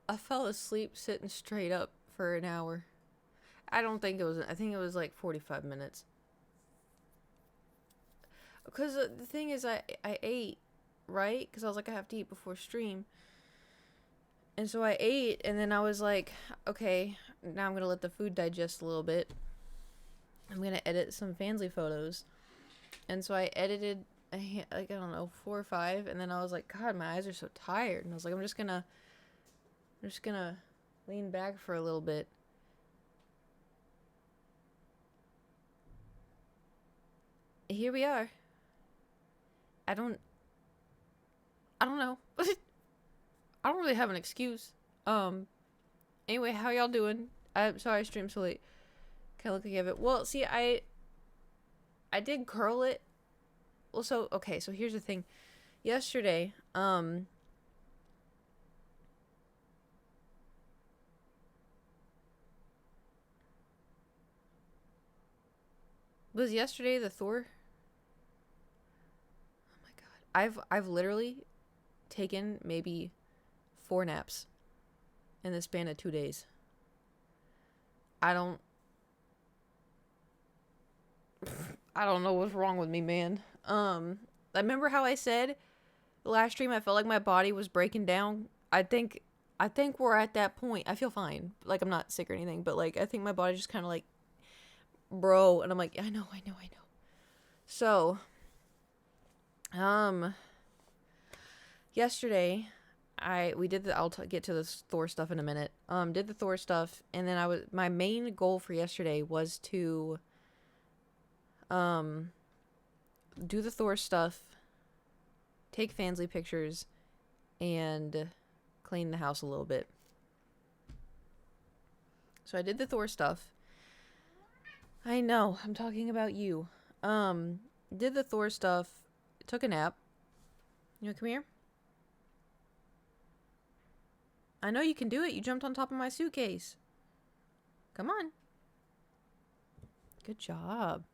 I fell asleep sitting straight up for an hour. I don't think it was, I think it was like 45 minutes. Because the thing is, I ate, right? Because I was like, I have to eat before stream. And so I ate, and then I was like, okay, now I'm going to let the food digest a little bit. I'm going to edit some Fansly photos. And so I edited, like, I don't know, 4 or 5. And then I was like, God, my eyes are so tired. And I was like, I'm just going to lean back for a little bit. Here we are. I don't know. I don't really have an excuse. Anyway, how y'all doing? I'm sorry I streamed so late. Can I look again? Well, see, I did curl it. Well, so here's the thing. Yesterday, was yesterday the Thor? Oh my god. I've literally taken maybe 4 naps in the span of 2 days. I don't know what's wrong with me, man. I remember how I said the last stream I felt like my body was breaking down. I think we're at that point. I feel fine. Like, I'm not sick or anything, but like I think my body just kind of like, bro, and I'm like, I know. So, yesterday we did the, I'll get to the Thor stuff in a minute. Did the Thor stuff, and then my main goal for yesterday was to do the Thor stuff, take Fansly pictures, and clean the house a little bit. So I did the Thor stuff. I know, I'm talking about you. Did the Thor stuff, took a nap. You wanna come here? I know you can do it. You jumped on top of my suitcase. Come on. Good job.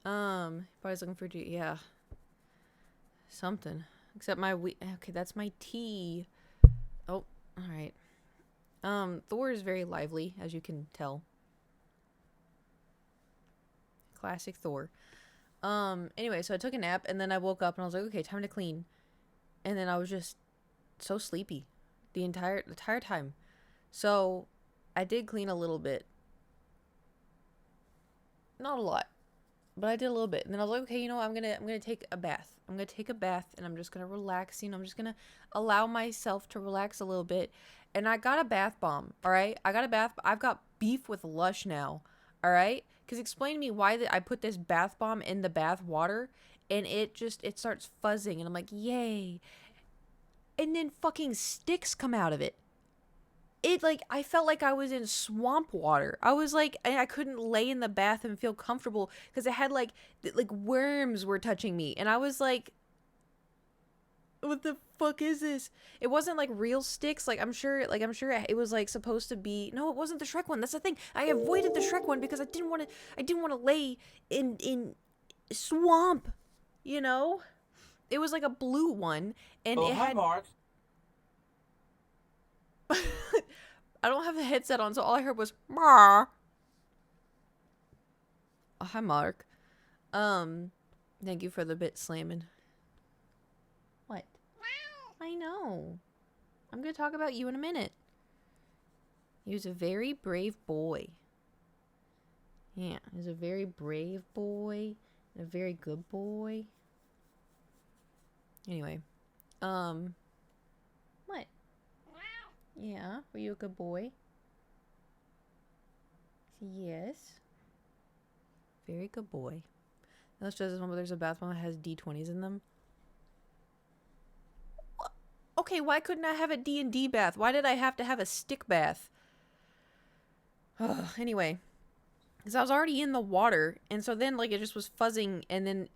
Body's looking for you. Yeah. Something. Except okay, that's my tea. Oh, alright. Thor is very lively, as you can tell. Classic Thor. Anyway, so I took a nap, and then I woke up, and I was like, okay, time to clean. And then I was just so sleepy the entire time. So I did clean a little bit. Not a lot, but I did a little bit. And then I was like, okay, you know what? I'm gonna take a bath. I'm gonna take a bath, and I'm just gonna relax. You know, I'm just gonna allow myself to relax a little bit. And I got a bath bomb. All right, I've got beef with Lush now. All right, because explain to me why I put this bath bomb in the bath water, and it starts fuzzing, and I'm like, yay. And then fucking sticks come out of it. I felt like I was in swamp water. I was like, I couldn't lay in the bath and feel comfortable because it had like worms were touching me. And I was like, what the fuck is this? It wasn't like real sticks. I'm sure it was like supposed to be. No, it wasn't the Shrek one. That's the thing. I avoided the Shrek one because I didn't want to lay in swamp, you know? It was like a blue one, and it had. Hi, Mark. I don't have a headset on, so all I heard was "Marr." Oh, hi, Mark. Thank you for the bit slamming. What? I know. I'm gonna talk about you in a minute. He was a very brave boy. Yeah, he was a very brave boy, and a very good boy. Anyway, what? Yeah, were you a good boy? Yes. Very good boy. Now let's just this one where there's a bath bomb that has D20s in them. What? Okay, why couldn't I have a D&D bath? Why did I have to have a stick bath? Anyway, because I was already in the water, and so then it just was fuzzing, and then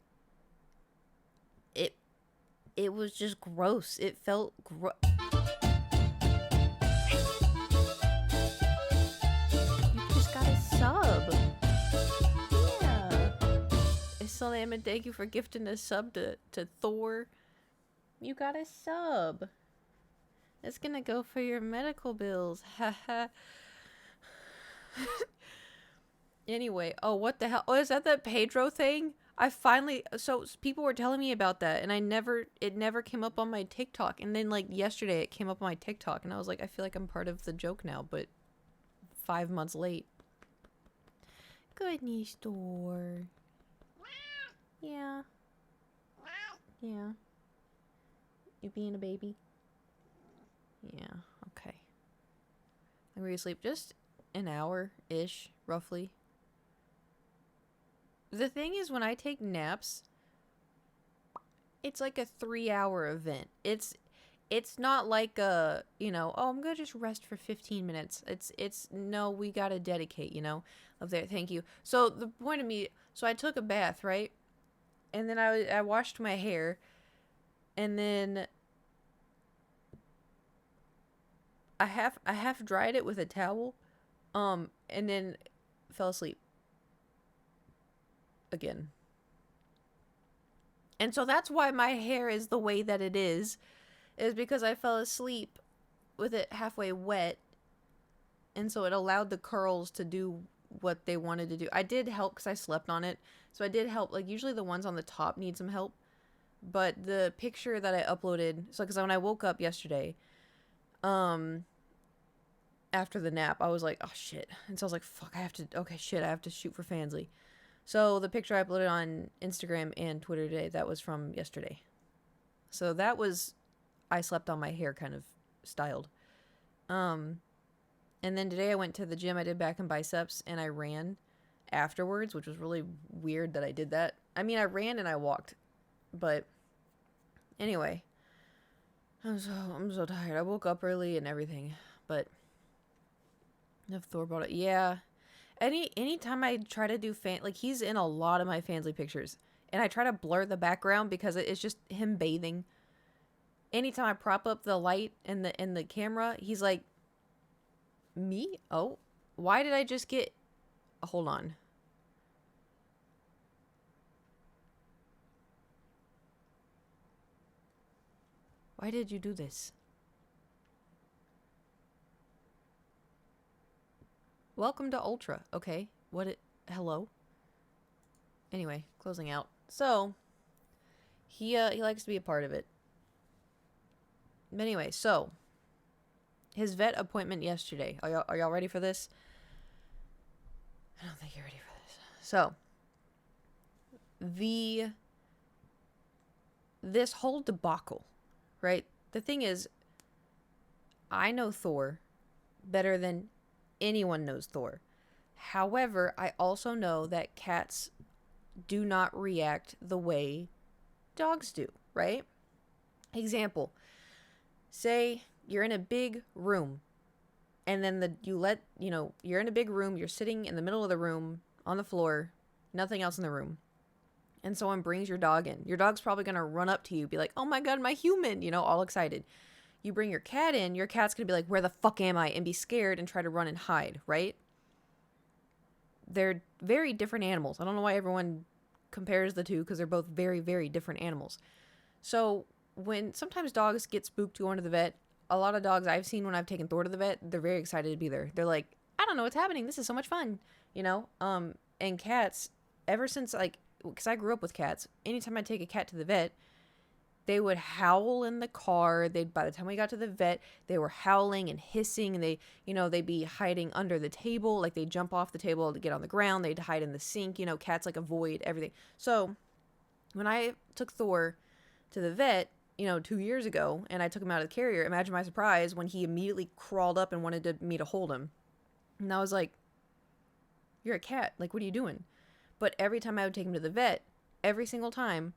it was just gross. It felt gross. You just got a sub. Yeah. Salam, thank you for gifting a sub to Thor. You got a sub. It's gonna go for your medical bills. Haha. Anyway, oh, what the hell? Oh, is that Pedro thing? I finally, so people were telling me about that, and it never came up on my TikTok. And then, like, yesterday it came up on my TikTok, and I was like, I feel like I'm part of the joke now, but 5 months late. Goodness, Thor. Yeah. Yeah. You being a baby? Yeah, okay. I'm ready to sleep just an hour-ish, roughly. The thing is, when I take naps, it's like a 3-hour event. It's not like a, oh, I'm gonna just rest for 15 minutes. It's no, we gotta dedicate, of there. Thank you. So the point of me, so I took a bath, right? And then I washed my hair, and then I half dried it with a towel, and then fell asleep again. And so that's why my hair is the way that it is because I fell asleep with it halfway wet, and so it allowed the curls to do what they wanted to do. I did help because I slept on it, so I did help. Like, usually the ones on the top need some help, but the picture that I uploaded, so because when I woke up yesterday, after the nap, I was like, oh shit, and so I was like, fuck, I have to shoot for Fansly. So the picture I uploaded on Instagram and Twitter today, that was from yesterday. So that was, I slept on my hair kind of styled. And then today I went to the gym. I did back and biceps, and I ran afterwards, which was really weird that I did that. I mean, I ran and I walked, but anyway, I'm so tired. I woke up early and everything, but if Thor brought it, yeah. Anytime I try to do like, he's in a lot of my Fansly pictures, and I try to blur the background because it's just him bathing. Anytime I prop up the light in the camera, he's like, me? Oh, why did I just get? Hold on. Why did you do this? Welcome to Ultra. Okay. Hello? Anyway, closing out. So, he likes to be a part of it. But anyway, so, his vet appointment yesterday. Are y'all ready for this? I don't think you're ready for this. So, this whole debacle, right? The thing is, I know Thor better than anyone knows Thor. However, I also know that cats do not react the way dogs do, right? Example, say you're in a big room, and then you're in a big room, you're sitting in the middle of the room on the floor, nothing else in the room, and someone brings your dog in. Your dog's probably going to run up to you, be like, oh my god, my human, all excited. You bring your cat in, your cat's going to be like, where the fuck am I? And be scared and try to run and hide, right? They're very different animals. I don't know why everyone compares the two, because they're both very, very different animals. So when sometimes dogs get spooked going to the vet, a lot of dogs I've seen when I've taken Thor to the vet, they're very excited to be there. They're like, I don't know what's happening. This is so much fun, And cats, ever since, because I grew up with cats, anytime I take a cat to the vet, they would howl in the car. By the time we got to the vet, they were howling and hissing, and they'd be hiding under the table. Like, they'd jump off the table to get on the ground. They'd hide in the sink. Cats avoid everything. So when I took Thor to the vet, 2 years ago, and I took him out of the carrier, imagine my surprise when he immediately crawled up and wanted me to hold him. And I was like, you're a cat. Like, what are you doing? But every time I would take him to the vet, every single time,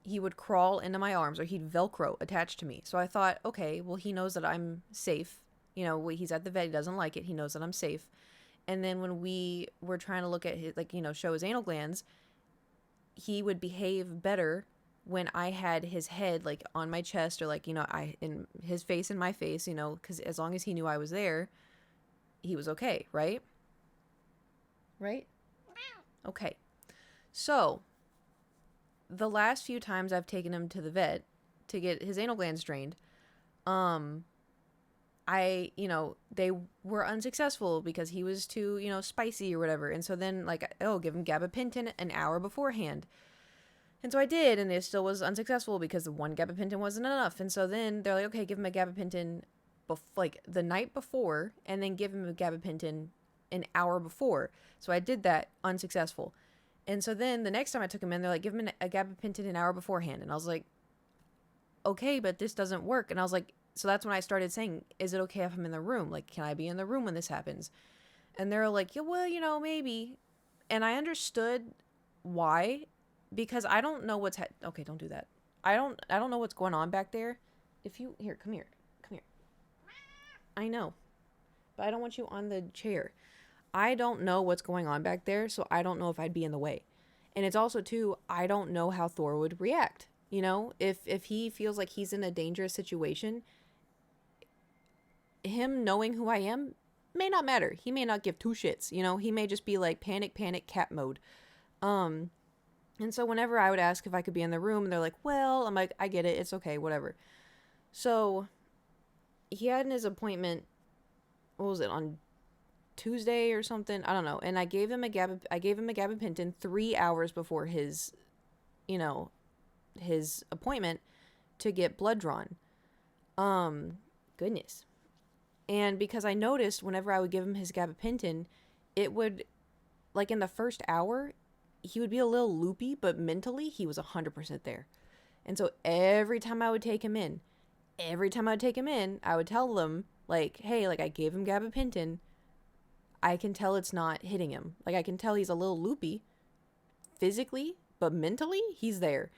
he would crawl into my arms, or he'd Velcro attached to me. So I thought, okay, well, he knows that I'm safe. He's at the vet. He doesn't like it. He knows that I'm safe. And then when we were trying to look at his, show his anal glands, he would behave better when I had his head, on my chest, or, in his face in my face, because as long as he knew I was there, he was okay, right? Right? Okay. So, the last few times I've taken him to the vet to get his anal glands drained, um, they were unsuccessful because he was too, spicy or whatever. And so then, like, oh, give him gabapentin an hour beforehand. And so I did, and it still was unsuccessful because the one gabapentin wasn't enough. And so then they're like, okay, give him a gabapentin like the night before, and then give him a gabapentin an hour before. So I did that, unsuccessful. And so then the next time I took him in, they're like, give him a gabapentin an hour beforehand. And I was like, okay, but this doesn't work. And I was like, so that's when I started saying, is it okay if I'm in the room? Like, can I be in the room when this happens? And they're like, yeah, well, maybe. And I understood why, because I don't know what's okay, don't do that. I don't know what's going on back there. Here, come here. I know, but I don't want you on the chair. I don't know what's going on back there, so I don't know if I'd be in the way. And it's also, too, I don't know how Thor would react. If he feels like he's in a dangerous situation, him knowing who I am may not matter. He may not give two shits. He may just be like panic, cat mode. And so whenever I would ask if I could be in the room, and they're like, well, I'm like, I get it. It's okay, whatever. So he had his appointment, what was it, on Tuesday or something? I don't know. And I gave him a gabapentin 3 hours before his appointment to get blood drawn. Goodness. And because I noticed whenever I would give him his gabapentin, it would, like, in the first hour, he would be a little loopy, but mentally he was 100% there. And so every time I would take him in, I would tell them, like, hey, like, I gave him gabapentin. I can tell it's not hitting him. Like, I can tell he's a little loopy physically, but mentally he's there.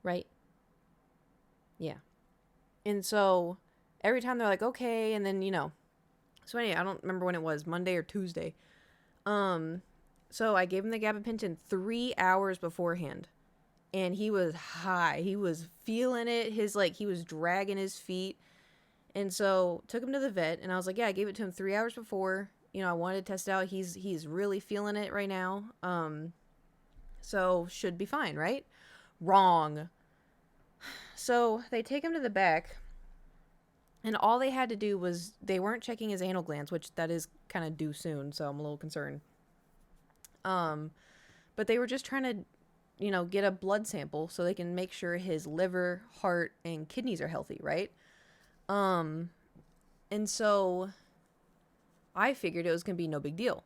Right? Yeah. And so every time they're like, okay, and then, so anyway, I don't remember when it was, Monday or Tuesday. So I gave him the gabapentin 3 hours beforehand. And he was high. He was feeling it. He was dragging his feet. And so took him to the vet, and I was like, yeah, I gave it to him 3 hours before. I wanted to test it out. He's really feeling it right now. So should be fine, right? Wrong. So they take him to the back, and all they had to do was, they weren't checking his anal glands, which that is kind of due soon, so I'm a little concerned. But they were just trying to, get a blood sample so they can make sure his liver, heart, and kidneys are healthy, right? And so I figured it was going to be no big deal.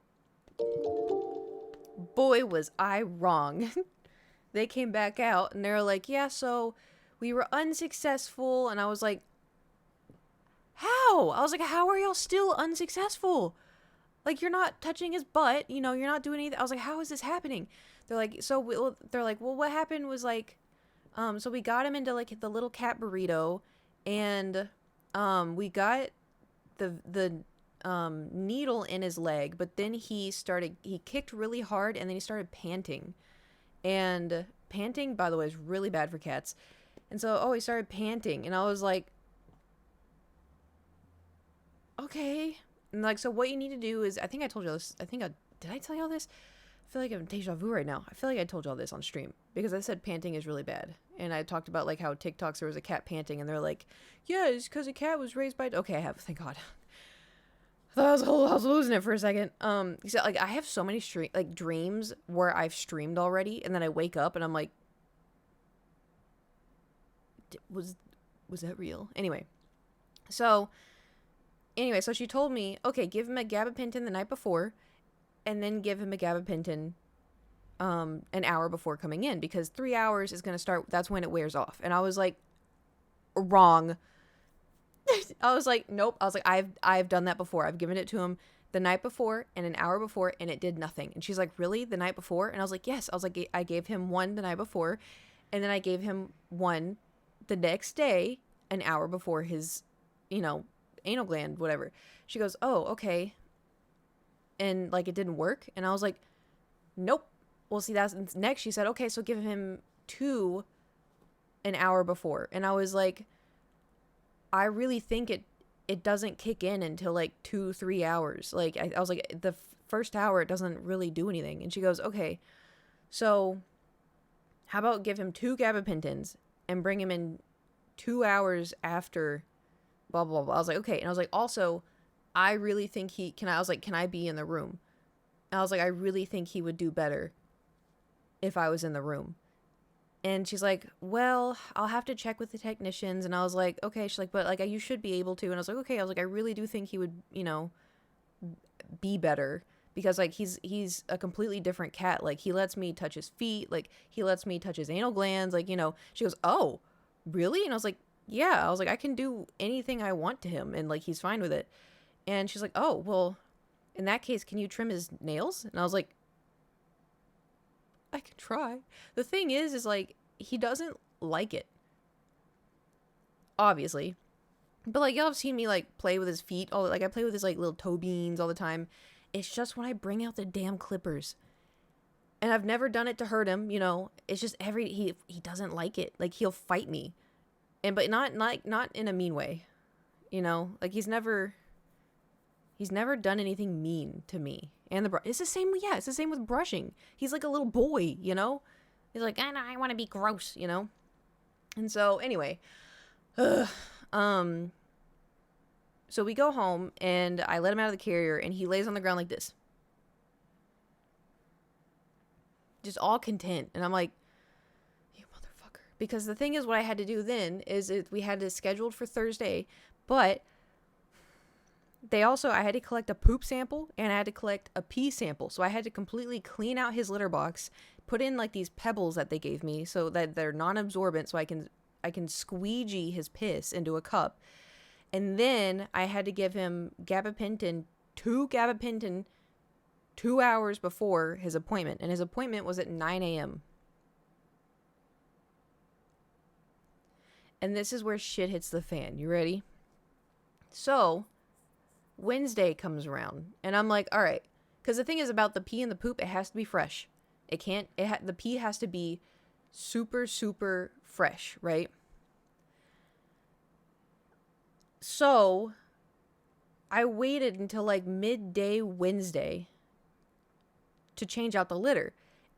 Boy, was I wrong. They came back out and they were like, yeah, so we were unsuccessful. And I was like, how? I was like, how are y'all still unsuccessful? Like, you're not touching his butt, you're not doing anything. I was like, how is this happening? They're like, well, what happened was, like, so we got him into, like, the little cat burrito, and we got the needle in his leg, but then he kicked really hard, and then he started panting. And panting, by the way, is really bad for cats. And so, he started panting, and I was like, okay. And, like, so what you need to do is, I think I told you this, did I tell you all this? I feel like I'm deja vu right now. I feel like I told you all this on stream, because I said panting is really bad. And I talked about, like, how TikToks there was a cat panting, and they're like, yeah, it's because a cat was raised by, okay, I have, thank God. I was losing it for a second. So, like, I have so many dreams where I've streamed already, and then I wake up and I'm like, was that real? Anyway, so she told me, okay, give him a gabapentin the night before, and then give him a gabapentin an hour before coming in, because 3 hours is going to start, that's when it wears off. And I was like, wrong. I was like, nope. I was like, I've done that before. I've given it to him the night before and an hour before, and it did nothing. And she's like, really? The night before? And I was like, yes. I was like, I gave him one the night before, and then I gave him one the next day, an hour before his, anal gland, whatever. She goes, oh, okay. And, like, it didn't work. And I was like, nope. Well, see, that's next. She said, okay, so give him 2 an hour before. And I was like, I really think it doesn't kick in until, like, 2-3 hours. Like, I was like, the first hour, it doesn't really do anything. And she goes, okay. So How about give him 2 gabapentins and bring him in 2 hours after blah, blah, blah. I was like, okay. And I was like, also, I really think I was like, can I be in the room? And I was like, I really think he would do better if I was in the room. And she's like, well, I'll have to check with the technicians. And I was like, okay. She's like, but like, you should be able to. And I was like, okay. I was like, I really do think he would, be better, because like he's a completely different cat. Like, he lets me touch his feet. Like, he lets me touch his anal glands. Like, she goes, oh, really? And I was like, yeah. I was like, I can do anything I want to him. And like, he's fine with it. And she's like, oh, well, in that case, can you trim his nails? And I was like, I can try. The thing is like, he doesn't like it, obviously. But like, y'all have seen me like play with his feet. Like, I play with his like little toe beans all the time. It's just when I bring out the damn clippers. And I've never done it to hurt him, It's just he doesn't like it. Like, he'll fight me. But not in a mean way. Like, he's never done anything mean to me. And it's the same. Yeah, it's the same with brushing. He's like a little boy, He's like, I want to be gross, And so anyway, so we go home and I let him out of the carrier and he lays on the ground like this, just all content. And I'm like, you motherfucker. Because the thing is, what I had to do then is we had it scheduled for Thursday, but I had to collect a poop sample and I had to collect a pee sample. So I had to completely clean out his litter box, put in like these pebbles that they gave me so that they're non-absorbent, so I can squeegee his piss into a cup. And then I had to give him gabapentin 2 hours before his appointment. And his appointment was at 9 a.m. And this is where shit hits the fan. You ready? So Wednesday comes around and I'm like, all right. Because the thing is about the pee and the poop, it has to be fresh. The pee has to be super, super fresh, right? So I waited until like midday Wednesday to change out the litter.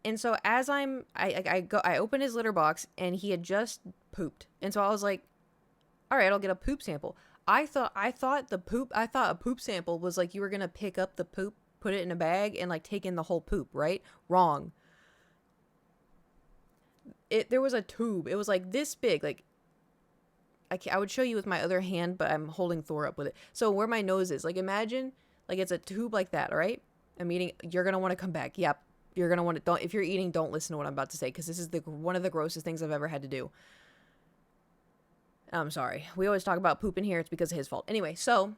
And so as I open his litter box and he had just pooped. And so I was like, all right, I'll get a poop sample. I thought a poop sample was like you were going to pick up the poop, put it in a bag and like take in the whole poop, right? Wrong. There was a tube. It was like this big, like I would show you with my other hand, but I'm holding Thor up with it. So where my nose is, like, imagine like it's a tube like that, all right? I'm eating. You're going to want to come back. Yep. You're going to want to, if you're eating, don't listen to what I'm about to say, because this is one of the grossest things I've ever had to do. I'm sorry. We always talk about poop in here. It's because of his fault. Anyway, so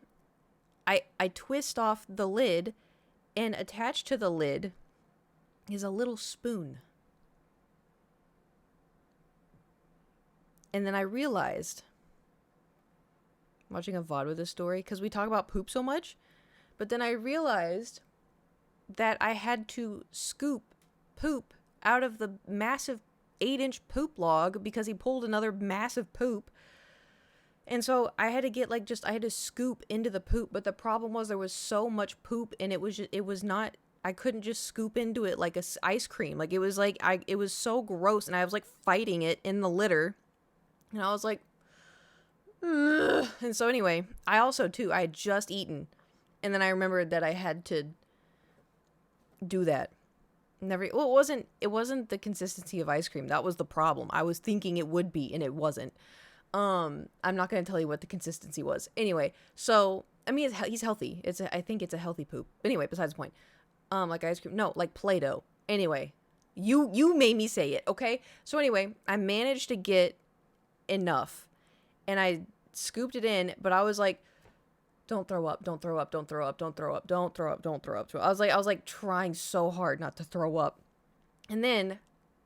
I twist off the lid, and attached to the lid is a little spoon. And then I realized, watching a VOD with this story, because we talk about poop so much, but then I realized that I had to scoop poop out of the massive 8-inch poop log because he pulled another massive poop. And so I had to get I had to scoop into the poop, but the problem was there was so much poop and it was not, I couldn't just scoop into it like ice cream. Like, it was like, it was so gross, and I was like fighting it in the litter, and I was like, ugh. And so anyway, I also too, I had just eaten, and then I remembered that I had to do that. It wasn't the consistency of ice cream. That was the problem. I was thinking it would be, and it wasn't. I'm not going to tell you what the consistency was. Anyway, so, I mean, he's healthy. I think it's a healthy poop. Anyway, besides the point. Like ice cream. No, like Play-Doh. Anyway, you made me say it, okay? So anyway, I managed to get enough, and I scooped it in, but I was like, don't throw up, don't throw up, don't throw up, don't throw up, don't throw up, don't throw up. I was like trying so hard not to throw up. And then,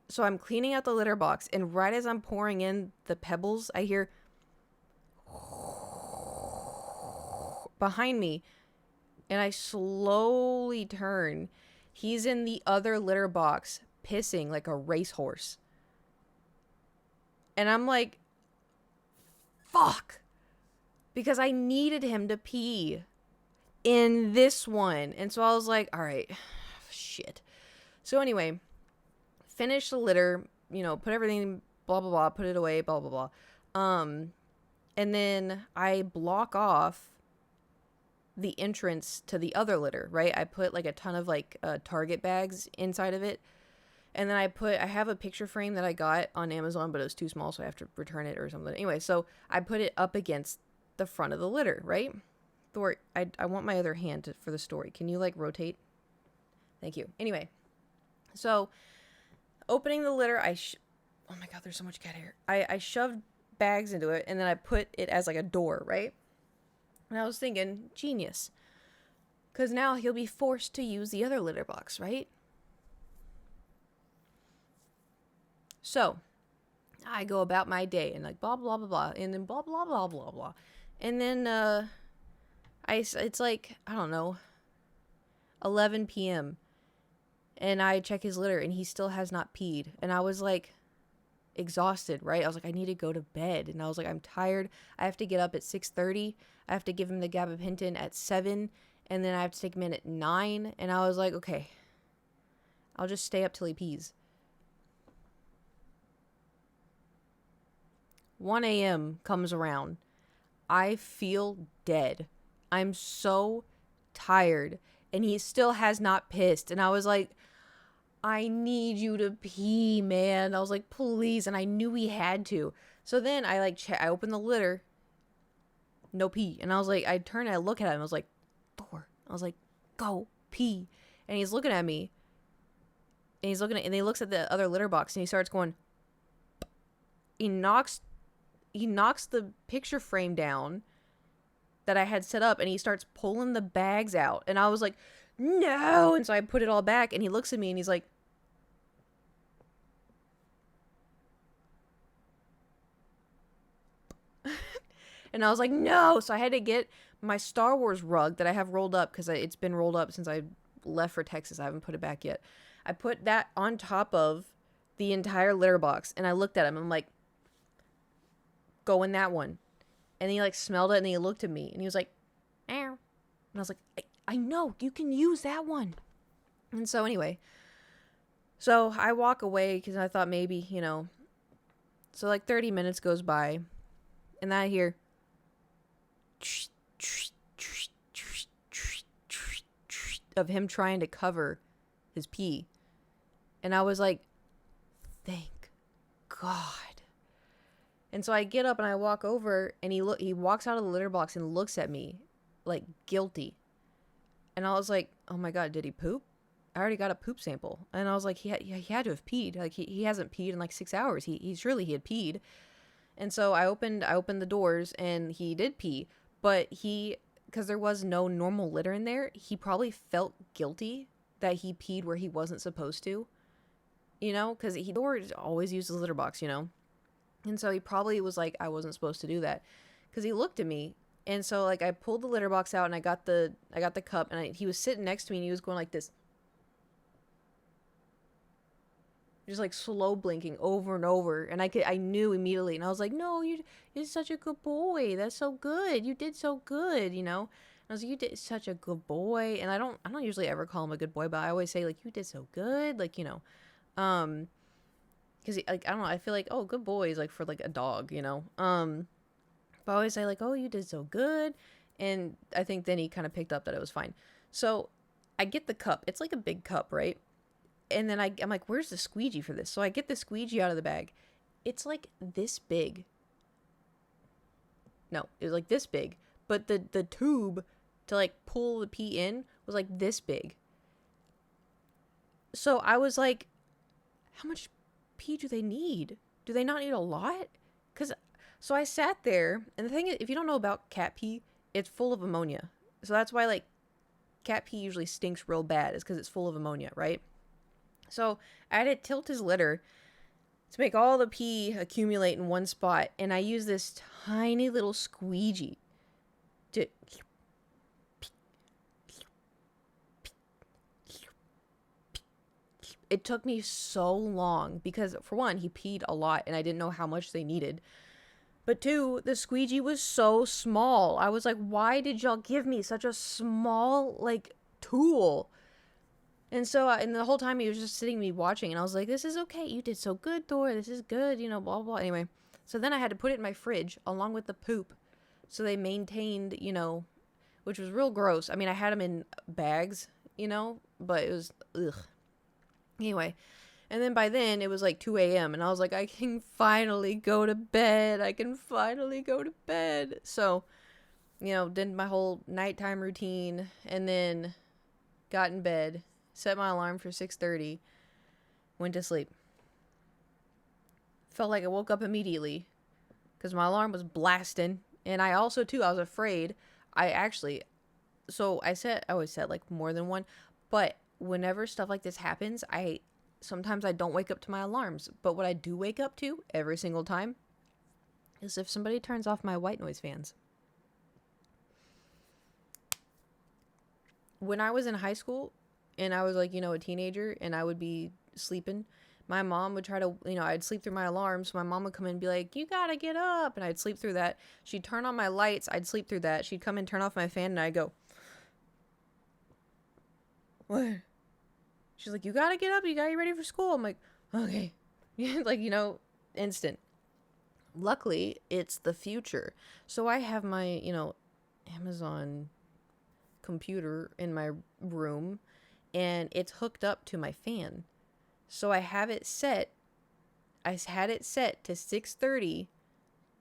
so I'm cleaning out the litter box, and right as I'm pouring in the pebbles, I hear behind me, and I slowly turn. He's in the other litter box, pissing like a racehorse. And I'm like, fuck. Because I needed him to pee in this one. And so I was like, all right, shit. So anyway, finished the litter, put everything, blah, blah, blah, put it away, blah, blah, blah. And then I block off the entrance to the other litter, right? I put like a ton of like Target bags inside of it. And then I have a picture frame that I got on Amazon, but it was too small, so I have to return it or something. Anyway, so I put it up against the front of the litter, right? Thor, I want my other hand for the story. Can you like rotate? Thank you. Anyway, so opening the litter, oh my God, there's so much cat hair. I shoved bags into it, and then I put it as like a door, right? And I was thinking, genius. Because now he'll be forced to use the other litter box, right? So, I go about my day and like blah, blah, blah, blah. And then blah, blah, blah, blah, blah. And then, it's like, I don't know, 11 p.m. And I check his litter and he still has not peed. And I was like exhausted, right? I was like, I need to go to bed. And I was like, I'm tired. I have to get up at 6:30. I have to give him the gabapentin at 7. And then I have to take him in at 9. And I was like, okay, I'll just stay up till he pees. 1 a.m. comes around. I feel dead. I'm so tired. And he still has not pissed. And I was like, I need you to pee, man. I was like, please. And I knew he had to. So then I I opened the litter. No pee. And I was like, I turned and I look at him. I was like, Thor. I was like, go pee. And he's looking at me. And he's looking at, and he looks at the other litter box and he starts going. He knocks the picture frame down that I had set up, and he starts pulling the bags out. And I was like, no. And so I put it all back, and he looks at me and he's like, and I was like, no. So I had to get my Star Wars rug that I have rolled up, because it's been rolled up since I left for Texas. I haven't put it back yet. I put that on top of the entire litter box, and I looked at him. I'm like, go in that one. And he like smelled it, and he looked at me and he was like, ow. And I was like, I know, you can use that one. And so anyway, so I walk away because I thought maybe, so like 30 minutes goes by, and then I hear of him trying to cover his pee. And I was like, thank God. And so I get up and I walk over, and he walks out of the litter box and looks at me like guilty. And I was like, oh my God, did he poop? I already got a poop sample. And I was like, he had to have peed. Like he hasn't peed in like 6 hours. He surely he had peed. And so I opened the doors, and he did pee, but because there was no normal litter in there, he probably felt guilty that he peed where he wasn't supposed to, because he always uses the litter box, And so he probably was like, I wasn't supposed to do that, because he looked at me. And so like I pulled the litter box out, and I got the cup, and he was sitting next to me, and he was going like this, just like slow blinking over and over. And I knew immediately, and I was like, no, you're such a good boy. That's so good. You did so good, And I was like, you did such a good boy. And I don't usually ever call him a good boy, but I always say like, you did so good, like, because like, I don't know, I feel like, oh, good boy is like for like a dog, but I always say like, oh, you did so good. And I think then he kind of picked up that it was fine. So I get the cup. It's like a big cup, right? And then I'm like, where's the squeegee for this? So I get the squeegee out of the bag. It's like this big. No, it was like this big. But the tube to like pull the pee in was like this big. So I was like, how much pee do they need? Do they not need a lot? So I sat there, and the thing is, if you don't know about cat pee, it's full of ammonia. So that's why like cat pee usually stinks real bad, is because it's full of ammonia, right? So I had to tilt his litter to make all the pee accumulate in one spot, and I use this tiny little squeegee to it took me so long, because for one, he peed a lot and I didn't know how much they needed. But two, the squeegee was so small. I was like, why did y'all give me such a small like tool? And so, and the whole time he was just sitting me watching, and I was like, this is okay. You did so good, Thor. This is good, you know, blah, blah. Anyway, so then I had to put it in my fridge along with the poop. So they maintained, you know, which was real gross. I mean, I had them in bags, you know, but it was, ugh. Anyway, and then by then it was like 2 a.m. and I was like, I can finally go to bed. I can finally go to bed. So, you know, did my whole nighttime routine and then got in bed, set my alarm for 6:30, went to sleep. Felt like I woke up immediately because my alarm was blasting. And I also, too, I was afraid. I always set like more than one, but whenever stuff like this happens, sometimes I don't wake up to my alarms. But what I do wake up to every single time is if somebody turns off my white noise fans. When I was in high school and I was like, you know, a teenager and I would be sleeping, my mom would try to, you know, I'd sleep through my alarms. So my mom would come in and be like, you gotta get up. And I'd sleep through that. She'd turn on my lights. I'd sleep through that. She'd come and turn off my fan and I'd go, what? She's like, you gotta get up. You gotta get ready for school. I'm like, okay. Like, you know, instant. Luckily, it's the future. So I have my, you know, Amazon computer in my room and it's hooked up to my fan. So I have it set. I had it set to 6:30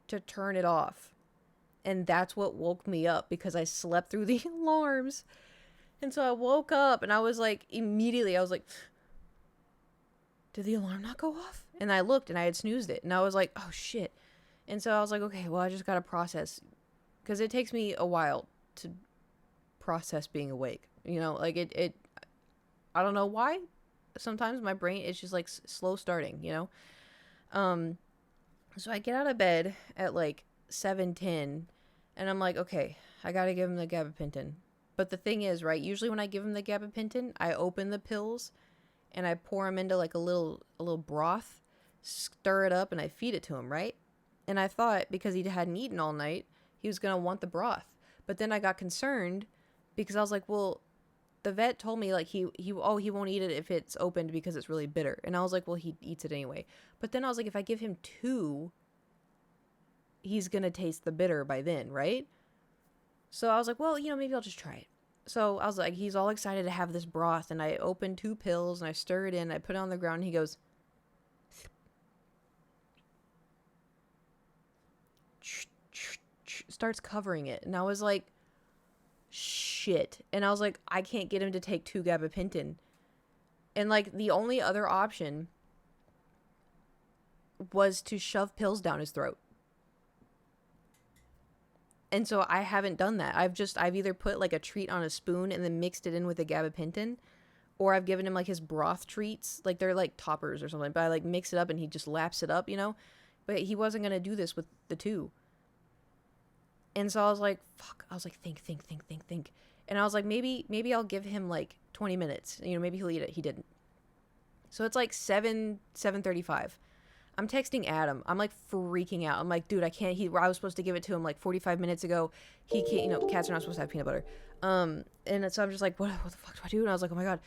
to turn it off. And that's what woke me up because I slept through the alarms. And so I woke up and I was like, immediately, I was like, did the alarm not go off? And I looked and I had snoozed it. And I was like, oh shit. And so I was like, okay, well, I just got to process. Because it takes me a while to process being awake. You know, like I don't know why. Sometimes my brain is just like slow starting, you know? So I get out of bed at like 7:10 and I'm like, okay, I got to give him the gabapentin. But the thing is, right, usually when I give him the gabapentin, I open the pills and I pour them into like a little broth, stir it up, and I feed it to him, right? And I thought because he hadn't eaten all night, he was going to want the broth. But then I got concerned because I was like, well, the vet told me like he won't eat it if it's opened because it's really bitter. And I was like, well, he eats it anyway. But then I was like, if I give him 2, he's going to taste the bitter by then, right? So I was like, well, you know, maybe I'll just try it. So I was like, he's all excited to have this broth. And I opened 2 pills and I stir it in. I put it on the ground and he goes, starts covering it. And I was like, shit. And I was like, I can't get him to take 2 gabapentin. And like the only other option was to shove pills down his throat. And so I haven't done that. I've either put like a treat on a spoon and then mixed it in with the gabapentin, or I've given him like his broth treats, like they're like toppers or something, but I like mix it up and he just laps it up, you know? But he wasn't going to do this with the 2. And so I was like, fuck. I was like, think. And I was like, maybe I'll give him like 20 minutes. You know, maybe he'll eat it. He didn't. So it's like 7:35. I'm texting Adam. I'm like freaking out. I'm like, dude, I can't. I was supposed to give it to him like 45 minutes ago. He can't, you know, cats are not supposed to have peanut butter. And so I'm just like, what the fuck do I do? And I was like, oh my God.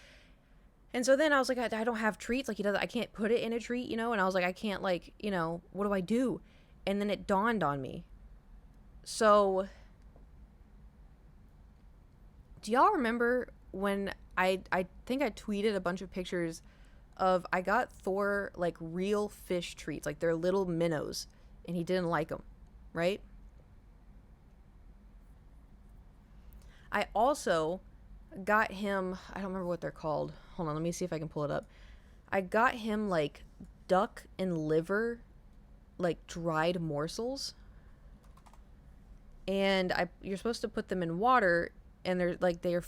And so then I was like, I don't have treats. Like I can't put it in a treat, you know? And I was like, I can't like, you know, what do I do? And then it dawned on me. So, do y'all remember when I think I tweeted a bunch of pictures of I got Thor like real fish treats, like they're little minnows, and he didn't like them, right? I also got him, I don't remember what they're called. Hold on, let me see if I can pull it up. I got him like duck and liver, like dried morsels. And you're supposed to put them in water, and they're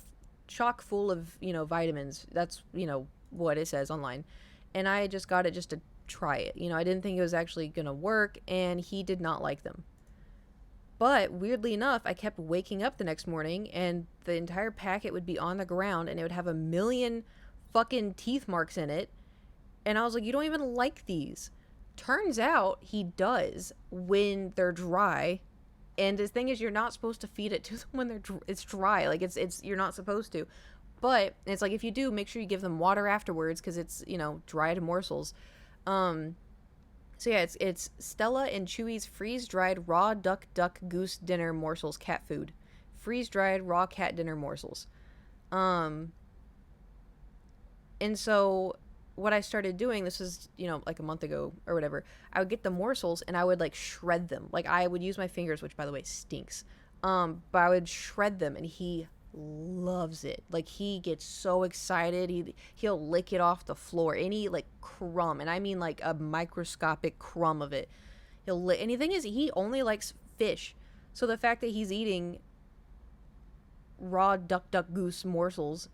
chock full of, you know, vitamins. That's, you know, what it says online. And I just got it just to try it. You know, I didn't think it was actually gonna work, and he did not like them. But weirdly enough, I kept waking up the next morning, and the entire packet would be on the ground, and it would have a million fucking teeth marks in it. And I was like, you don't even like these. Turns out he does when they're dry. And the thing is, you're not supposed to feed it to them when it's dry. Like it's you're not supposed to. But it's like, if you do, make sure you give them water afterwards, because it's, dried morsels. Um, so yeah, it's Stella and Chewy's freeze-dried raw duck goose dinner morsels cat food. Freeze-dried raw cat dinner morsels. Um, and so what I started doing, this was, like a month ago or whatever, I would get the morsels and I would like shred them. Like, I would use my fingers, which by the way stinks. But I would shred them, and he loves it. Like, he gets so excited. He'll lick it off the floor. Any like crumb, and I mean like a microscopic crumb of it. He'll lick. And the thing is, he only likes fish. So the fact that he's eating raw duck goose morsels.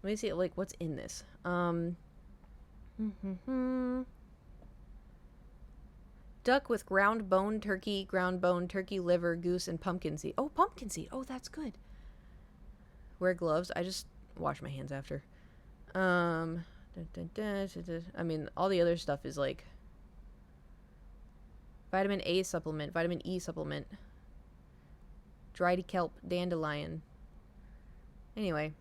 Let me see, like, what's in this. Duck with ground bone turkey liver, goose, and pumpkin seed. Oh, pumpkin seed. Oh, that's good. Wear gloves. I just wash my hands after. I mean, all the other stuff is like vitamin A supplement, vitamin E supplement, dried kelp, dandelion. Anyway,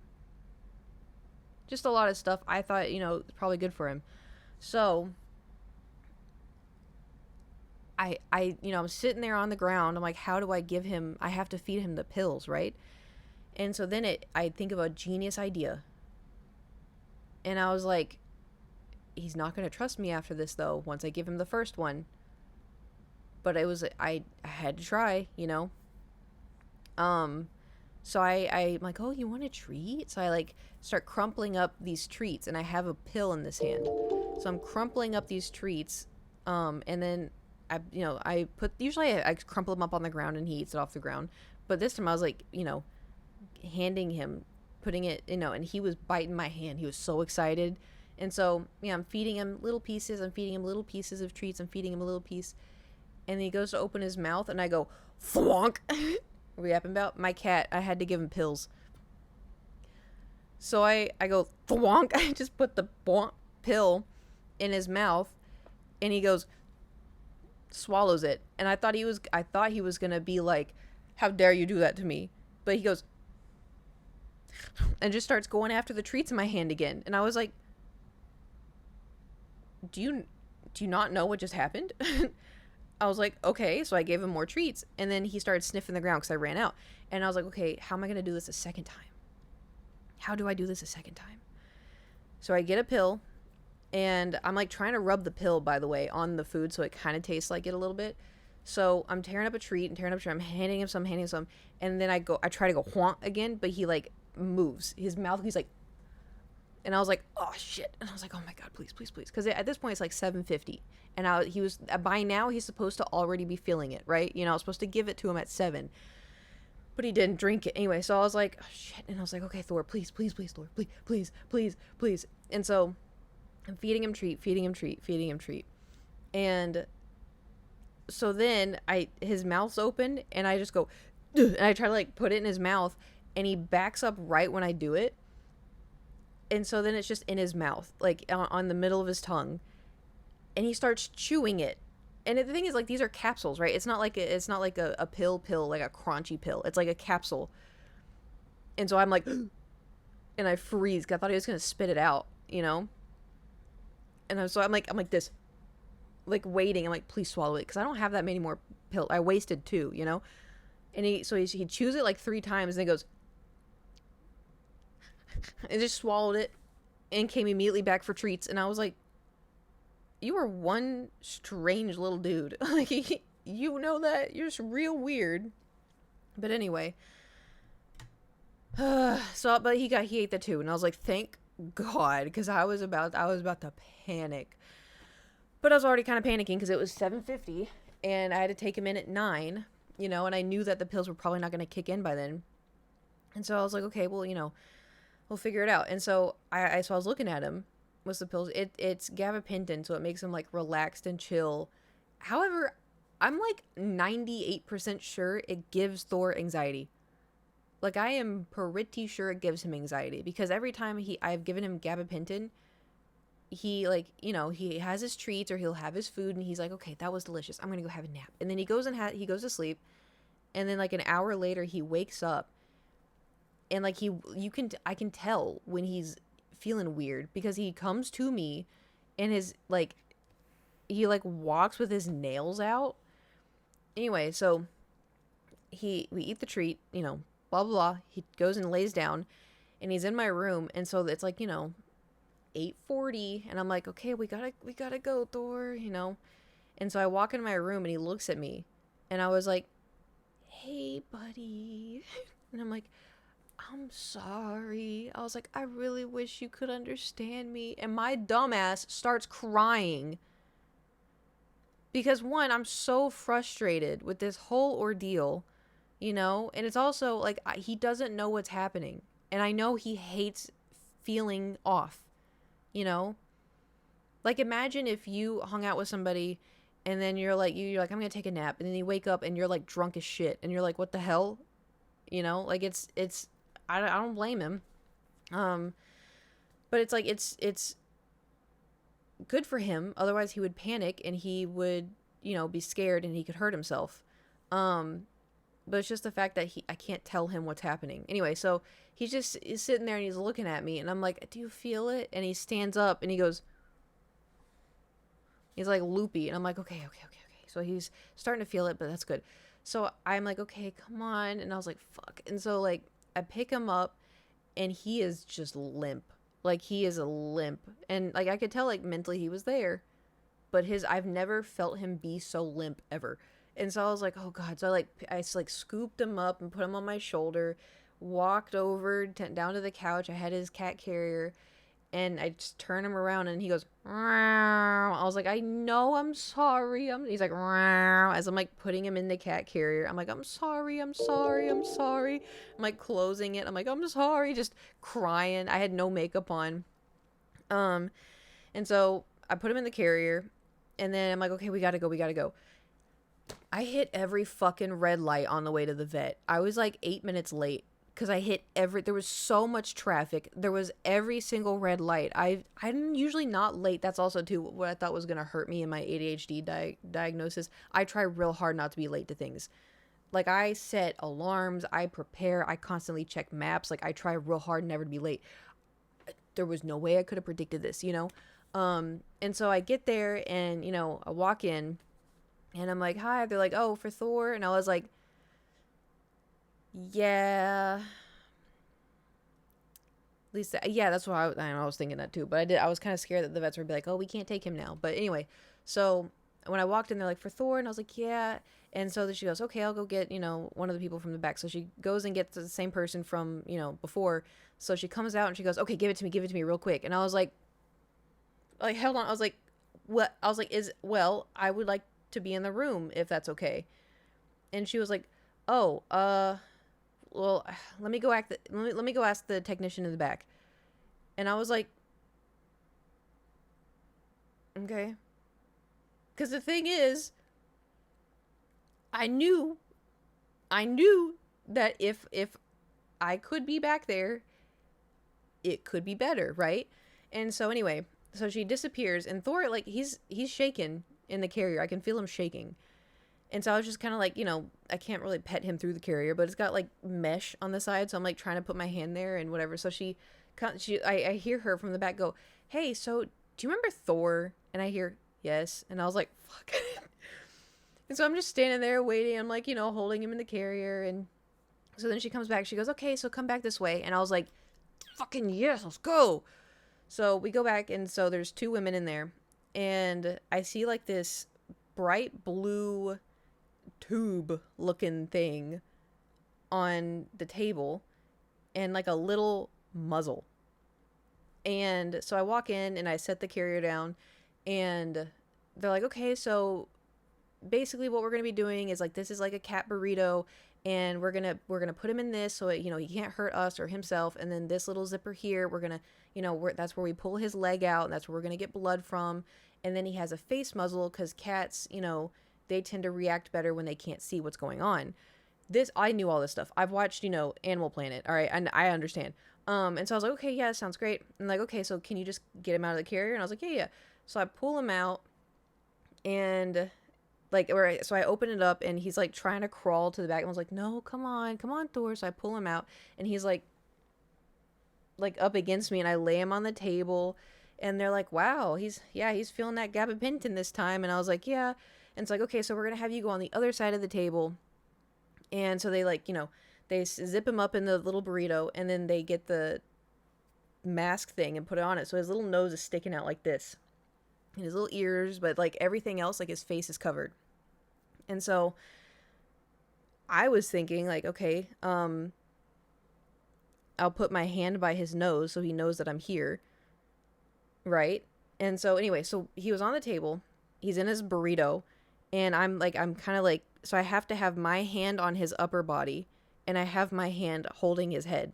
just a lot of stuff. I thought, it's probably good for him. So I'm sitting there on the ground. I'm like, how do I give him? I have to feed him the pills, right? And so then I think of a genius idea. And I was like, he's not going to trust me after this, though, once I give him the first one. But I had to try, So I'm like, oh, you want a treat? So I like start crumpling up these treats, and I have a pill in this hand. So I'm crumpling up these treats, and then usually I crumple them up on the ground and he eats it off the ground. But this time I was like, handing him, putting it, and he was biting my hand. He was so excited. And so, I'm feeding him little pieces. I'm feeding him little pieces of treats. I'm feeding him a little piece. And then he goes to open his mouth, and I go, thwonk. What are we yapping about? My cat, I had to give him pills. So I go, thwonk. I just put the pill in his mouth, and he goes, swallows it. And I thought he was going to be like, how dare you do that to me? But he goes, and just starts going after the treats in my hand again. And I was like, do you not know what just happened? I was like, okay. So I gave him more treats, and then he started sniffing the ground because I ran out. And I was like, okay, how am I going to do this a second time? How do I do this a second time? So I get a pill, and I'm like trying to rub the pill, by the way, on the food so it kind of tastes like it a little bit. So I'm tearing up a treat, I'm handing him some, and then I try to go whomp again, but he like moves his mouth. He's like, and I was like, oh shit. And I was like, oh my God, please. Because at this point it's like 7:50, and he was, by now he's supposed to already be feeling it, right? I was supposed to give it to him at 7, but he didn't drink it anyway. So I was like, oh shit. And I was like, okay, Thor, please, Thor, please. And so I'm feeding him treat. And so then his mouth's open, and I just go, and I try to like put it in his mouth, and he backs up right when I do it. And so then it's just in his mouth, like on the middle of his tongue, and he starts chewing it. And the thing is, like, these are capsules, right? It's not like a pill, like a crunchy pill. It's like a capsule. And so I'm like, and I freeze, 'cause I thought he was gonna spit it out, And so I'm like this, like waiting. I'm like, please swallow it, because I don't have that many more pills. I wasted 2, And he chews it like 3 times, and he goes, and just swallowed it, and came immediately back for treats. And I was like, you are one strange little dude. Like, you know that? You're just real weird. But anyway. But he ate the 2, and I was like, thank God, because I was about to panic. But I was already kind of panicking because it was 7:50, and I had to take him in at 9, and I knew that the pills were probably not going to kick in by then. And so I was like, okay, well, we'll figure it out. And so I was looking at him. What's the pills? It's gabapentin, so it makes him like relaxed and chill. However, I'm like 98% sure it gives Thor anxiety. Like, I am pretty sure it gives him anxiety, because every time I've given him gabapentin, he like, he has his treats, or he'll have his food, and he's like, okay, that was delicious, I'm gonna go have a nap. And then he goes to sleep, and then like an hour later he wakes up, And like I can tell when he's feeling weird because he comes to me and his like he like walks with his nails out. Anyway, so we eat the treat, you know, blah blah blah. He goes and lays down and he's in my room, and so it's like, you know, 8:40, and I'm like, okay, we gotta go, Thor, you know. And so I walk in my room and he looks at me and I was like, hey buddy. And I'm like, I'm sorry. I was like, I really wish you could understand me. And my dumbass starts crying because, one, I'm so frustrated with this whole ordeal, you know. And it's also like he doesn't know what's happening, and I know he hates feeling off, you know. Like, imagine if you hung out with somebody and then you're like I'm gonna take a nap, and then you wake up and you're like drunk as shit and you're like, what the hell, you know. Like, it's I don't blame him. But it's like it's good for him, otherwise he would panic and he would, you know, be scared and he could hurt himself. But it's just the fact that I can't tell him what's happening. Anyway, so he's sitting there and he's looking at me, and I'm like, do you feel it? And he stands up and he goes, he's like loopy, and I'm like, okay. So he's starting to feel it, but that's good. So I'm like, okay, come on. And I was like, fuck. And so like I pick him up and he is just limp. Like, he is a limp. And like I could tell like mentally he was there, but I've never felt him be so limp ever. And so I was like, oh god. So I scooped him up and put him on my shoulder, walked over down to the couch. I had his cat carrier, and I just turn him around and he goes, "Meow." I was like, I know, I'm sorry. He's like, "Meow," as I'm like putting him in the cat carrier. I'm like, I'm sorry. I'm like closing it. I'm like, I'm sorry, just crying. I had no makeup on. And so I put him in the carrier, and then I'm like, okay, we gotta go. I hit every fucking red light on the way to the vet. I was like 8 minutes late because there was so much traffic. There was every single red light. I'm usually not late. That's also too what I thought was going to hurt me in my ADHD diagnosis. I try real hard not to be late to things. Like, I set alarms, I prepare, I constantly check maps. Like, I try real hard never to be late. There was no way I could have predicted this, you know? And so I get there and, you know, I walk in and I'm like, hi. They're like, oh, for Thor. And I was like, yeah. At least, yeah, that's what I was thinking that too. But I was kind of scared that the vets would be like, oh, we can't take him now. But anyway, so when I walked in, they're like, for Thor. And I was like, yeah. And so she goes, okay, I'll go get, you know, one of the people from the back. So she goes and gets the same person from, you know, before. So she comes out and she goes, okay, give it to me real quick. And I was like, hold on. I was like, what? I was like, I would like to be in the room if that's okay. And she was like, oh, well, let me go ask the technician in the back. And I was like, okay. Because the thing is, I knew that if I could be back there, it could be better, right? And so anyway, so she disappears, and Thor, like, he's shaken in the carrier. I can feel him shaking. And so I was just kind of like, you know, I can't really pet him through the carrier, but it's got like mesh on the side, so I'm like trying to put my hand there and whatever. So I hear her from the back go, hey, so do you remember Thor? And I hear, yes. And I was like, fuck. And so I'm just standing there waiting. I'm like, you know, holding him in the carrier. And so then she comes back. She goes, okay, so come back this way. And I was like, fucking yes, let's go. So we go back, and so there's two women in there. And I see like this bright blue tube looking thing on the table and like a little muzzle. And so I walk in and I set the carrier down, and they're like, okay, so basically what we're going to be doing is like, this is like a cat burrito, and we're going to put him in this so it, you know, he can't hurt us or himself. And then this little zipper here, we're going to, you know, that's where we pull his leg out, and that's where we're going to get blood from. And then he has a face muzzle because cats, you know, they tend to react better when they can't see what's going on. I knew all this stuff. I've watched, you know, Animal Planet. All right. And I understand. And so I was like, okay, yeah, sounds great. And like, okay, so can you just get him out of the carrier? And I was like, yeah. So I pull him out, and so I open it up, and he's like trying to crawl to the back. And I was like, no, come on, Thor. So I pull him out, and he's like like up against me, and I lay him on the table, and they're like, wow, he's feeling that gabapentin this time. And I was like, yeah. And it's like, okay, so we're gonna have you go on the other side of the table. And so they, like, they zip him up in the little burrito, and then they get the mask thing and put it on it, so his little nose is sticking out like this, and his little ears, but like everything else, like his face is covered. And so I was thinking, like, okay, I'll put my hand by his nose so he knows that I'm here, right? And so anyway, so he was on the table, he's in his burrito, and I'm kind of like, so I have to have my hand on his upper body, and I have my hand holding his head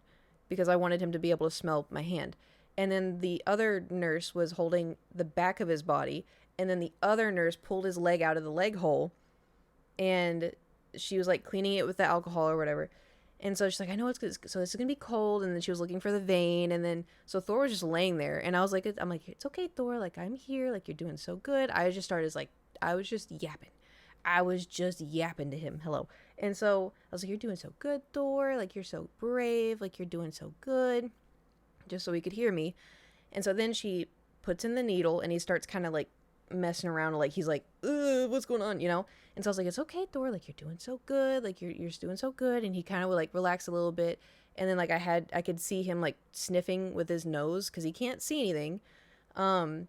because I wanted him to be able to smell my hand. And then the other nurse was holding the back of his body, and then the other nurse pulled his leg out of the leg hole, and she was like cleaning it with the alcohol or whatever. And so she's like, I know it's good. So this is gonna be cold. And then she was looking for the vein. And then so Thor was just laying there, and I was like, I'm like, it's okay, Thor. Like, I'm here. Like, you're doing so good. I just started like, I was just yapping. I was just yapping to him. Hello. And so I was like, you're doing so good, Thor. Like, you're so brave. Like, you're doing so good. Just so he could hear me. And so then she puts in the needle, and he starts kind of like messing around, like he's like, what's going on, And so I was like, it's okay, Thor, like, you're doing so good, like you're just doing so good. And he kind of would like relax a little bit, and then like I could see him like sniffing with his nose because he can't see anything. And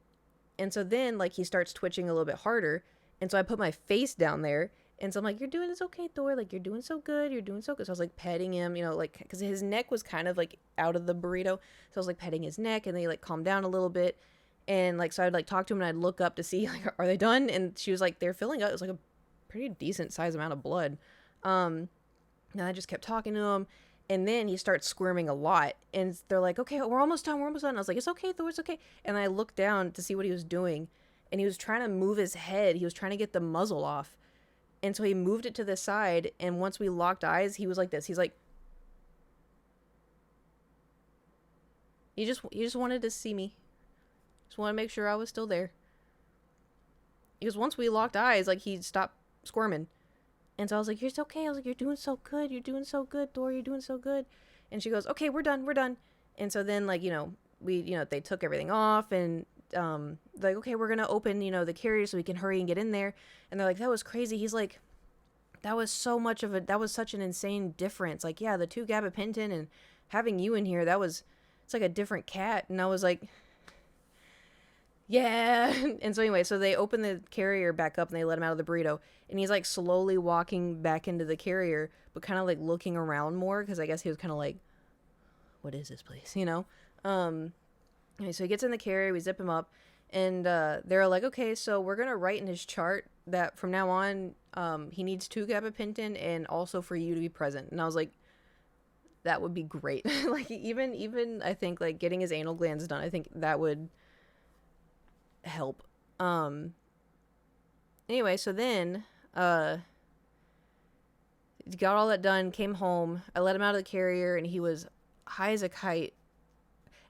so then like he starts twitching a little bit harder, and so I put my face down there, and so I'm like, you're doing this okay, Thor, like you're doing so good, you're doing so good. So I was like petting him, like, because his neck was kind of like out of the burrito, so I was like petting his neck, and then he like calmed down a little bit. And like, so I'd like talk to him, and I'd look up to see like, are they done? And she was like, they're filling up. It was like a pretty decent size amount of blood. And I just kept talking to him, and then he starts squirming a lot, and they're like, okay, we're almost done. And I was like, it's okay, Thor, it's okay. And I looked down to see what he was doing, and he was trying to move his head. He was trying to get the muzzle off. And so he moved it to the side, and once we locked eyes, he was like this. He's like, he just wanted to see me. Just want to make sure I was still there. Because once we locked eyes, like, he stopped squirming. And so I was like, you're okay. I was like, you're doing so good. You're doing so good, Thor. You're doing so good. And she goes, okay, we're done. We're done. And so then, like, they took everything off, and like, okay, we're going to open, the carrier so we can hurry and get in there. And they're like, that was crazy. He's like, that was such an insane difference. Like, yeah, the 2 gabapentin and having you in here, it's like a different cat. And I was like, yeah. And so anyway, so they open the carrier back up, and they let him out of the burrito, and he's like slowly walking back into the carrier, but kind of like looking around more, because I guess he was kind of like, what is this place, Anyway, so he gets in the carrier, we zip him up, and they're like, okay, so we're gonna write in his chart that from now on, he needs 2 gabapentin, and also for you to be present. And I was like, that would be great. Like, even I think like getting his anal glands done, I think that would help. Anyway, so then got all that done, came home, I let him out of the carrier, and he was high as a kite.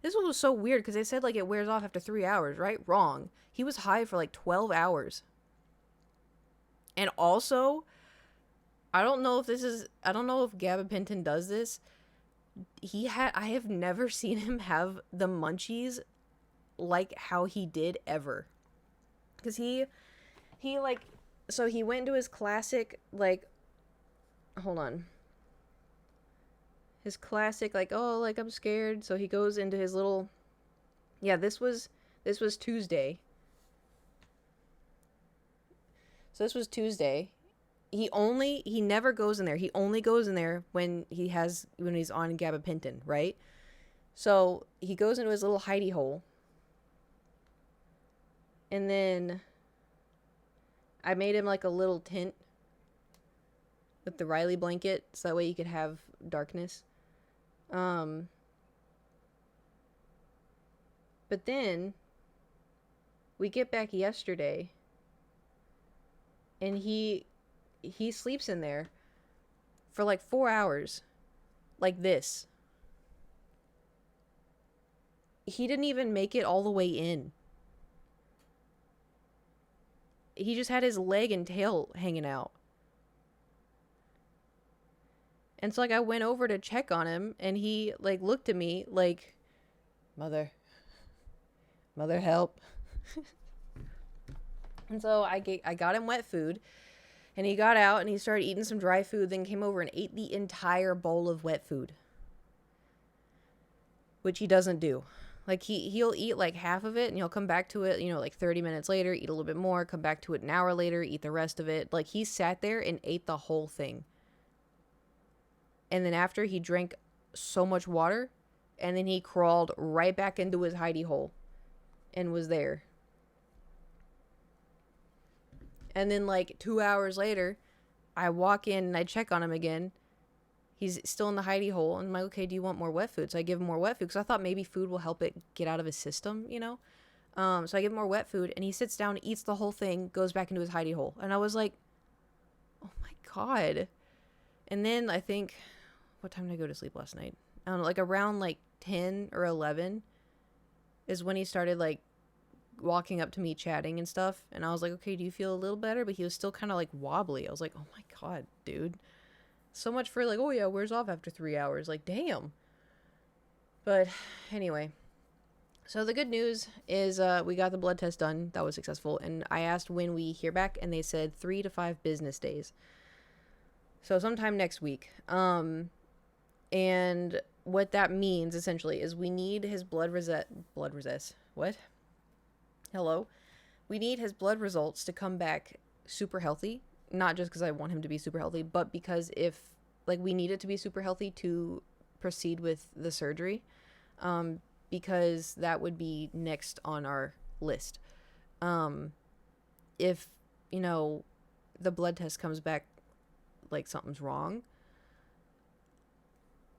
This one was so weird because they said like it wears off after 3 hours, right? Wrong. He was high for like 12 hours. And also, I don't know if gabapentin does this. I have never seen him have the munchies like how he did ever. Because he like, so he went into his classic, like, hold on. His classic, like, oh, like, I'm scared. So he goes into his little, yeah, this was Tuesday. So this was Tuesday. He never goes in there. He only goes in there when he's on gabapentin, right? So he goes into his little hidey hole. And then I made him like a little tent with the Riley blanket, so that way you could have darkness. But then we get back yesterday, and he sleeps in there for like 4 hours, like this. He didn't even make it all the way in. He just had his leg and tail hanging out. And so, like, I went over to check on him, and he, like, looked at me, like, Mother. Mother, help. And so I got him wet food. And he got out and he started eating some dry food, then came over and ate the entire bowl of wet food. Which he doesn't do. Like, he'll eat like half of it and he'll come back to it, like 30 minutes later, eat a little bit more, come back to it an hour later, eat the rest of it. Like, he sat there and ate the whole thing. And then after, he drank so much water and then he crawled right back into his hidey hole and was there. And then, like, 2 hours later, I walk in and I check on him again. He's still in the hidey hole. And I'm like, okay, do you want more wet food? So I give him more wet food because I thought maybe food will help it get out of his system, So I give him more wet food and he sits down, eats the whole thing, goes back into his hidey hole. And I was like, oh my God. And then I think, what time did I go to sleep last night? I don't know, like around like 10 or 11 is when he started like walking up to me chatting and stuff, and I was like, okay, do you feel a little better? But he was still kind of like wobbly. I was like, oh my God, dude, so much for like, oh yeah, wears off after 3 hours, like damn. But anyway, so the good news is we got the blood test done. That was successful, and I asked when we hear back and they said 3 to 5 business days, so sometime next week. And what that means essentially is we need his blood Hello. We need his blood results to come back super healthy. Not just because I want him to be super healthy, but because we need it to be super healthy to proceed with the surgery. Because that would be next on our list. If, the blood test comes back like something's wrong,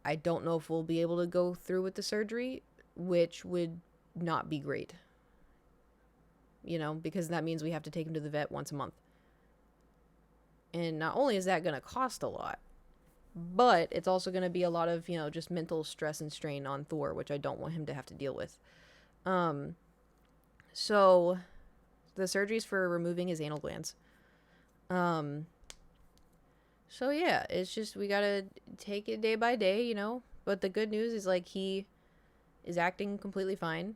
I don't know if we'll be able to go through with the surgery, which would not be great. Because that means we have to take him to the vet once a month. And not only is that going to cost a lot, but it's also going to be a lot of, just mental stress and strain on Thor, which I don't want him to have to deal with. So the surgery's for removing his anal glands. So yeah, it's just, we got to take it day by day, but the good news is like he is acting completely fine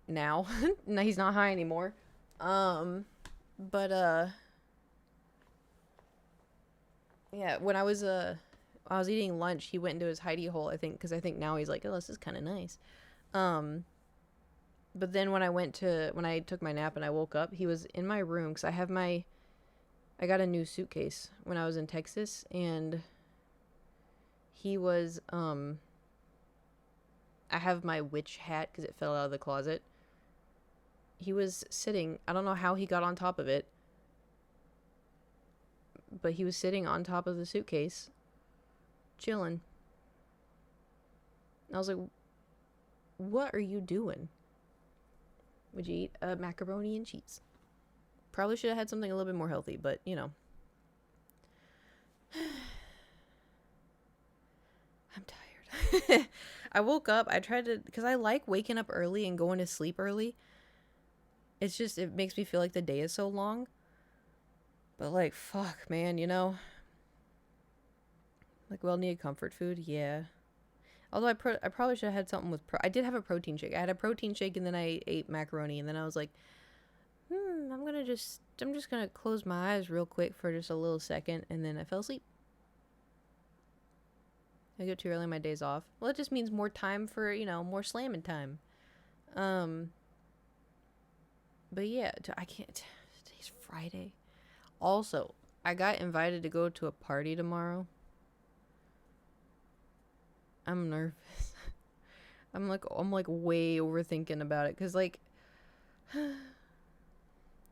now. No, he's not high anymore. Yeah, when I was eating lunch, he went into his hidey hole, I think, because I think now he's like, oh, this is kind of nice. But then when I took my nap and I woke up, he was in my room because I got a new suitcase when I was in Texas, and he was, I have my witch hat because it fell out of the closet. He was sitting, I don't know how he got on top of it, but he was sitting on top of the suitcase, chilling. And I was like, what are you doing? Would you eat macaroni and cheese? Probably should have had something a little bit more healthy, but, I'm tired. I woke up, because I like waking up early and going to sleep early. It's just, it makes me feel like the day is so long. But like, fuck, man, Like, well, need comfort food, yeah. Although I probably should have had something with, I did have a protein shake. I had a protein shake and then I ate macaroni, and then I was like, I'm just gonna close my eyes real quick for just a little second, and then I fell asleep. I go too early on my days off. Well, it just means more time for, more slamming time. But yeah, I can't. Today's Friday. Also, I got invited to go to a party tomorrow. I'm nervous. I'm like way overthinking about it, cause like,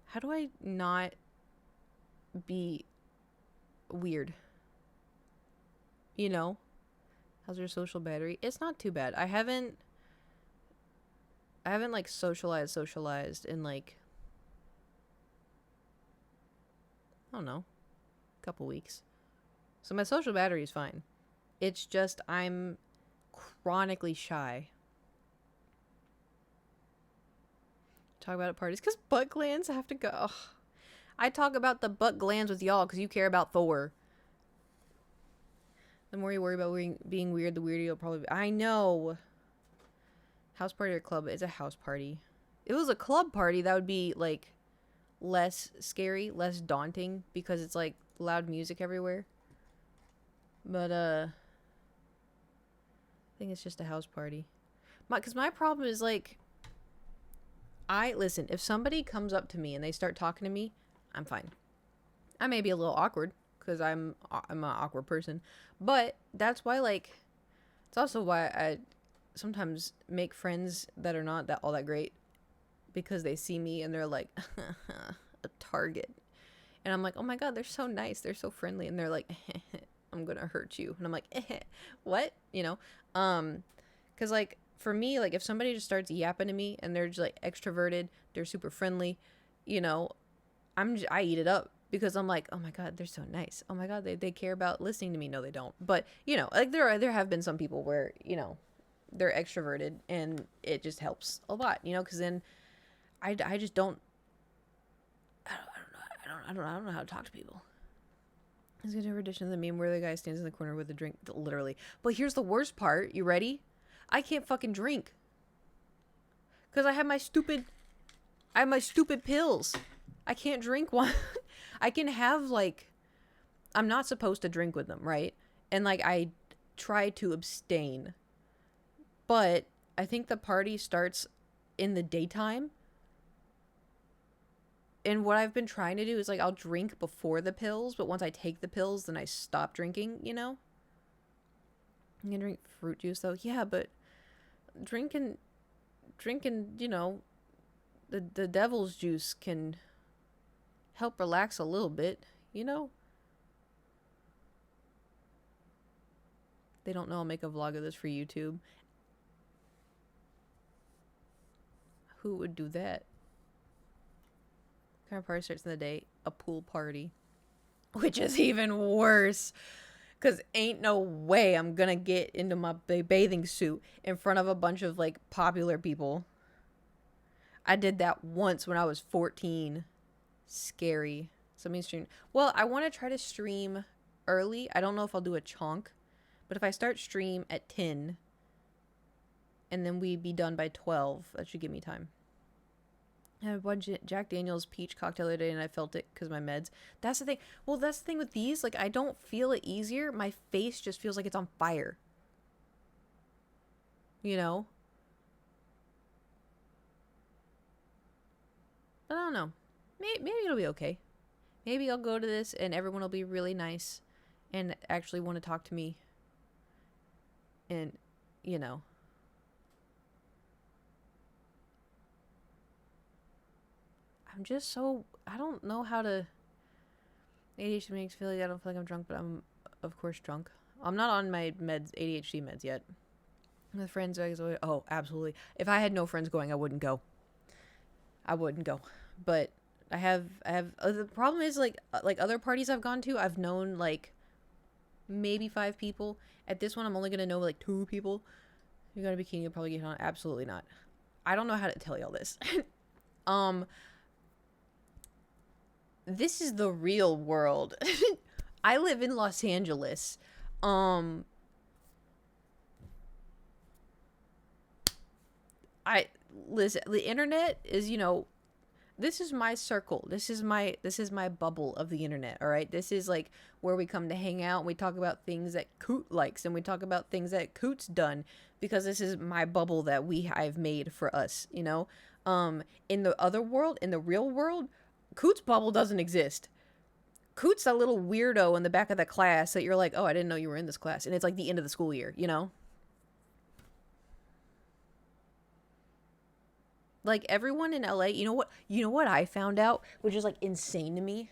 how do I not be weird? How's your social battery? It's not too bad. I haven't like socialized in like, I don't know, a couple weeks. So my social battery is fine. It's just I'm chronically shy. Talk about at parties because butt glands have to go. Ugh. I talk about the butt glands with y'all because you care about Thor. The more you worry about being weird, the weirder you'll probably be. I know. House party or club? It's a house party. If it was a club party, that would be like less scary, less daunting because it's like loud music everywhere. But I think it's just a house party. Because my problem is like, listen, if somebody comes up to me and they start talking to me, I'm fine. I may be a little awkward because I'm an awkward person, but that's why, like, it's also why I sometimes make friends that are not that all that great because they see me and they're like a target, and I'm like, oh my god, they're so nice, they're so friendly, and they're like, I'm gonna hurt you, and I'm like, what, you know, because like for me, like if somebody just starts yapping to me and they're just like extroverted, they're super friendly, you know, I eat it up because I'm like, oh my god, they're so nice. Oh my god, they care about listening to me. No, they don't. But you know, like there have been some people where, you know, they're extroverted and it just helps a lot, you know, because then I just don't. I don't know how to talk to people. It's a new edition of the meme where the guy stands in the corner with a drink, literally. But here's the worst part. You ready? I can't fucking drink because I have my stupid pills. I can't drink one. I can have, like, I'm not supposed to drink with them, right? And, like, I try to abstain. But I think the party starts in the daytime. And what I've been trying to do is, like, I'll drink before the pills, but once I take the pills, then I stop drinking, you know? I'm gonna drink fruit juice, though. Yeah, but drinking, you know, the devil's juice can help relax a little bit, you know? They don't know I'll make a vlog of this for YouTube. Who would do that? What kind of party starts in the day? A pool party. Which is even worse. Because ain't no way I'm gonna get into my bathing suit in front of a bunch of, like, popular people. I did that once when I was 14. Scary. Something stream. Well, I want to try to stream early. I don't know if I'll do a chunk, but if I start stream at 10 and then we be done by 12, that should give me time. I had one Jack Daniels peach cocktail the other day and I felt it because my meds. That's the thing. Well, that's the thing with these. Like, I don't feel it easier. My face just feels like it's on fire. You know? I don't know. Maybe it'll be okay. Maybe I'll go to this and everyone will be really nice and actually want to talk to me. And, you know. I'm just so... I don't know how to... ADHD makes me feel like I don't feel like I'm drunk, but I'm, of course, drunk. I'm not on my meds, ADHD meds yet. With friends, oh, absolutely. If I had no friends going, I wouldn't go. But... I have the problem is like other parties I've gone to, I've known like maybe 5 people. At this one, I'm only gonna know like 2 people. You're gonna be bikini, you'll probably get on. Absolutely not. I don't know how to tell y'all this. This is the real world. I live in Los Angeles. Listen, the internet is, you know, this is my circle. This is my bubble of the internet, all right? This is like where we come to hang out and we talk about things that Coot likes and we talk about things that Coot's done because this is my bubble that I've made for us, you know? In the other world, in the real world, Coot's bubble doesn't exist. Coot's that little weirdo in the back of the class that you're like, oh, I didn't know you were in this class. And it's like the end of the school year, you know? Like everyone in LA, you know what I found out, which is like insane to me?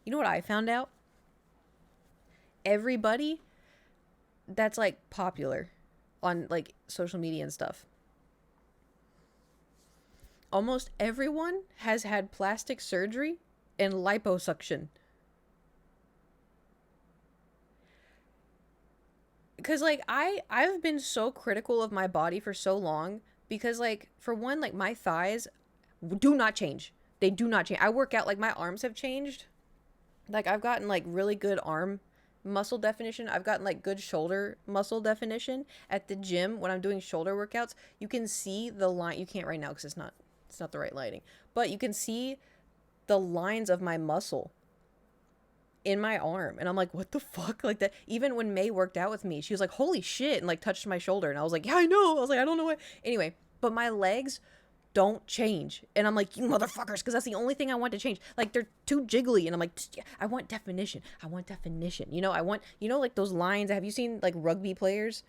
You know what I found out? Everybody that's like popular on like social media and stuff, almost everyone has had plastic surgery and liposuction. Cause like I've been so critical of my body for so long. Because, like, for one, like, my thighs do not change. They do not change. I work out, like, my arms have changed. Like, I've gotten, like, really good arm muscle definition. I've gotten like good shoulder muscle definition at the gym when I'm doing shoulder workouts. You can see the line. You can't right now because it's not the right lighting. But you can see the lines of my muscle in my arm, and I'm like, what the fuck? Like that. Even when May worked out with me, she was like, holy shit, and like touched my shoulder, and I was like, yeah, I know. I was like, I don't know what. Anyway, but my legs don't change, and I'm like, you motherfuckers, because that's the only thing I want to change. Like they're too jiggly, and I'm like, I want definition. I want definition. You know, I want, you know, like those lines. Have you seen like rugby players?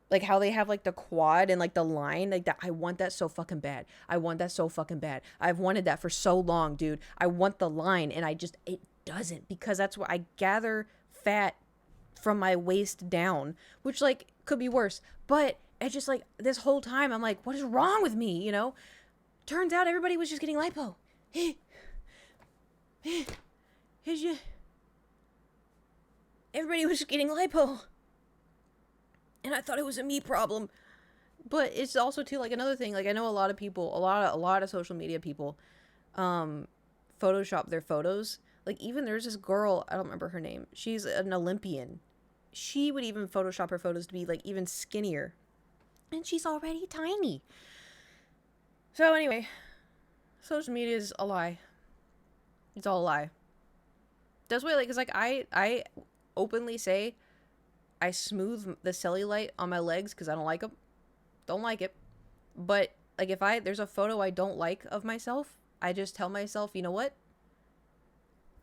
Like how they have like the quad and like the line like that. I want that so fucking bad. I want that so fucking bad. I've wanted that for so long, dude. I want the line, and I just, it doesn't, because that's where I gather fat from my waist down, which like could be worse. But it's just like this whole time I'm like, what is wrong with me? You know? Turns out everybody was just getting lipo. Everybody was just getting lipo. And I thought it was a me problem. But it's also too like another thing. Like I know a lot of people, a lot of social media people, Photoshop their photos. Like even there's this girl, I don't remember her name. She's an Olympian. She would even Photoshop her photos to be like even skinnier, and she's already tiny. So anyway, social media is a lie. It's all a lie. That's why, like, it's like I openly say I smooth the cellulite on my legs because I don't like them. Don't like it. But like if there's a photo I don't like of myself, I just tell myself, you know what?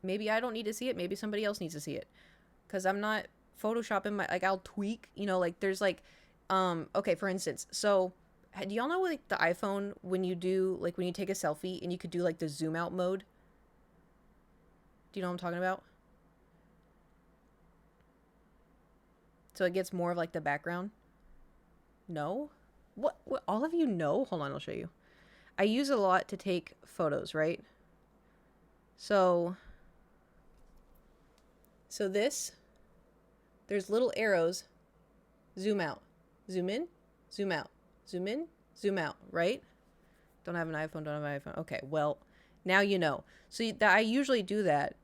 Maybe I don't need to see it. Maybe somebody else needs to see it. Because I'm not photoshopping my, like I'll tweak, you know, like there's like, okay, for instance, so do y'all know like the iPhone when you do, like when you take a selfie and you could do like the zoom out mode? Do you know what I'm talking about? So it gets more of like the background. No? What all of you know? Hold on, I'll show you. I use it a lot to take photos, right? So this, there's little arrows. Zoom out. Zoom in. Zoom out. Zoom in. Zoom out, right? Don't have an iPhone, don't have an iPhone. Okay, well, now you know. So I usually do that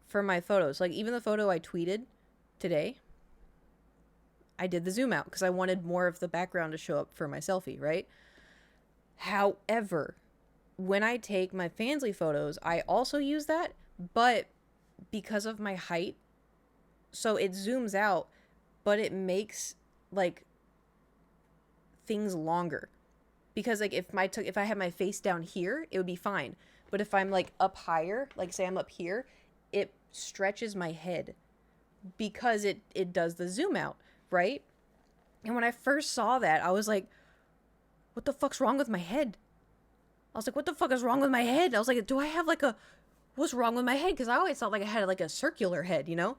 for my photos. Like even the photo I tweeted today, I did the zoom out because I wanted more of the background to show up for my selfie, right? However, when I take my Fansly photos, I also use that, but because of my height, so it zooms out, but it makes like things longer. Because like if I had my face down here, it would be fine. But if I'm like up higher, like say I'm up here, it stretches my head because it does the zoom out, right? And when I first saw that, I was like, what the fuck's wrong with my head? I was like, what the fuck is wrong with my head? I was like, do I have like what's wrong with my head? Because I always thought like I had like a circular head, you know?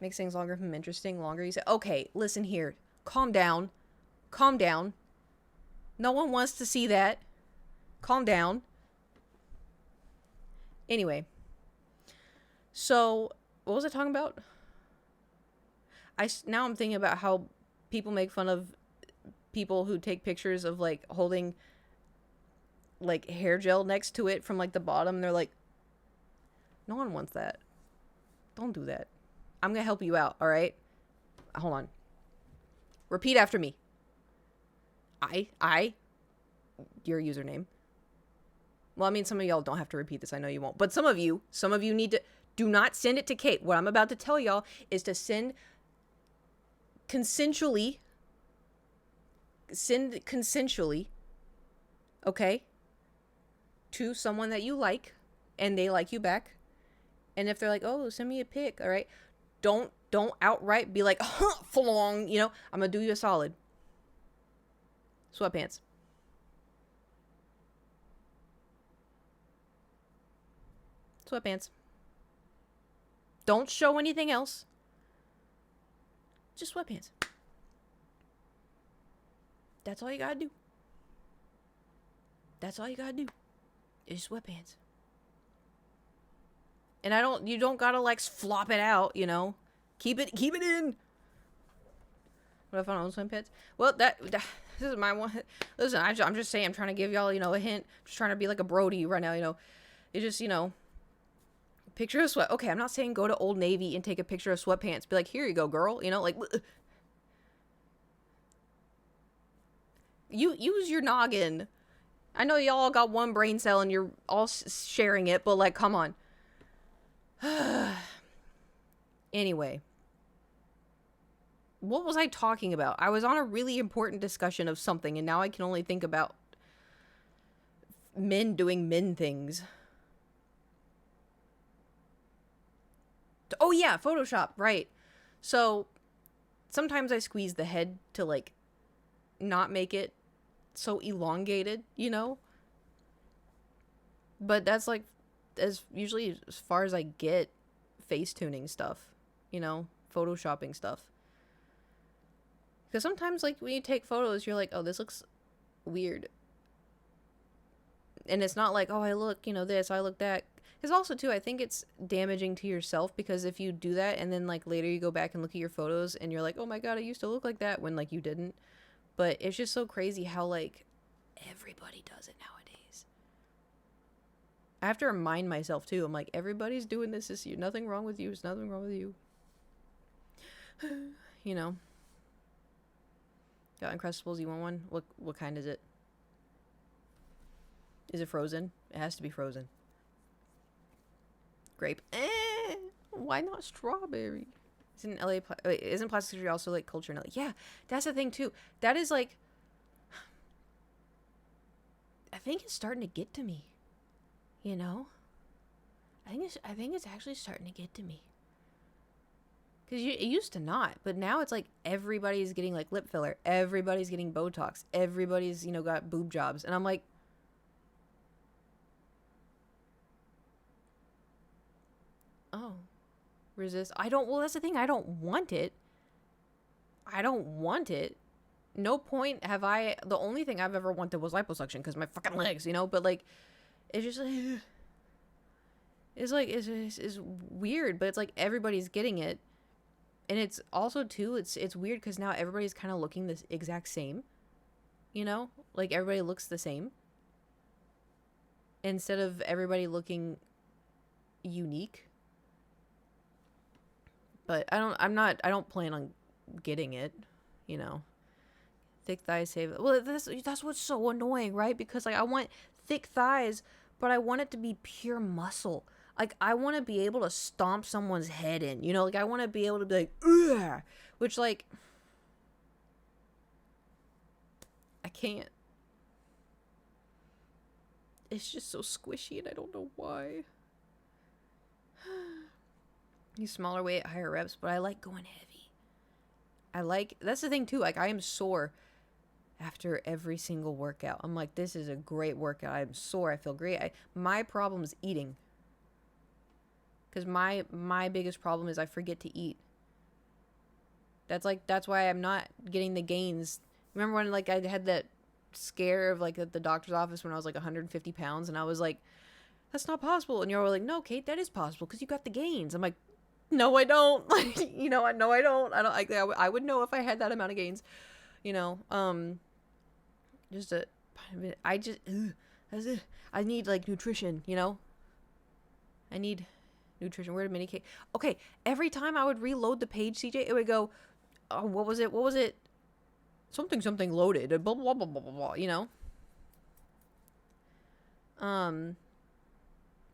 Makes things longer from interesting, longer. You say, okay, listen here. Calm down. Calm down. No one wants to see that. Calm down. Anyway. So, what was I talking about? Now I'm thinking about how people make fun of people who take pictures of like holding like hair gel next to it from like the bottom. They're like, no one wants that. Don't do that. I'm gonna help you out, all right? Hold on. Repeat after me. Your username. Well, I mean, some of y'all don't have to repeat this. I know you won't. But some of you need to, do not send it to Kate. What I'm about to tell y'all is to send consensually, okay, to someone that you like and they like you back. And if they're like, oh, send me a pic, all right, don't outright be like, flong, you know, I'm gonna do you a solid. Sweatpants. Sweatpants. Don't show anything else. Just sweatpants. That's all you gotta do. That's all you gotta do. Is sweatpants. And you don't gotta like flop it out, you know. Keep it in. What if I don't sweatpants? Well, this is my one. Listen, I'm just saying, I'm trying to give y'all, you know, a hint. Just trying to be like a Brody right now, you know. It's just, you know, Picture of sweat. Okay, I'm not saying go to Old Navy and take a picture of sweatpants. Be like, here you go, girl. You know, like, you use your noggin. I know y'all got one brain cell and you're all sharing it, but like, come on. Anyway, what was I talking about? I was on a really important discussion of something, and now I can only think about men doing men things. Oh yeah, Photoshop, right. So sometimes I squeeze the head to like not make it so elongated, you know? But that's like as usually as far as I get face tuning stuff, you know, photoshopping stuff. Because sometimes like when you take photos, you're like, oh, this looks weird. And it's not like, oh, I look, you know, this, I look that. Because also, too, I think it's damaging to yourself because if you do that and then, like, later you go back and look at your photos and you're like, oh my god, I used to look like that when, like, you didn't. But it's just so crazy how, like, everybody does it nowadays. I have to remind myself, too. I'm like, everybody's doing this this year. Nothing wrong with you. There's nothing wrong with you. You know. Got Uncrustables. You want one? What kind is it? Is it frozen? It has to be frozen. Grape. Why not strawberry? Isn't LA? Isn't plastic surgery also like culture in LA? Yeah, that's the thing too. That is like, I think it's starting to get to me. You know, I think it's actually starting to get to me. Cause it used to not, but now it's like everybody's getting like lip filler, everybody's getting Botox, everybody's got boob jobs, and I'm like. Oh, resist. Well, that's the thing. I don't want it. No point have I, the only thing I've ever wanted was liposuction because my fucking legs, but like, it's just like, it's weird, but it's like everybody's getting it. And it's also, too, it's weird because now everybody's kind of looking the exact same, like everybody looks the same. Instead of everybody looking unique. But I don't plan on getting it, Thick thighs save it. Well, that's what's so annoying, right? Because like I want thick thighs, but I want it to be pure muscle. Like I want to be able to stomp someone's head in, like I want to be able to be like, ugh, which like I can't. It's just so squishy and I don't know why. You smaller weight, higher reps, but I like going heavy. That's the thing too, like I am sore after every single workout. I'm like, this is a great workout. I'm sore, I feel great. My problem is eating. Because my biggest problem is I forget to eat. That's why I'm not getting the gains. Remember when like I had that scare of like at the doctor's office when I was like 150 pounds and I was like, that's not possible. And you're like, no, Kate, that is possible because you got the gains. I'm like, no, I don't. Like, I know I don't. I would know if I had that amount of gains. I need like nutrition. I need nutrition. Where did mini Kate? Okay, every time I would reload the page, CJ, it would go, oh, what was it? Something loaded. Blah blah blah blah blah.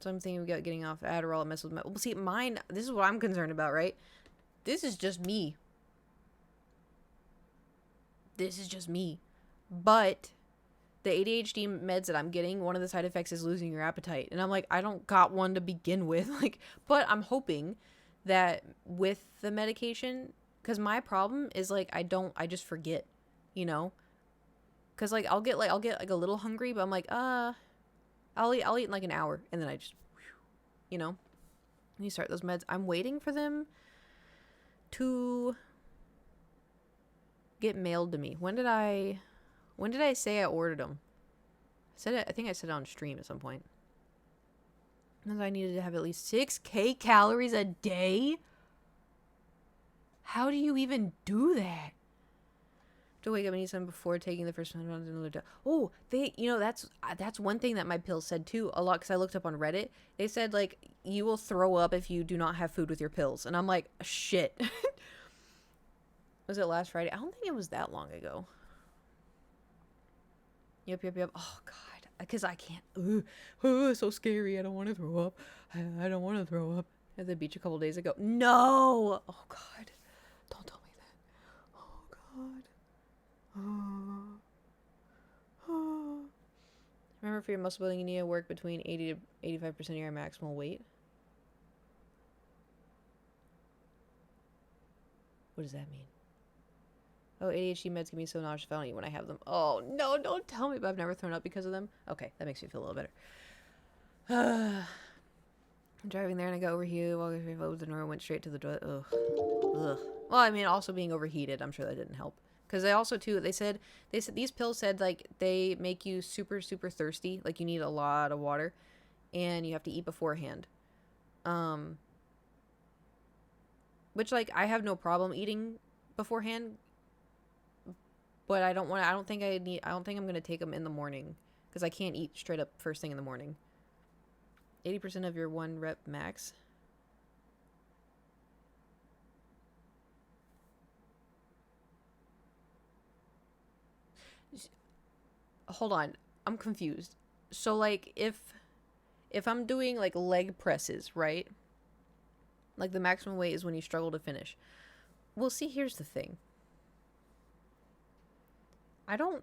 So I'm thinking about getting off Adderall and mess with well, see, mine, this is what I'm concerned about, right? This is just me. But the ADHD meds that I'm getting, one of the side effects is losing your appetite. And I'm like, I don't got one to begin with. Like, but I'm hoping that with the medication, because my problem is like, I just forget, Because like, I'll get like a little hungry, but I'm like, I'll eat in like an hour, and then I just, when you start those meds, I'm waiting for them to get mailed to me. When did I say I ordered them? I think I said it on stream at some point. Because I needed to have at least 6,000 calories a day? How do you even do that? To wake up and eat something before taking the first one. Oh, that's one thing that my pills said too a lot, because I looked up on Reddit. They said like you will throw up if you do not have food with your pills, and I'm like, shit. Was it last Friday? I don't think it was that long ago. Yep. Oh god, because I can't. It's so scary. I don't want to throw up. I don't want to throw up. At the beach a couple days ago. No. Oh god, don't tell me that. Oh god. Remember, for your muscle building, you need to work between 80 to 85% of your maximal weight. What does that mean? Oh, ADHD meds can be so nauseous if I don't eat when I have them. Oh, no, don't tell me, but I've never thrown up because of them. Okay, that makes me feel a little better. I'm driving there and I got overheated while the neuro went straight to the toilet. Ugh. Well, I mean, also being overheated, I'm sure that didn't help. Because they also, too, they said these pills said, like, they make you super, super thirsty. Like, you need a lot of water. And you have to eat beforehand. Which, like, I have no problem eating beforehand. But I don't think I'm going to take them in the morning. Because I can't eat straight up first thing in the morning. 80% of your 1 rep max. Hold on, I'm confused. So like if I'm doing like leg presses, right? Like the maximum weight is when you struggle to finish. Well, see, here's the thing. I don't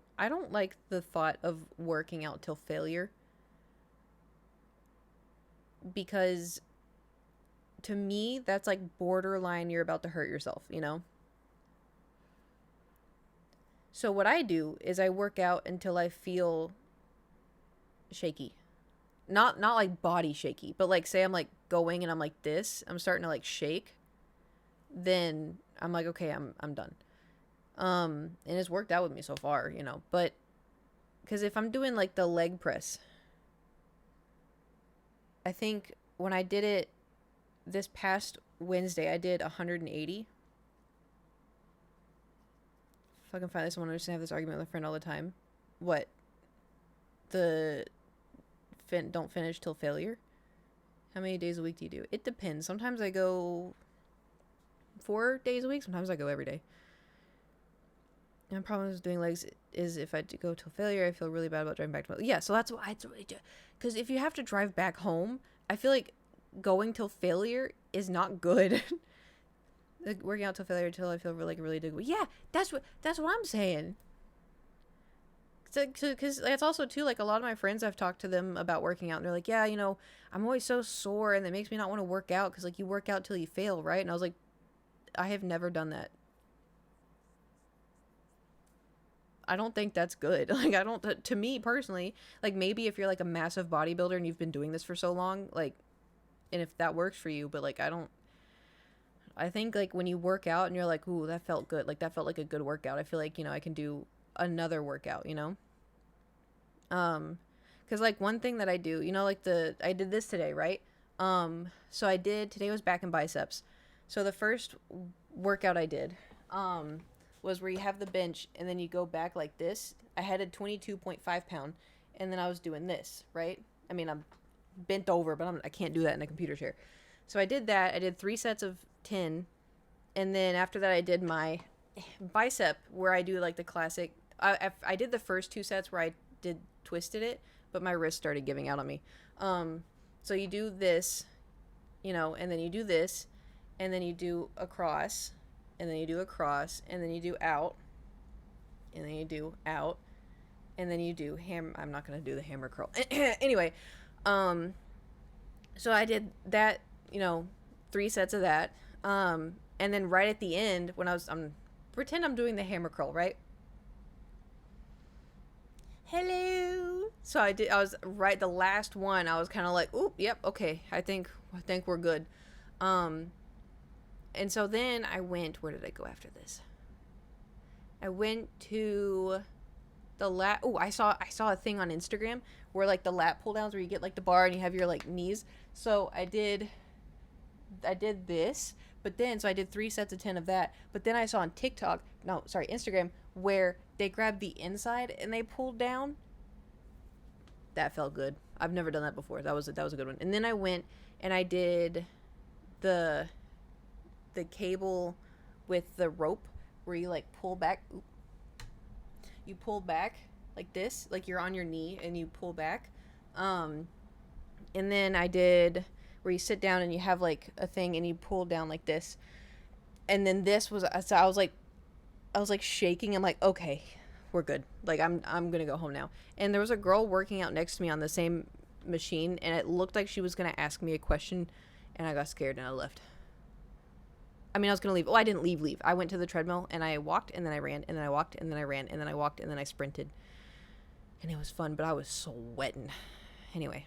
like the thought of working out till failure. Because to me, that's like borderline you're about to hurt yourself, you know? So what I do is I work out until I feel shaky. Not like body shaky, but like say I'm like going and I'm like this, I'm starting to like shake, then I'm like, okay, I'm done. And it's worked out with me so far, you know. But cuz if I'm doing like the leg press, I think when I did it this past Wednesday, I did 180. If I can find this, I want to just have this argument with a friend all the time. What? The don't finish till failure? How many days a week do you do? It depends. Sometimes I go 4 days a week. Sometimes I go every day. And the problem with doing legs is if I go till failure, I feel really bad about driving back to my... Yeah, so that's what I do. Because if you have to drive back home, I feel like going till failure is not good. Like working out till failure until I feel like really good. Yeah, that's what I'm saying. Because that's also too, like, a lot of my friends, I've talked to them about working out, and they're like, yeah, you know, I'm always so sore, and it makes me not want to work out, because, like, you work out till you fail, right? And I was like, I have never done that. I don't think that's good. Like, I don't, to me, personally, like, maybe if you're, like, a massive bodybuilder and you've been doing this for so long, like, and if that works for you, but, like, I think, like, when you work out and you're like, ooh, that felt good, like, that felt like a good workout, I feel like, you know, I can do another workout, you know? Because, like, one thing that I do, you know, like, I did this today, right? So today was back and biceps. So the first workout I did, was where you have the bench and then you go back like this. I had a 22.5 pound and then I was doing this, right? I mean, I'm bent over, but I can't do that in a computer chair. So I did that. I did 3 sets of 10. And then after that, I did my bicep where I do like the classic. I did the first 2 sets where I twisted it, but my wrist started giving out on me. So you do this, you know, and then you do this, and then you do a cross, and then you do a cross, and then you do out, and then you do out, and then you do I'm not going to do the hammer curl. Anyway, so I did that, you know, 3 sets of that. And then right at the end, when pretend I'm doing the hammer curl, right? Hello. So I was right, the last one, I was kind of like, oop, yep, okay, I think we're good. And so then I went, where did I go after this? I went to the lat. Oh, I saw a thing on Instagram where like the lat pull downs where you get like the bar and you have your like knees. So I did this, but then, so I did 3 sets of 10 of that. But then I saw on Instagram, where they grabbed the inside and they pulled down. That felt good. I've never done that before. That was a good one. And then I went and I did the cable with the rope where you like pull back. You pull back like this, like you're on your knee and you pull back. And then I did where you sit down and you have like a thing and you pull down like this. And then this was, so I was like shaking. I'm like, okay, we're good. Like I'm gonna go home now. And there was a girl working out next to me on the same machine, and it looked like she was gonna ask me a question, and I got scared and I left. I mean, I was gonna leave. Oh, I didn't leave. I went to the treadmill and I walked and then I ran and then I walked and then I ran and then I walked and then I sprinted, and it was fun. But I was sweating. Anyway,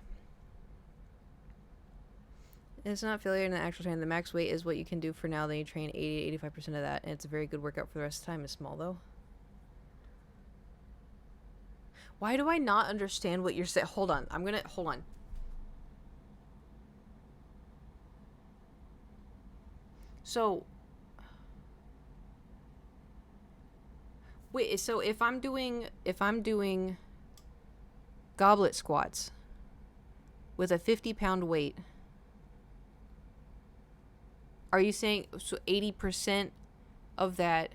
it's not failure in the actual training. The max weight is what you can do for now. Then you train 80 to 85% of that, and it's a very good workout for the rest of the time. It's small though. Why do I not understand what you're saying? Hold on. Hold on. So, wait, so if I'm doing goblet squats with a 50-pound weight, are you saying so 80% of that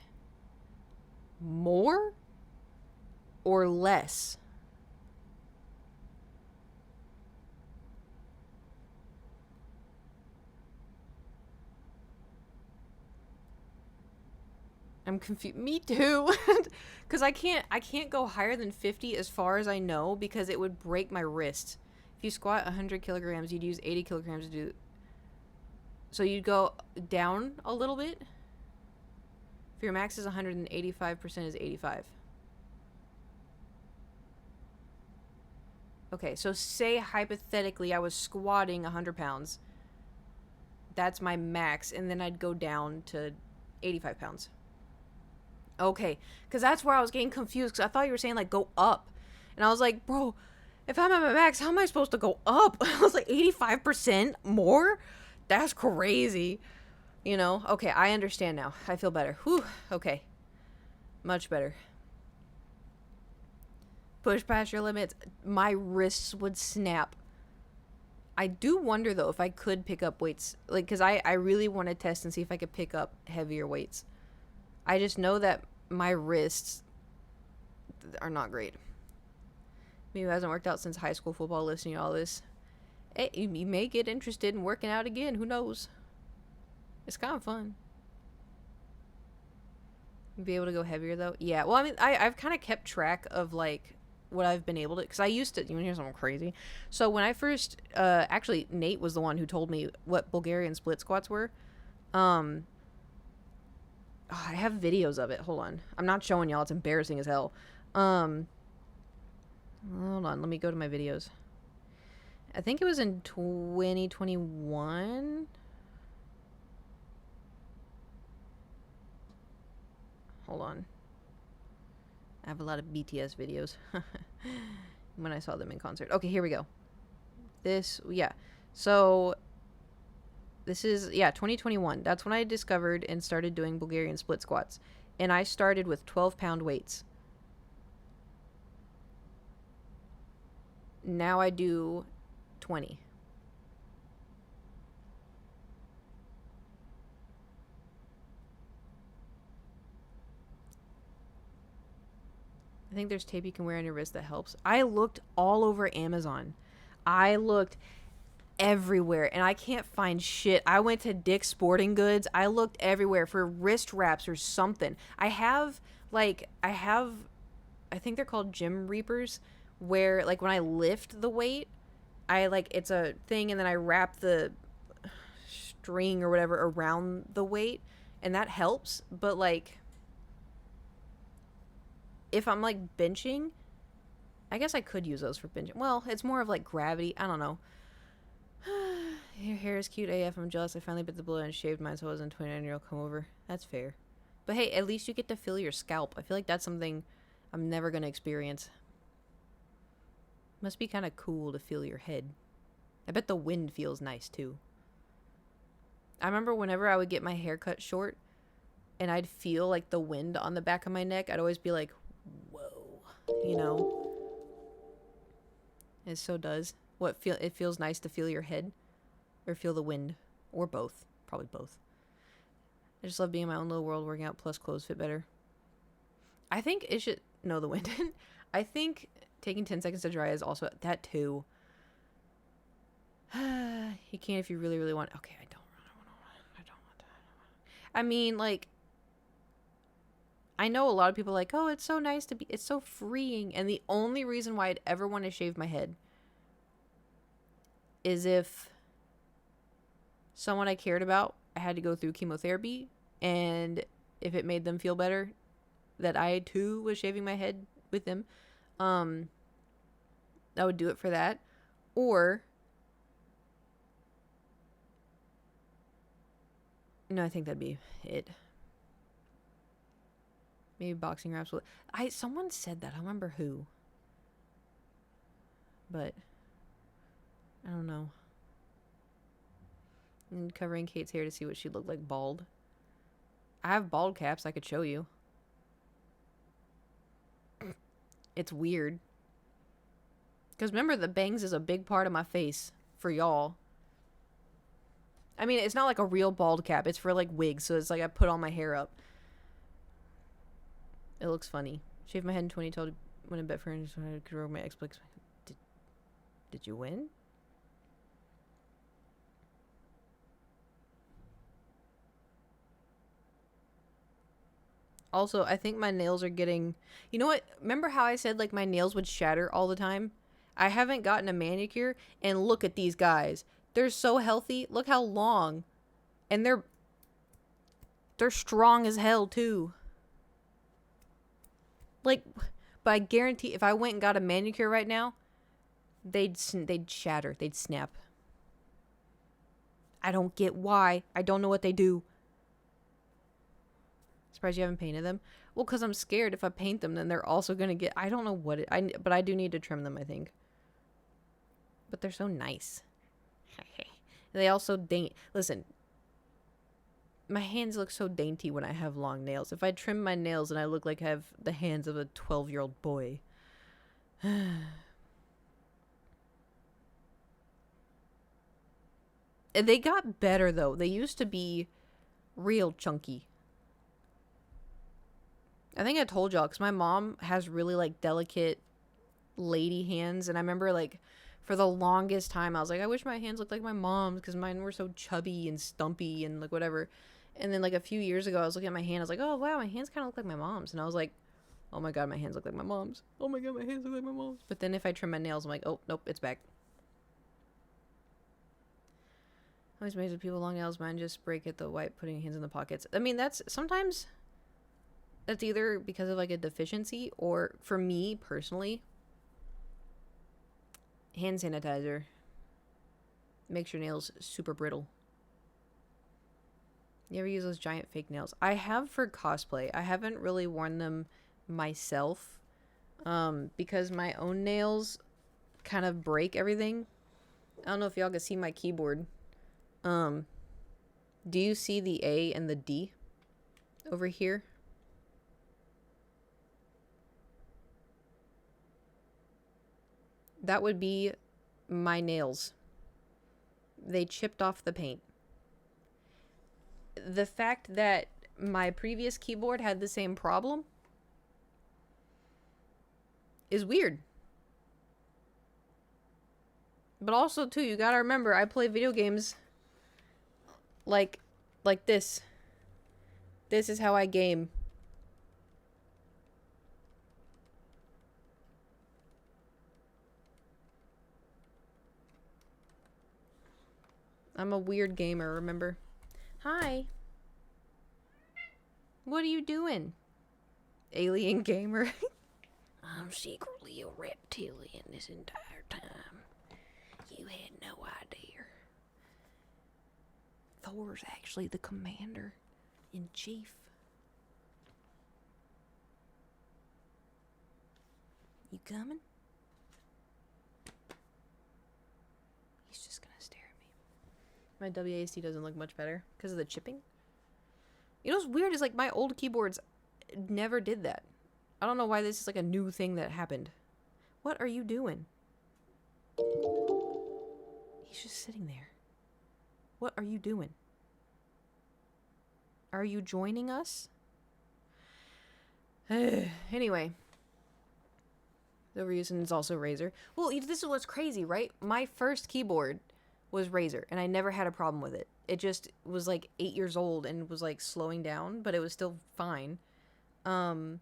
more or less? I'm confused. Me too. Because I can't go higher than 50 as far as I know, because it would break my wrist. If you squat 100 kilograms, you'd use 80 kilograms to do. So you'd go down a little bit. If your max is 185% is 85. Okay, so say hypothetically I was squatting 100 pounds. That's my max, and then I'd go down to 85 pounds. Okay, because that's where I was getting confused, because I thought you were saying, like, go up. And I was like, bro, if I'm at my max, how am I supposed to go up? I was like, 85% more? That's crazy. You know? Okay, I understand now. I feel better. Whew. Okay. Much better. Push past your limits. My wrists would snap. I do wonder, though, if I could pick up weights. Like, because I really want to test and see if I could pick up heavier weights. I just know that my wrists are not great. Me who hasn't worked out since high school football, listening to all this. Hey, you may get interested in working out again. Who knows? It's kind of fun. Be able to go heavier, though? Yeah. Well, I mean, I've kind of kept track of, like, what I've been able to. Because I used to. You want to hear something crazy? So when I first. Actually, Nate was the one who told me what Bulgarian split squats were. I have videos of it. Hold on. I'm not showing y'all. It's embarrassing as hell. Hold on. Let me go to my videos. I think it was in 2021. Hold on. I have a lot of BTS videos. When I saw them in concert. Okay, here we go. Yeah. So... This is, 2021. That's when I discovered and started doing Bulgarian split squats. And I started with 12-pound weights. Now I do 20. I think there's tape you can wear on your wrist that helps. I looked all over Amazon. I looked everywhere and I can't find shit. I went to Dick's Sporting Goods. I looked everywhere for wrist wraps or something. I think they're called Gym Reapers, where like when I lift the weight, I like it's a thing and then I wrap the string or whatever around the weight and that helps, but like if I'm like benching, I guess I could use those for benching. Well, it's more of like gravity. I don't know. Your hair is cute AF. I'm jealous. I finally bit the bullet and shaved mine so I wasn't 29-year-old come over. That's fair. But hey, at least you get to feel your scalp. I feel like that's something I'm never going to experience. Must be kind of cool to feel your head. I bet the wind feels nice too. I remember whenever I would get my hair cut short, and I'd feel like the wind on the back of my neck, I'd always be like, whoa, you know? It so does. It feels nice to feel your head or feel the wind or both. Probably both. I just love being in my own little world, working out, plus clothes fit better. I think it should... No, the wind. I think taking 10 seconds to dry is also... That too. You can if you really, really want... Okay, I don't want that. I mean, like... I know a lot of people are like, oh, it's so nice to be... It's so freeing. And the only reason why I'd ever want to shave my head is if someone I cared about had to go through chemotherapy, and if it made them feel better that I too was shaving my head with them, I would do it for that. Or no, I think that'd be it. Maybe boxing wraps. Someone said that. I don't remember who, but I don't know. And covering Kate's hair to see what she'd look like bald. I have bald caps I could show you. It's weird. Because remember, the bangs is a big part of my face for y'all. I mean, it's not like a real bald cap. It's for like wigs. So it's like I put all my hair up. It looks funny. Shaved my head in 2012 when I bet for so I could grow my Xbox. Did you win? Also, I think my nails are getting... You know what? Remember how I said, like, my nails would shatter all the time? I haven't gotten a manicure, and look at these guys. They're so healthy. Look how long. And they're strong as hell, too. Like, but I guarantee if I went and got a manicure right now, they'd shatter. They'd snap. I don't get why. I don't know what they do. Surprised you haven't painted them. Well, because I'm scared if I paint them, then they're also going to get... I don't know what it... but I do need to trim them, I think. But they're so nice. They also... Listen. My hands look so dainty when I have long nails. If I trim my nails, then I look like I have the hands of a 12-year-old boy. They got better, though. They used to be real chunky. I think I told y'all, because my mom has really, like, delicate lady hands. And I remember, like, for the longest time, I was like, I wish my hands looked like my mom's, because mine were so chubby and stumpy and, like, whatever. And then, like, a few years ago, I was looking at my hand. I was like, oh, wow, my hands kind of look like my mom's. And I was like, oh, my God, my hands look like my mom's. Oh, my God, my hands look like my mom's. But then if I trim my nails, I'm like, oh, nope, it's back. Always amazed with people with long nails. Mine just break at the white, putting hands in the pockets. I mean, that's sometimes... That's either because of, like, a deficiency or, for me, personally, hand sanitizer makes your nails super brittle. You ever use those giant fake nails? I have for cosplay. I haven't really worn them myself because my own nails kind of break everything. I don't know if y'all can see my keyboard. Do you see the A and the D over here? That would be my nails. They chipped off the paint. The fact that my previous keyboard had the same problem is weird. But also, too, you gotta remember, I play video games like this. This is how I game. I'm a weird gamer, remember? Hi. What are you doing? Alien gamer. I'm secretly a reptilian this entire time. You had no idea. Thor's actually the commander-in-chief. You coming? He's just gonna stare at me. My WASD doesn't look much better because of the chipping. You know what's weird is like my old keyboards never did that. I don't know why this is like a new thing that happened. What are you doing? He's just sitting there. What are you doing? Are you joining us? Anyway. The reason is also Razer. Well, this is what's crazy, right? My first keyboard was Razer, and I never had a problem with it. It just was like 8 years old and was like slowing down, but it was still fine. And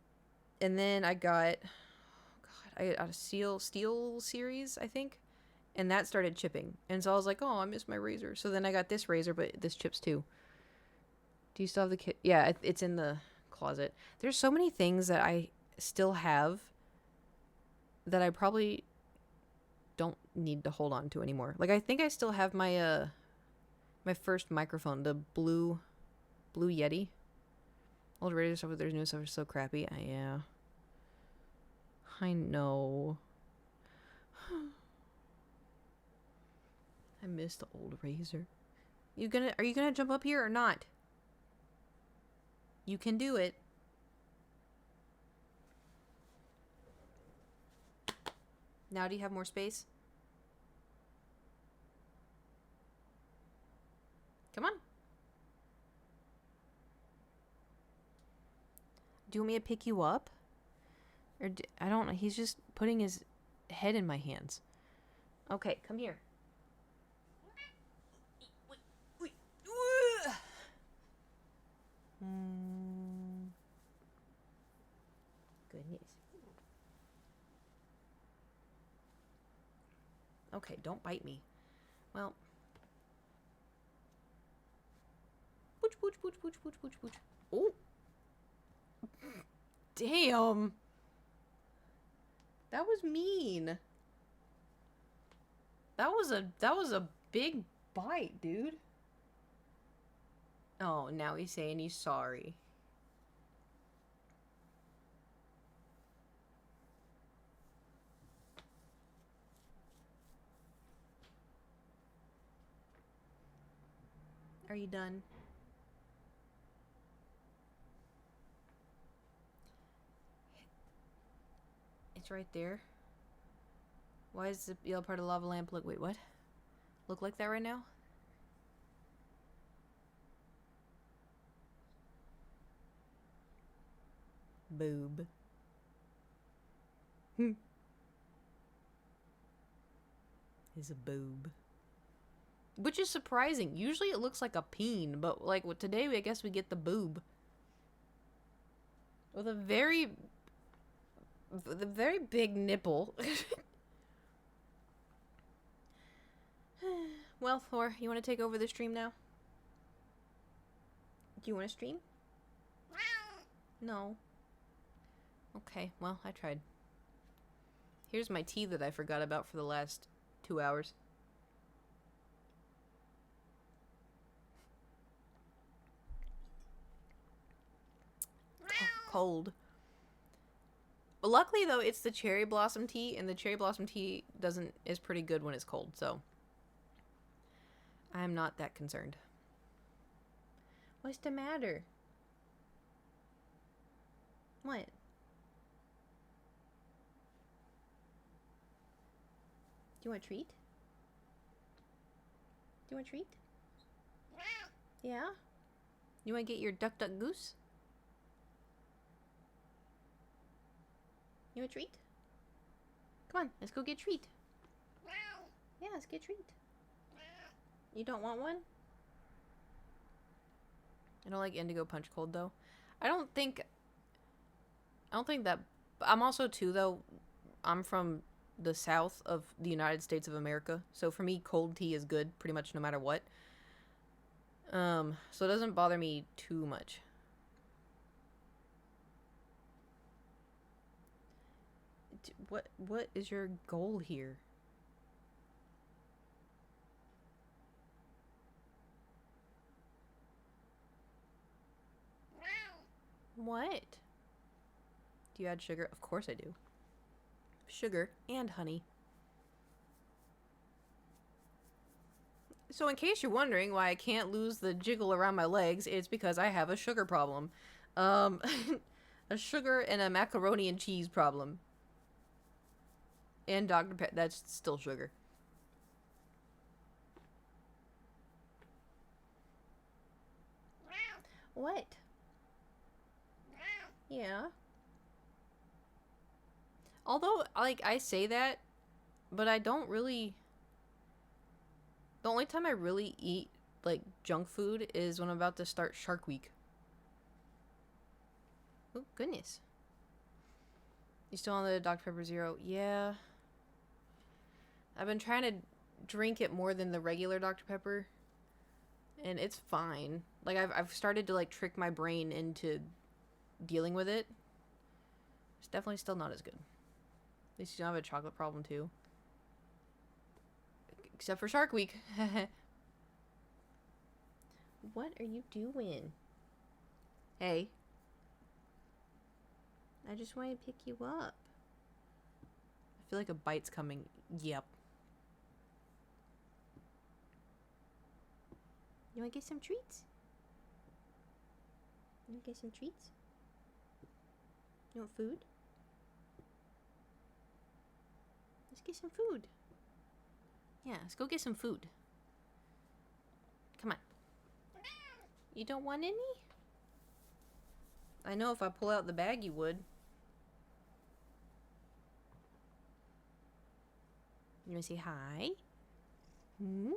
then I got, I got a Steel series, I think, and that started chipping. And so I was like, oh, I miss my Razer. So then I got this Razer, but this chips too. Do you still have the kit? Yeah, it's in the closet. There's so many things that I still have that I probably don't need to hold on to anymore. Like, I think I still have my my first microphone, the Blue Yeti. Old radio stuff with their new stuff is so crappy. Yeah. I know. I miss the old Razer. Are you gonna jump up here or not? You can do it. Now do you have more space? Come on. Do you want me to pick you up? Or I don't know. He's just putting his head in my hands. Okay, come here. Goodness. Okay, don't bite me. Well. Pooch, pooch, pooch, pooch, pooch, pooch, pooch. Oh. Damn. That was mean. That was a big bite, dude. Oh, now he's saying he's sorry. Are you done? It's right there. Why is the yellow part of the lava lamp look... Wait, what? Look like that right now? Boob. Is a boob. Which is surprising. Usually it looks like a peen, but like today I guess we get the boob. With a very big nipple. Well, Thor, you want to take over the stream now? Do you want to stream? No. Okay, well, I tried. Here's my tea that I forgot about for the last 2 hours. Cold. But luckily though, it's the cherry blossom tea, and the cherry blossom tea is pretty good when it's cold, so I'm not that concerned. What's the matter? What? Do you want a treat? Do you want a treat? Yeah? You want to get your duck duck goose? You want a treat? Come on, let's go get a treat. Yeah, let's get a treat. You don't want one? I don't like indigo punch cold though. I don't think that. I'm also too though. I'm from the south of the United States of America, so for me, cold tea is good pretty much no matter what. So it doesn't bother me too much. What is your goal here? What? Do you add sugar? Of course I do. Sugar and honey. So in case you're wondering why I can't lose the jiggle around my legs, it's because I have a sugar problem. Um, a sugar and a macaroni and cheese problem. And Dr. Pepper, that's still sugar. What? Yeah. Although, like, I say that, but I don't really... The only time I really eat, like, junk food is when I'm about to start Shark Week. Oh, goodness. You still on the Dr. Pepper Zero? Yeah. I've been trying to drink it more than the regular Dr. Pepper. And it's fine. Like, I've started to, like, trick my brain into dealing with it. It's definitely still not as good. At least you don't have a chocolate problem, too. Except for Shark Week. What are you doing? Hey. I just want to pick you up. I feel like a bite's coming. Yep. You want to get some treats? You want to get some treats? You want food? Let's get some food. Yeah, let's go get some food. Come on. You don't want any? I know if I pull out the bag you would. You want to say hi? Hmm?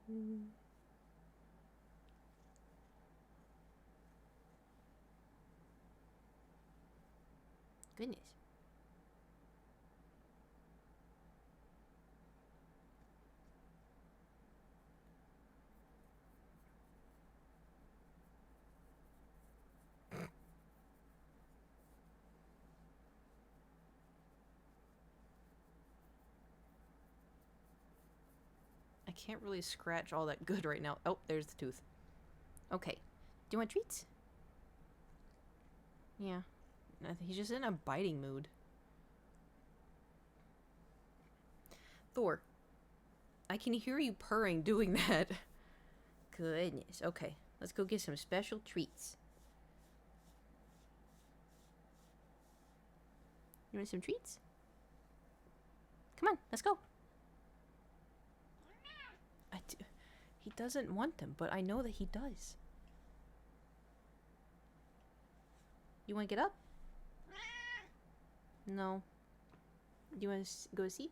Hmm. Goodness. I can't really scratch all that good right now. Oh, there's the tooth. Okay. Do you want treats? Yeah. He's just in a biting mood. Thor, I can hear you purring doing that. Goodness. Okay. Let's go get some special treats. You want some treats? Come on, let's go. He doesn't want them, but I know that he does. You want to get up? No. You want to go see?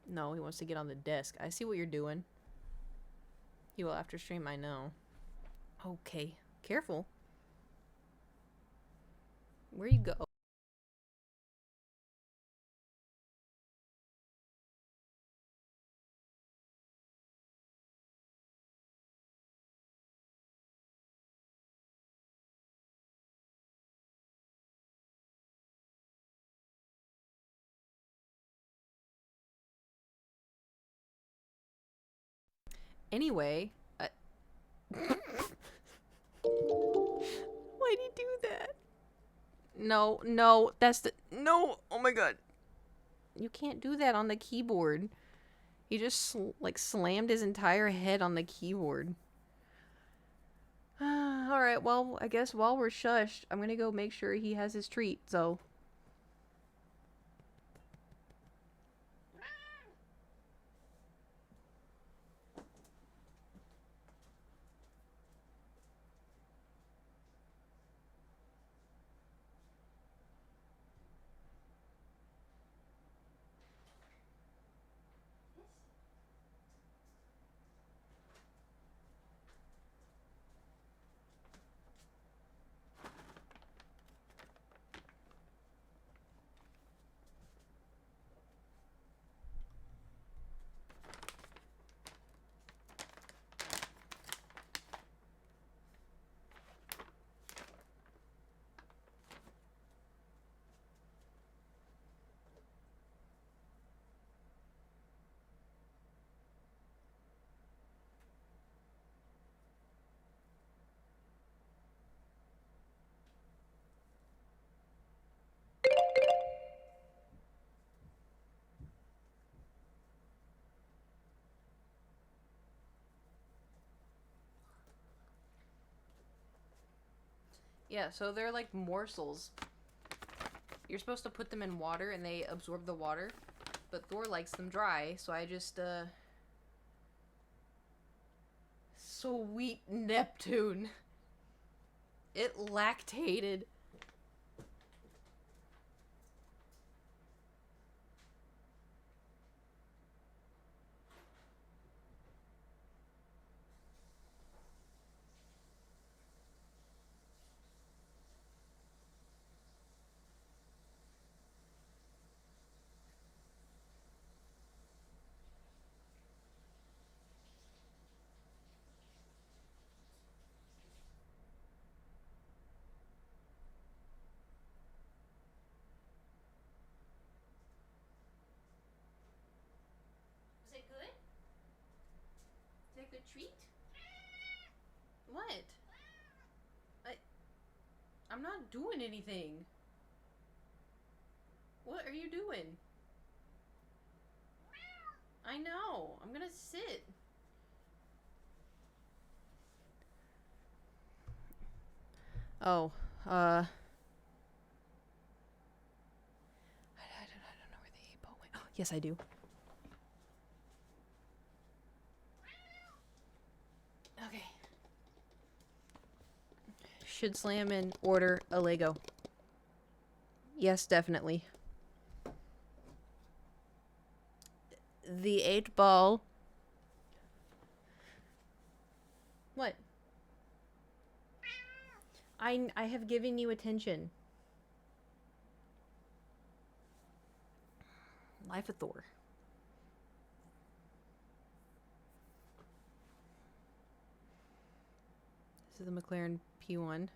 No, he wants to get on the desk. I see what you're doing. He will after stream, I know. Okay. Careful. Where you go? Anyway, why'd he do that? No, no, that's the... No! Oh my god. You can't do that on the keyboard. He just, like, slammed his entire head on the keyboard. Alright, well, I guess while we're shushed, I'm gonna go make sure he has his treat, so... Yeah, so they're like morsels. You're supposed to put them in water and they absorb the water, but Thor likes them dry, so I just, Sweet Neptune. It lactated. Was it good? Is that a good treat? What? I'm not doing anything. What are you doing? I know. I'm gonna sit. Oh, I don't know where the 8-ball went. Oh, yes, I do. Okay. Should Slam and order a Lego? Yes, definitely. The 8-ball. What? I have given you attention. Life of Thor. This is the McLaren P1.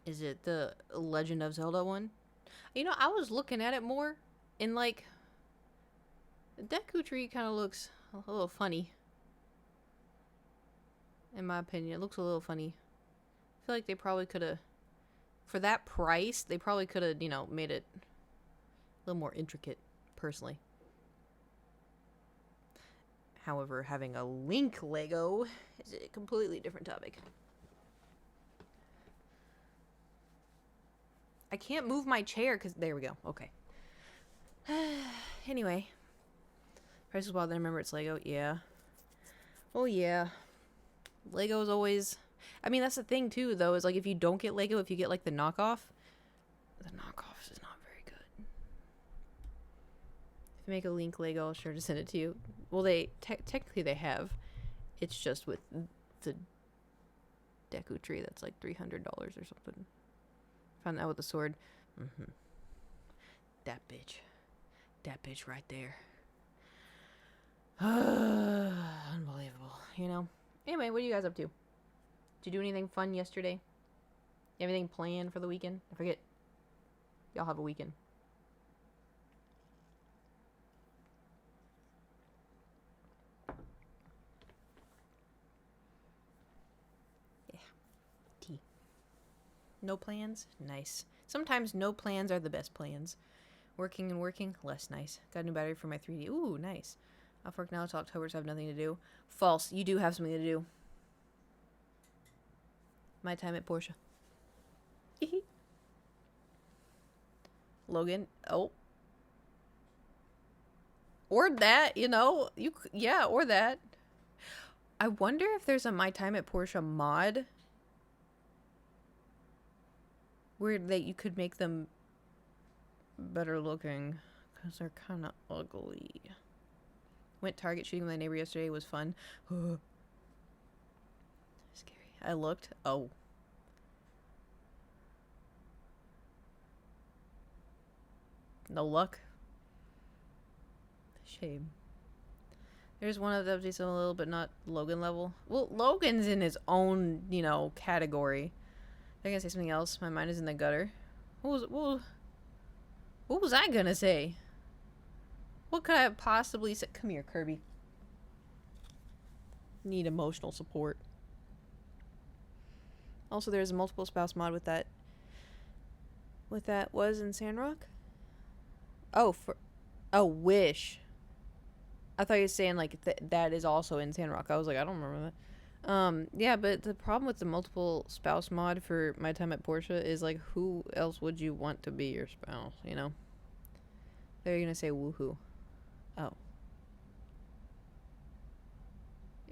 Is it the Legend of Zelda one? You know, I was looking at it more, and like, the Deku Tree kind of looks a little funny. In my opinion, it looks a little funny. I feel like they probably could have, for that price, they probably could have, you know, made it a little more intricate, personally. However, having a Link Lego is a completely different topic. I can't move my chair because, there we go, okay. Anyway. Price is wild, then remember it's Lego, yeah. Oh yeah. Lego is always, I mean, that's the thing too, though, is like if you don't get Lego, if you get like the knockoff is not very good. If you make a Link Lego, I'll sure to send it to you. Well, they technically they have. It's just with the Deku Tree that's like $300 or something. Found that with the sword. That bitch right there. Unbelievable, you know. Anyway, what are you guys up to? Did you do anything fun yesterday? You have anything planned for the weekend? I forget. Y'all have a weekend. Yeah. Tea. No plans? Nice. Sometimes no plans are the best plans. Working and working? Less nice. Got a new battery for my 3D. Ooh, nice. Off work now till October, so I have nothing to do. False. You do have something to do. My time at Porsche. Logan. Oh. Or that, you know. Yeah, or that. I wonder if there's a My Time at Porsche mod where you could make them better looking, because they're kind of ugly. Went target shooting with my neighbor yesterday. Was fun. Scary. I looked. Oh. No luck. Shame. There's one of the updates a little, but not Logan level. Well, Logan's in his own, you know, category. I'm gonna say something else. My mind is in the gutter. What was I gonna say? What could I have possibly said? Come here, Kirby. Need emotional support. Also, there's a multiple spouse mod with that. With that was in Sandrock? Oh, Wish. I thought you were saying, like, that is also in Sandrock. I was like, I don't remember that. Yeah, but the problem with the multiple spouse mod for My Time at Portia is like, who else would you want to be your spouse? You know, they're gonna say woohoo. Oh,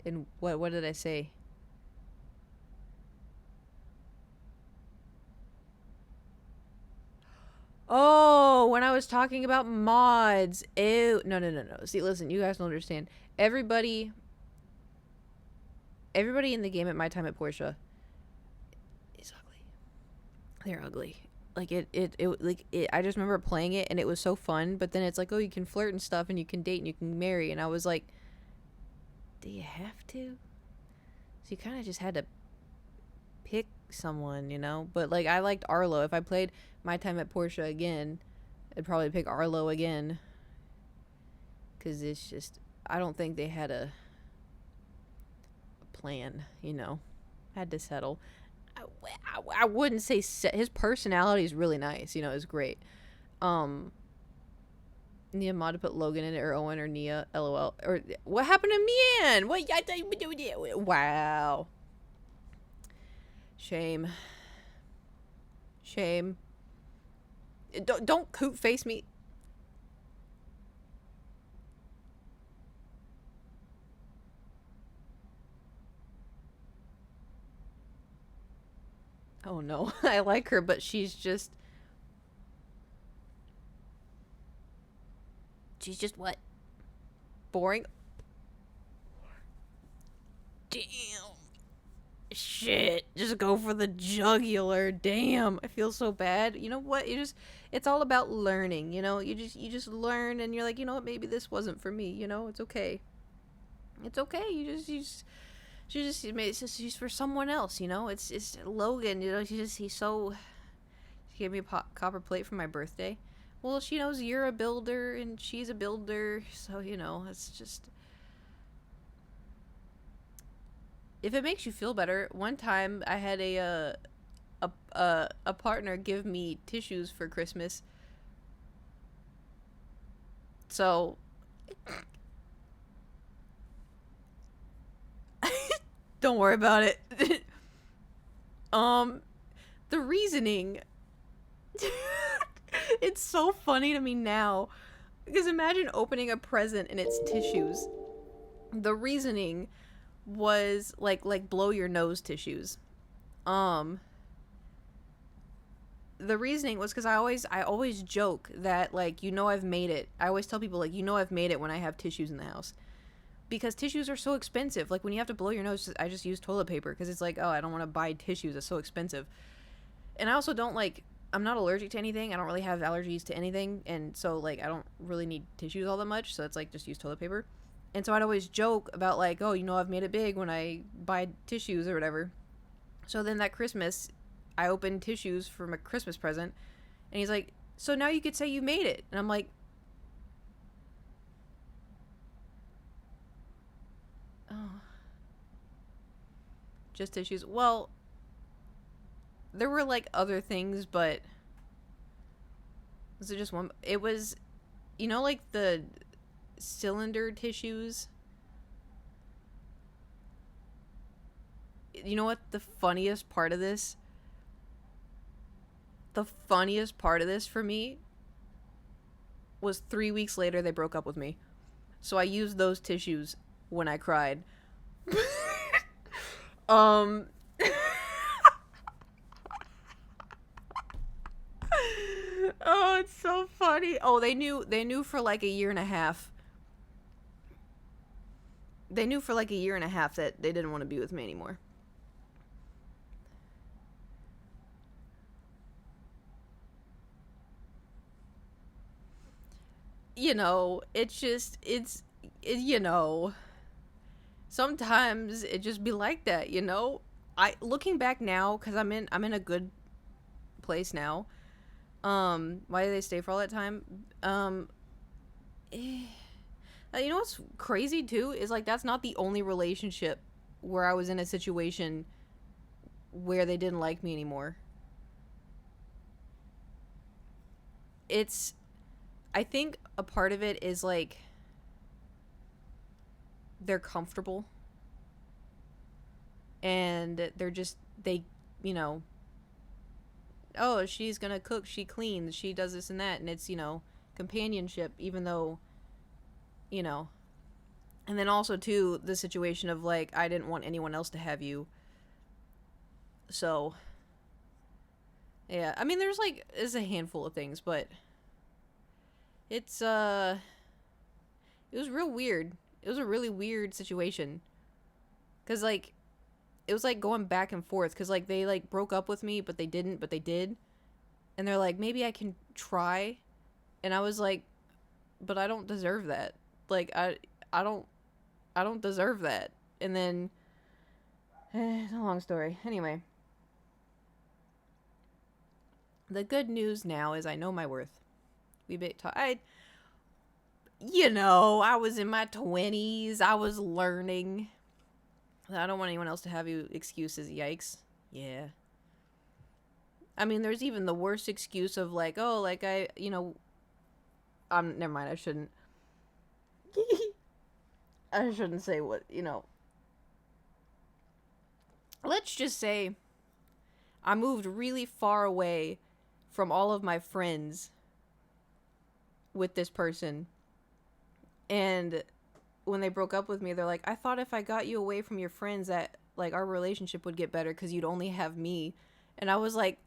and what did I say? Oh, when I was talking about mods. Ew. No, no, no, no. See, listen, you guys don't understand. Everybody, everybody in the game at My Time at Portia is ugly. They're ugly. Like I just remember playing it and it was so fun, but then it's like, oh, you can flirt and stuff and you can date and you can marry, and I was like, do you have to? So you kind of just had to pick someone, you know? But like, I liked Arlo. If I played My Time at Portia again, I'd probably pick Arlo again. Because it's just, I don't think they had a plan, you know? Had to settle. I wouldn't say his personality is really nice, you know, it's great. Um, Nia Mod to put Logan in it, or Owen, or Nia, lol. Or what happened to Mian? What? Wow. Shame. Shame. Don't coot face me. Oh no, I like her, but she's just what? Boring. Damn. Shit. Just go for the jugular. Damn. I feel so bad. You know what? It's all about learning, you know? You just learn and you're like, you know what, maybe this wasn't for me, you know? It's okay. It's okay. She's for someone else, you know? It's Logan, you know, she gave me a copper plate for my birthday. Well, she knows you're a builder and she's a builder, so you know, it's just, if it makes you feel better. One time I had a partner give me tissues for Christmas. So don't worry about it. um the reasoning, it's so funny to me now, because imagine opening a present and it's tissues. The reasoning was like blow your nose tissues. Um the reasoning was because I always joke that, like, you know, I've made it. I always tell people, like, you know, I've made it when I have tissues in the house, because tissues are so expensive. Like, when you have to blow your nose, I just use toilet paper, because it's like, oh, I don't want to buy tissues, it's so expensive. And I also don't, like, I'm not allergic to anything. I don't really have allergies to anything, and so, like, I don't really need tissues all that much, so it's like, just use toilet paper. And so I'd always joke about, like, oh, you know, I've made it big when I buy tissues or whatever. So then that Christmas, I opened tissues for my Christmas present, and he's like, so now you could say you made it. And I'm like, oh, just tissues. Well, there were like other things, but was it just one? It was, you know, like the cylinder tissues. You know what the funniest part of this? The funniest part of this for me was 3 weeks later they broke up with me. So I used those tissues when I cried. um Oh, it's so funny. Oh, they knew for like a year and a half. They knew for like a year and a half that they didn't want to be with me anymore. You know, you know, sometimes it just be like that, you know? I looking back now, cuz I'm in a good place now. Why did they stay for all that time? Eh, you know what's crazy too is, like, that's not the only relationship where I was in a situation where they didn't like me anymore. It's I think a part of it is like they're comfortable. and they, you know, oh, she's gonna cook, she cleans, she does this and that, and it's, companionship, even though, you know. And then also too the situation of like I didn't want anyone else to have you. So yeah, I mean there's a handful of things, but it's it was real weird. It was a really weird situation. Cuz like it was like going back and forth cuz like they like broke up with me, but they didn't, but they did. And they're like maybe I can try. And I was like but I don't deserve that. Like I don't I don't deserve that. And then it's a long story. Anyway, the good news now is I know my worth. I was in my 20s. I was learning. I don't want anyone else to have you excuses. Yikes. Yeah. I mean, there's even the worst excuse of like, oh, like never mind. I shouldn't. I shouldn't say what. Let's just say I moved really far away from all of my friends with this person. And when they broke up with me, they're like, I thought if I got you away from your friends that like our relationship would get better because you'd only have me. And I was like,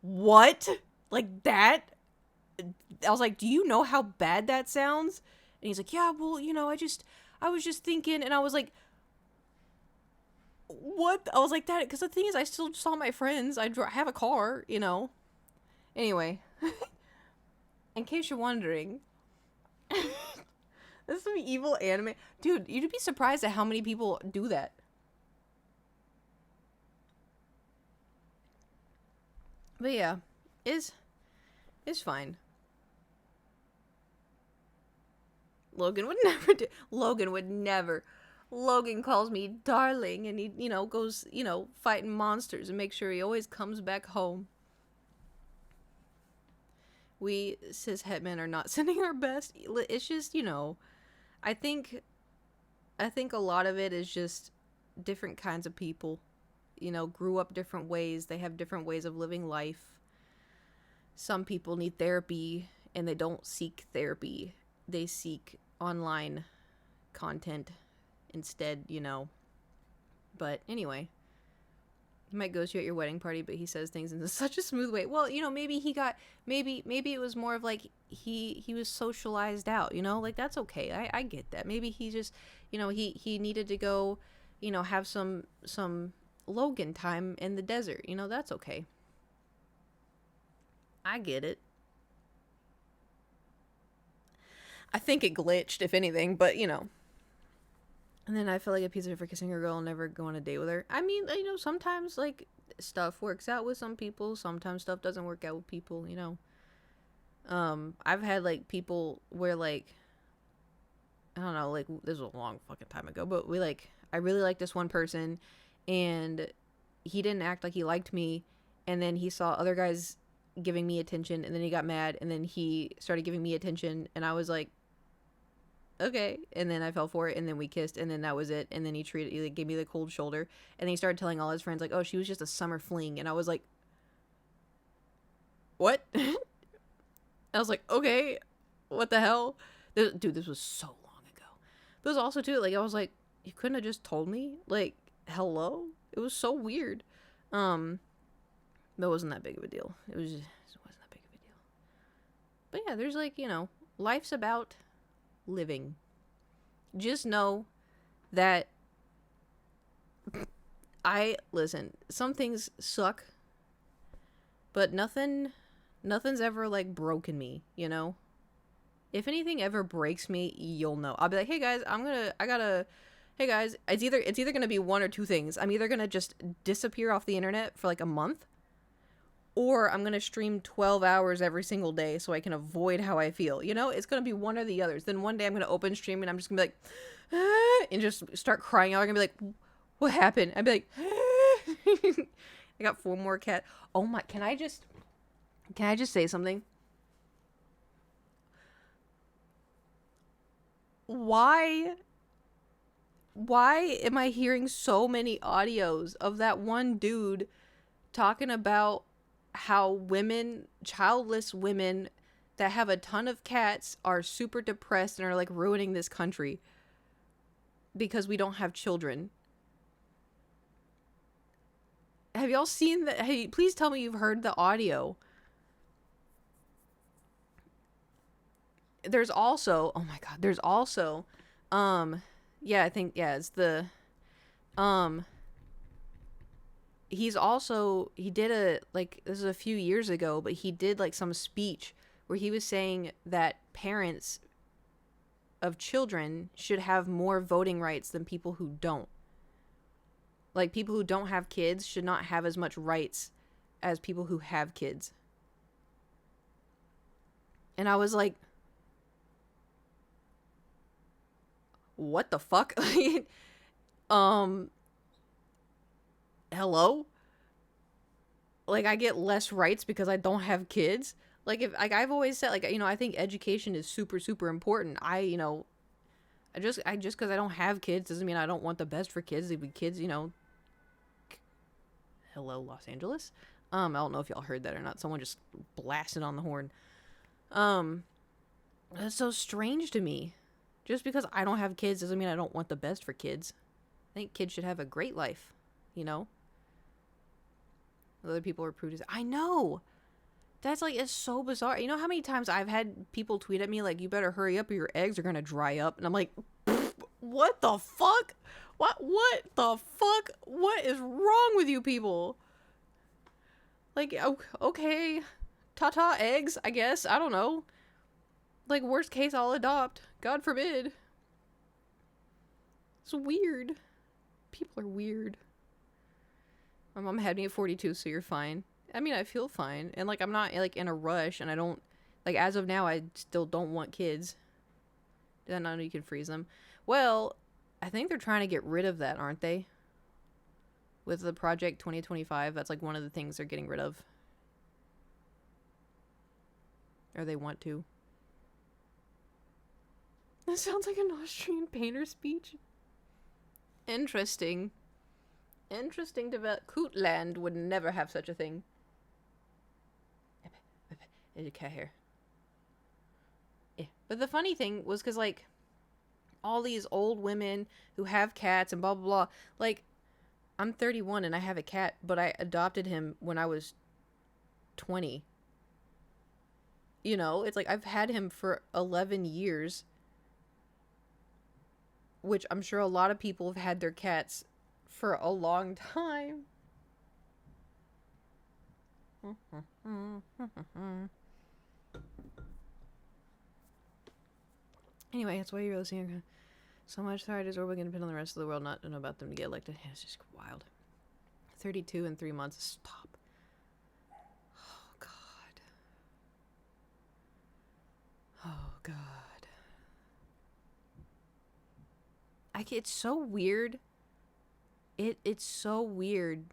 what? Like that? I was like, do you know how bad that sounds? And he's like, yeah, well, I was just thinking. And I was like, what? I was like, that, because the thing is, I still saw my friends. I have a car. Anyway, in case you're wondering, this is some evil anime. Dude, you'd be surprised at how many people do that. But yeah, is fine. Logan would never do. Logan would never. Logan calls me darling, and he, goes, fighting monsters and make sure he always comes back home. We cis het men are not sending our best. It's just, I think a lot of it is just different kinds of people. Grew up different ways. They have different ways of living life. Some people need therapy and they don't seek therapy. They seek online content instead, But anyway, he might ghost you at your wedding party, but he says things in such a smooth way. Well, maybe maybe it was more of like he was socialized out, like that's okay. I get that. Maybe he just, he needed to go, have some Logan time in the desert. That's okay. I get it. I think it glitched, if anything, but And then I feel like a piece of shit for kissing a girl and never go on a date with her. I mean, sometimes like stuff works out with some people. Sometimes stuff doesn't work out with people. I've had like people where like I don't know, like this was a long fucking time ago, but I really liked this one person, and he didn't act like he liked me, and then he saw other guys giving me attention, and then he got mad, and then he started giving me attention, and I was like, okay. And then I fell for it, and then we kissed, and then that was it. And then he gave me the cold shoulder, and then he started telling all his friends like, oh, she was just a summer fling. And I was like, what? I was like, okay, what the hell? Dude, this was so long ago. But it was also too, like, I was like, you couldn't have just told me? Like, hello? It was so weird. But it wasn't that big of a deal. It wasn't that big of a deal. But yeah, there's like, life's about living. Just know that listen, some things suck, but nothing's ever like broken me, If anything ever breaks me, you'll know. I'll be like, hey guys, hey guys, it's either gonna be one or two things. I'm either gonna just disappear off the internet for like a month, or I'm going to stream 12 hours every single day so I can avoid how I feel. It's going to be one or the others. Then one day I'm going to open stream and I'm just going to be like, ah, and just start crying out. I'm going to be like, what happened? I'd be like, ah. I got 4 more cat. Oh my, can I just say something? Why why am I hearing so many audios of that one dude talking about how women, childless women that have a ton of cats are super depressed and are like ruining this country because we don't have children? Have y'all seen that? Hey, please tell me you've heard the audio. There's also, oh my god, there's also, yeah, I think, yeah, it's the, um, he did a, like, this is a few years ago, but he did, like, some speech where he was saying that parents of children should have more voting rights than people who don't. Like, people who don't have kids should not have as much rights as people who have kids. And I was like, what the fuck? Hello? Like, I get less rights because I don't have kids? Like, if, like, I've always said, like, you know, I think education is super, super important. You know, I just because I don't have kids doesn't mean I don't want the best for kids. If kids, you know, hello, Los Angeles. I don't know if y'all heard that or not. Someone just blasted on the horn. That's so strange to me. Just because I don't have kids doesn't mean I don't want the best for kids. I think kids should have a great life, you know? Other people are prude. I know! That's like, it's so bizarre. You know how many times I've had people tweet at me like, you better hurry up or your eggs are gonna dry up? And I'm like, what the fuck? What the fuck? What is wrong with you people? Like, okay. Ta-ta eggs, I guess. I don't know. Like, worst case, I'll adopt. God forbid. It's weird. People are weird. My mom had me at 42, so you're fine. I mean, I feel fine. And, like, I'm not, like, in a rush, and I don't, like, as of now, I still don't want kids. Did I not know you can freeze them? Well, I think they're trying to get rid of that, aren't they? With the Project 2025, that's, like, one of the things they're getting rid of. Or they want to. That sounds like an Austrian painter speech. Interesting. Interesting develop. Kootland would never have such a thing. There's a cat here. Yeah. But the funny thing was because, like, all these old women who have cats and blah, blah, blah. Like, I'm 31 and I have a cat, but I adopted him when I was 20. You know, it's like I've had him for 11 years. Which I'm sure a lot of people have had their cats for a long time. Anyway, that's why you're really seeing so much threat is where we're going to depend on the rest of the world not to know about them to get elected. It's just wild. 32 in 3 months. Stop. Oh, God. Oh, God. It's so weird. It's so weird.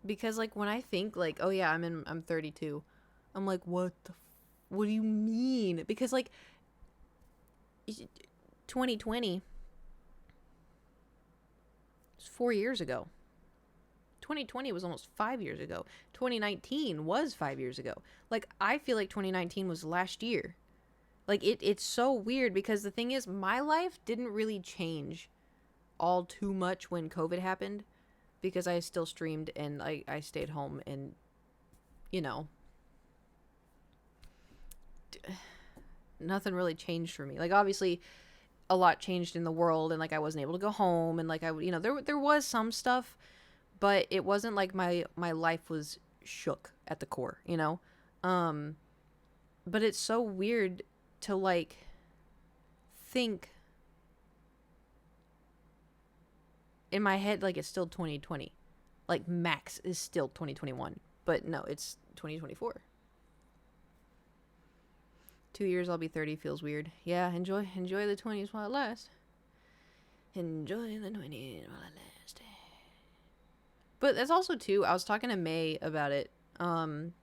Because, like, when I think, like, oh, yeah, I'm 32. I'm like, what do you mean? Because, like, 2020 was 4 years ago. 2020 was almost 5 years ago. 2019 was 5 years ago. Like, I feel like 2019 was last year. Like, it's so weird because the thing is, my life didn't really change all too much when COVID happened because I still streamed and I stayed home and, you know, nothing really changed for me. Like, obviously, a lot changed in the world and, like, I wasn't able to go home and, like, you know, there was some stuff, but it wasn't like my life was shook at the core, you know? But it's so weird to, like, think in my head like it's still 2020. Like, max is still 2021. But no, it's 2024. 2 years I'll be 30 feels weird. Yeah, enjoy the 20s while it lasts. Enjoy the 20s while it lasts. But that's also, too, I was talking to May about it. And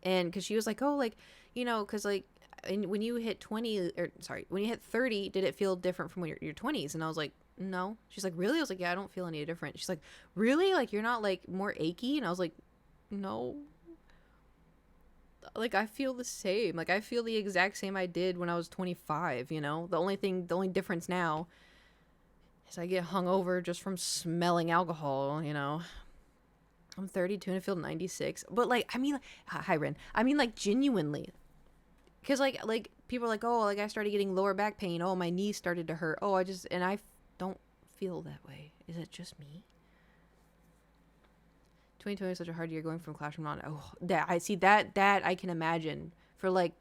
because she was like, oh, like, you know, because, like, and when you hit 20, or sorry, when you hit 30, did it feel different from when your 20s? And I was like, no. She's like, really? I was like, yeah, I don't feel any different. She's like, really? Like, you're not like more achy? And I was like, no. Like, I feel the same. Like, I feel the exact same I did when I was 25, you know? The only difference now is I get hungover just from smelling alcohol, you know? I'm 32 and I feel 96. But, like, I mean, like, hi, Ren. I mean, like, genuinely. Because, like, people are like, oh, like, I started getting lower back pain. Oh, my knees started to hurt. Oh, and I don't feel that way. Is it just me? 2020 is such a hard year going from classroom on. Oh, that I can imagine for, like,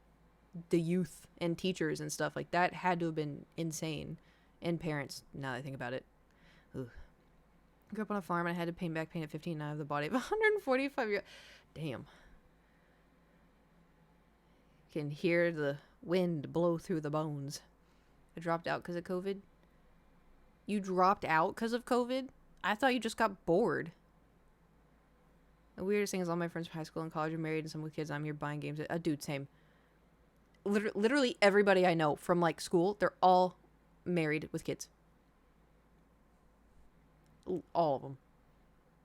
the youth and teachers and stuff. Like, that had to have been insane. And parents, now that I think about it. Ugh. Grew up on a farm and I had to pain back pain at 15 and I have the body of 145 years. Damn. Can hear the wind blow through the bones. I dropped out because of COVID. You dropped out because of COVID? I thought you just got bored. The weirdest thing is all my friends from high school and college are married and some with kids. I'm here buying games. Dude, same. Literally everybody I know from, like, school, they're all married with kids. All of them.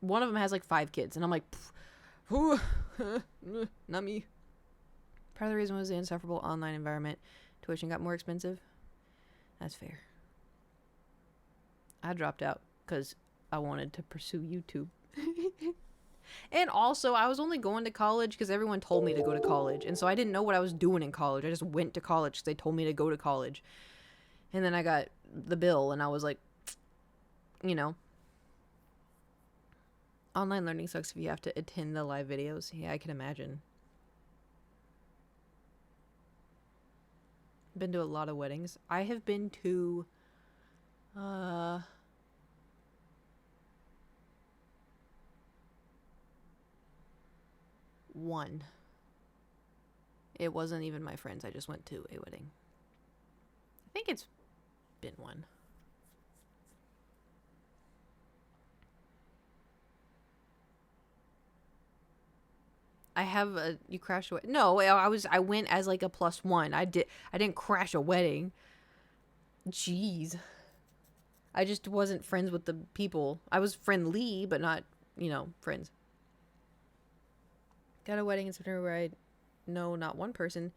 One of them has, like, 5 kids. And I'm like, not me. Part of the reason was the insufferable online environment. Tuition got more expensive. That's fair. I dropped out because I wanted to pursue YouTube. And also, I was only going to college because everyone told me to go to college. And so I didn't know what I was doing in college. I just went to college because they told me to go to college. And then I got the bill and I was like, you know. Online learning sucks if you have to attend the live videos. Yeah, I can imagine. Been to a lot of weddings. I have been to one. It wasn't even my friends. I just went to a wedding. I think it's been one. I have a you crashed a wedding. No, I went as like a +1. I didn't crash a wedding. Jeez. I just wasn't friends with the people. I was friendly, but not, friends. Got a wedding in September where I know not one person,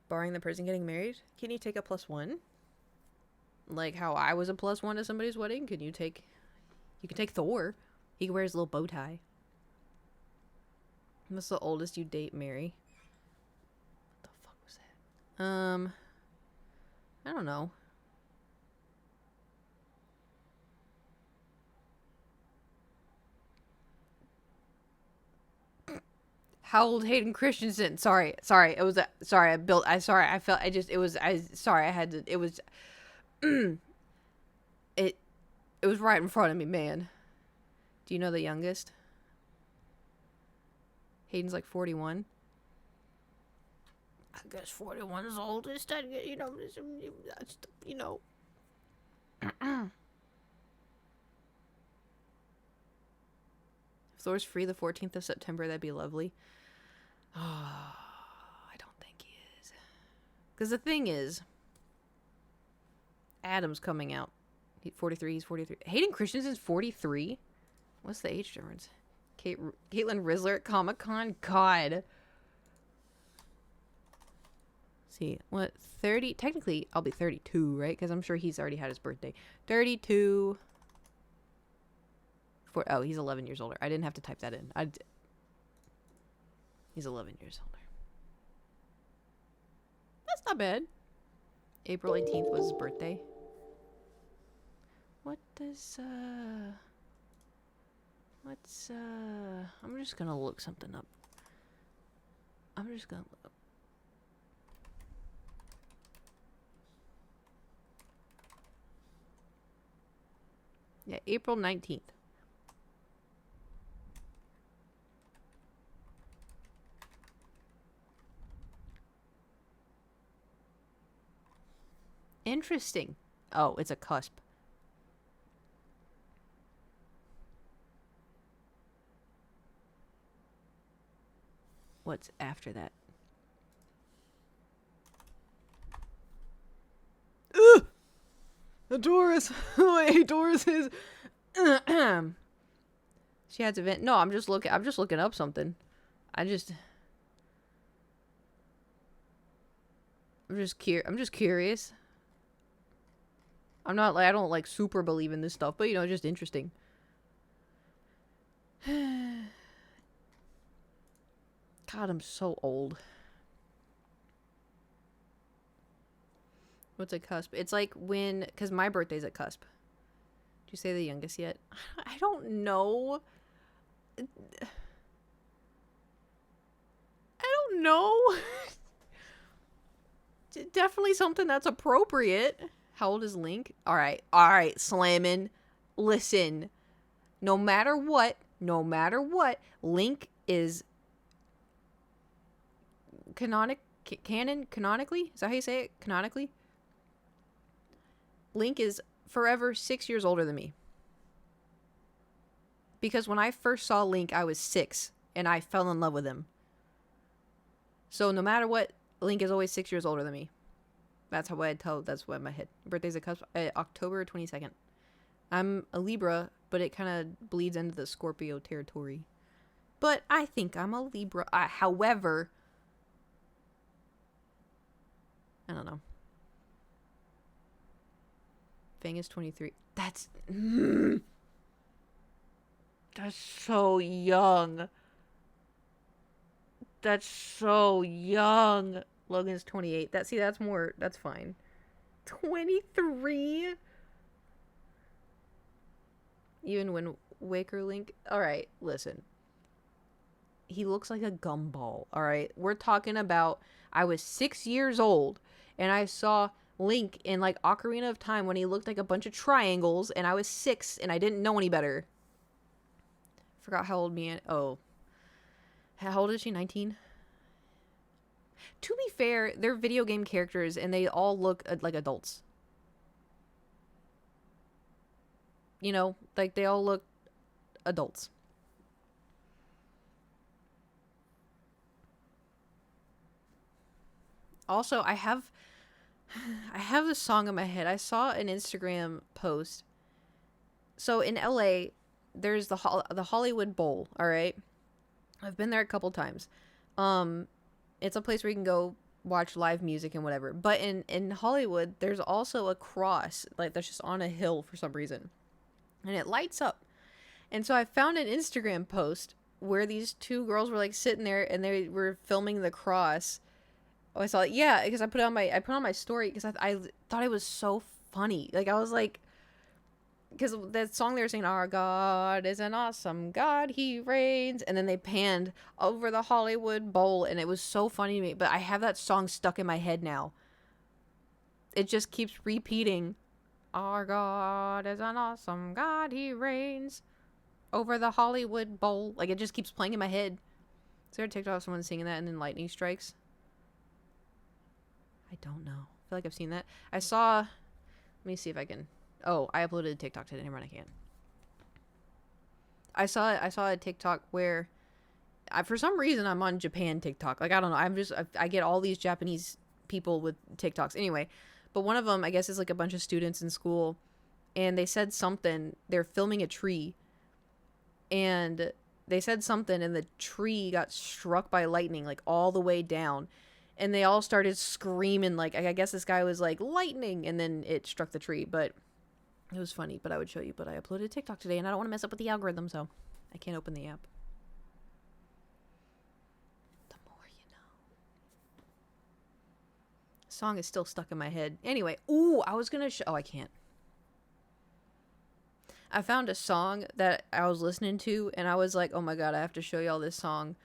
barring the person getting married. Can you take a +1? Like how I was a +1 at somebody's wedding? You can take Thor. He wears a little bow tie. What's the oldest you date, Mary? What the fuck was that? I don't know. How old Hayden Christensen? Sorry. It was sorry. I felt. I just. It was. Sorry. I had to. It was. It was right in front of me, man. Do you know the youngest? Hayden's like 41. I guess 41 is the oldest. If Thor's free the 14th of September, that'd be lovely. Oh, I don't think he is. Because the thing is, Adam's coming out. He's 43. He's 43. Hayden Christensen's 43? What's the age difference? Caitlin Rizzler at Comic-Con? God. See, what, 30? Technically, I'll be 32, right? Because I'm sure he's already had his birthday. 32. Oh, he's 11 years older. I didn't have to type that in. He's 11 years older. That's not bad. April 18th was his birthday. I'm just gonna look something up. Yeah, April 19th. Interesting. Oh, it's a cusp. What's after that? Doris. Wait, Doris is. She has a vent. No, I'm just looking. I'm just looking up something. I'm just I'm just curious. I'm not like I don't like super believe in this stuff, but you know, it's just interesting. God, I'm so old. What's a cusp? It's like when, because my birthday's at cusp. Did you say the youngest yet? I don't know. I don't know. Definitely something that's appropriate. How old is Link? All right, Slammin'. Listen, no matter what, Link is canonically? Is that how you say it? Canonically? Link is forever 6 years older than me. Because when I first saw Link, I was 6, and I fell in love with him. So no matter what, Link is always 6 years older than me. That's how I tell. That's what in my head. Birthday's October 22nd. I'm a Libra, but it kind of bleeds into the Scorpio territory. But I think I'm a Libra. However, I don't know. Fang is 23. That's so young. That's so young. Logan's 28. That's more. That's fine. 23. Even when Waker Link. All right, listen. He looks like a gumball. All right, we're talking about. I was 6 years old, and I saw Link in like Ocarina of Time when he looked like a bunch of triangles, and I was 6, and I didn't know any better. Forgot how old how old is she? 19. To be fair, they're video game characters, and they all look like adults. You know, like they all look adults. Also, I have this song in my head. I saw an Instagram post. So in LA, there's the Hollywood Bowl, all right? I've been there a couple times. It's a place where you can go watch live music and whatever. But in Hollywood, there's also a cross, like that's just on a hill for some reason. And it lights up. And so I found an Instagram post where these two girls were like sitting there and they were filming the cross. Oh, I saw it. Yeah, because I put it on my story because I thought it was so funny. Like I was like, because that song they were singing, "Our God is an awesome God, He reigns," and then they panned over the Hollywood Bowl, and it was so funny to me. But I have that song stuck in my head now. It just keeps repeating, "Our God is an awesome God, He reigns over the Hollywood Bowl." Like it just keeps playing in my head. Is there a TikTok of someone singing that and then lightning strikes? I don't know. I feel like I've seen that. I saw. Let me see if I can. Oh, I uploaded a TikTok today. Never mind, I can't. I saw a TikTok where, for some reason, I'm on Japan TikTok. Like I don't know. I get all these Japanese people with TikToks. Anyway, but one of them, I guess, is like a bunch of students in school, and they said something. They're filming a tree, and they said something, and the tree got struck by lightning, like all the way down. And they all started screaming, like, I guess this guy was like, lightning, and then it struck the tree. But it was funny, but I would show you. But I uploaded TikTok today, and I don't want to mess up with the algorithm, so I can't open the app. The more you know. The song is still stuck in my head. Anyway, I was going to show... Oh, I can't. I found a song that I was listening to, and I was like, oh my god, I have to show y'all this song.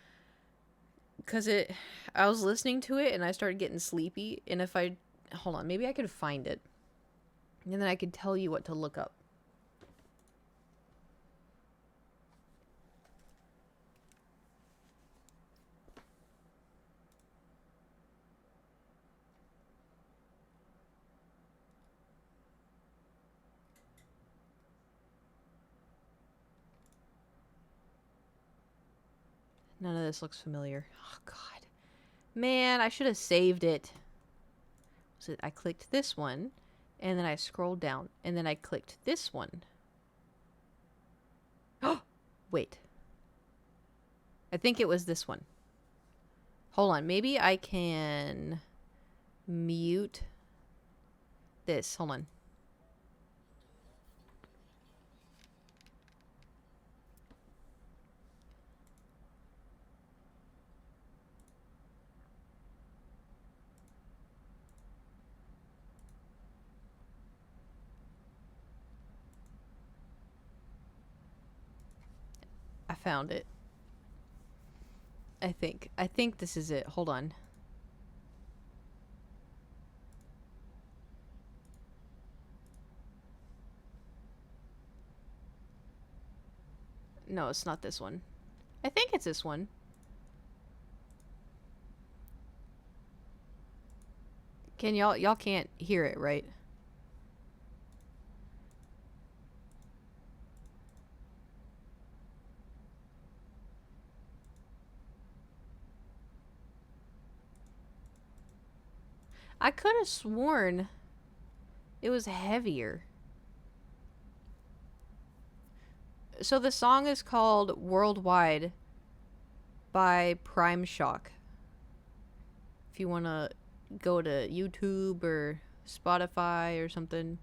Because I was listening to it, and I started getting sleepy, and if I... Hold on, maybe I could find it. And then I could tell you what to look up. None of this looks familiar. Oh, God. Man, I should have saved it. I clicked this one, And then I scrolled down, and then I clicked this one. Oh, wait. I think it was this one. Hold on, maybe I can mute this. Hold on. I found it. I think this is it. Hold on. No, it's not this one. I think it's this one. Can y'all can't hear it, right? I could have sworn it was heavier. So the song is called Worldwide by Prime Shock. If you want to go to YouTube or Spotify or something.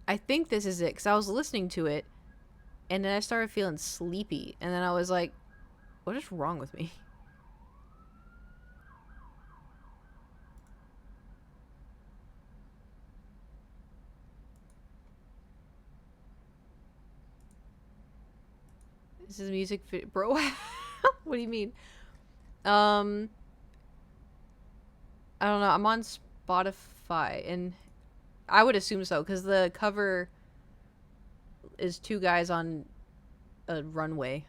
I think this is it, because I was listening to it, and then I started feeling sleepy, and then I was like, what is wrong with me? This is music bro. What do you mean? I don't know. I'm on Spotify, and I would assume so, because the cover is two guys on a runway.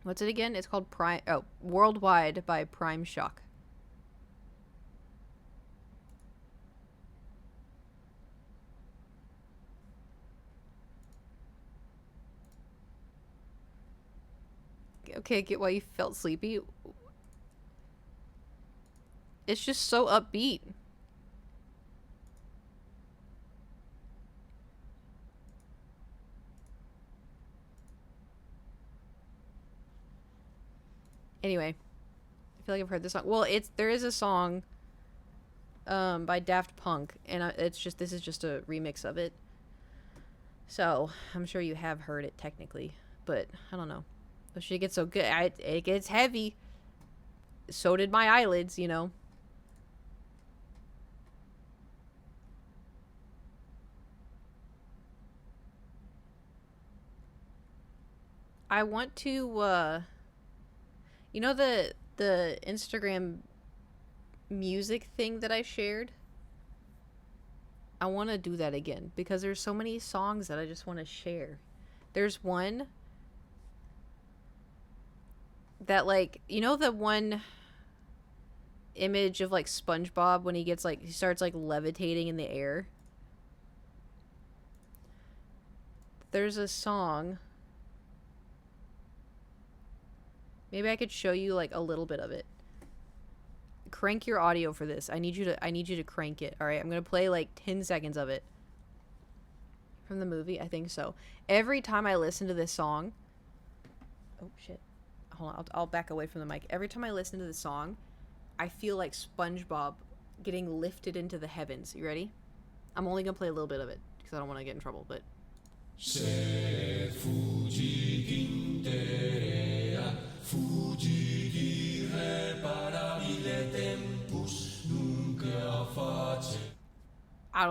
What's it again? It's called Worldwide by Prime Shock. Okay, I get why you felt sleepy. It's just so upbeat. Anyway, I feel like I've heard this song. Well, there is a song by Daft Punk, and this is just a remix of it. So, I'm sure you have heard it technically, but I don't know. The shit gets so good. It gets heavy. So did my eyelids, you know. I want to, you know the Instagram music thing that I shared? I want to do that again, because there's so many songs that I just want to share. There's one that, like, you know the one image of, like, SpongeBob when he starts, like, levitating in the air? There's a song. Maybe I could show you, like, a little bit of it. Crank your audio for this. I need you to crank it. All right, I'm going to play like 10 seconds of it. From the movie, I think so. Every time I listen to this song, oh shit. Hold on, I'll back away from the mic. Every time I listen to this song, I feel like SpongeBob getting lifted into the heavens. You ready? I'm only going to play a little bit of it because I don't want to get in trouble, but I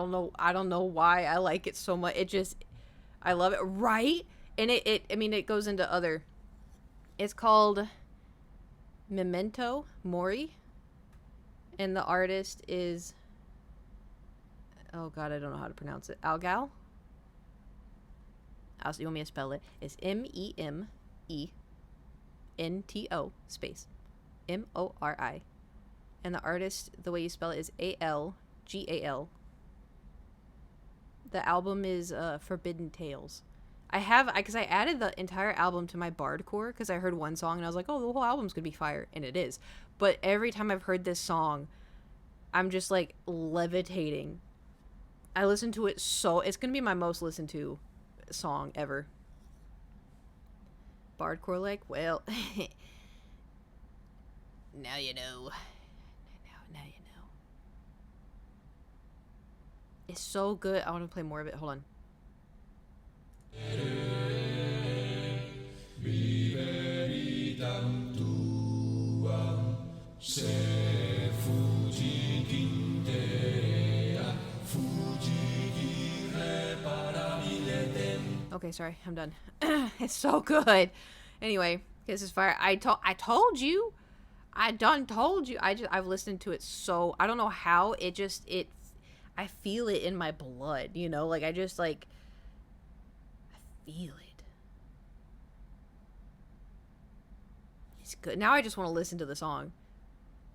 don't know why I like it so much. I love it, right? And it goes into other. It's called Memento Mori, and the artist is, oh god, I don't know how to pronounce it. Algal. You want me to spell it? It's MEMENTO space MORI, and the artist, the way you spell it, is ALGAL. The album is Forbidden Tales. Because I added the entire album to my Bardcore because I heard one song and I was like, oh, the whole album's gonna be fire, and it is. But every time I've heard this song, I'm just like levitating. I listen to it so it's gonna be my most listened to song ever. Bardcore, like, well, now you know. Now you know. It's so good. I want to play more of it. Hold on. Okay, sorry, I'm done. It's so good. Anyway, this is fire. I told you. I done told you. I've listened to it so I don't know how it I feel it in my blood, you know? Like I just like I feel it. It's good. Now I just want to listen to the song.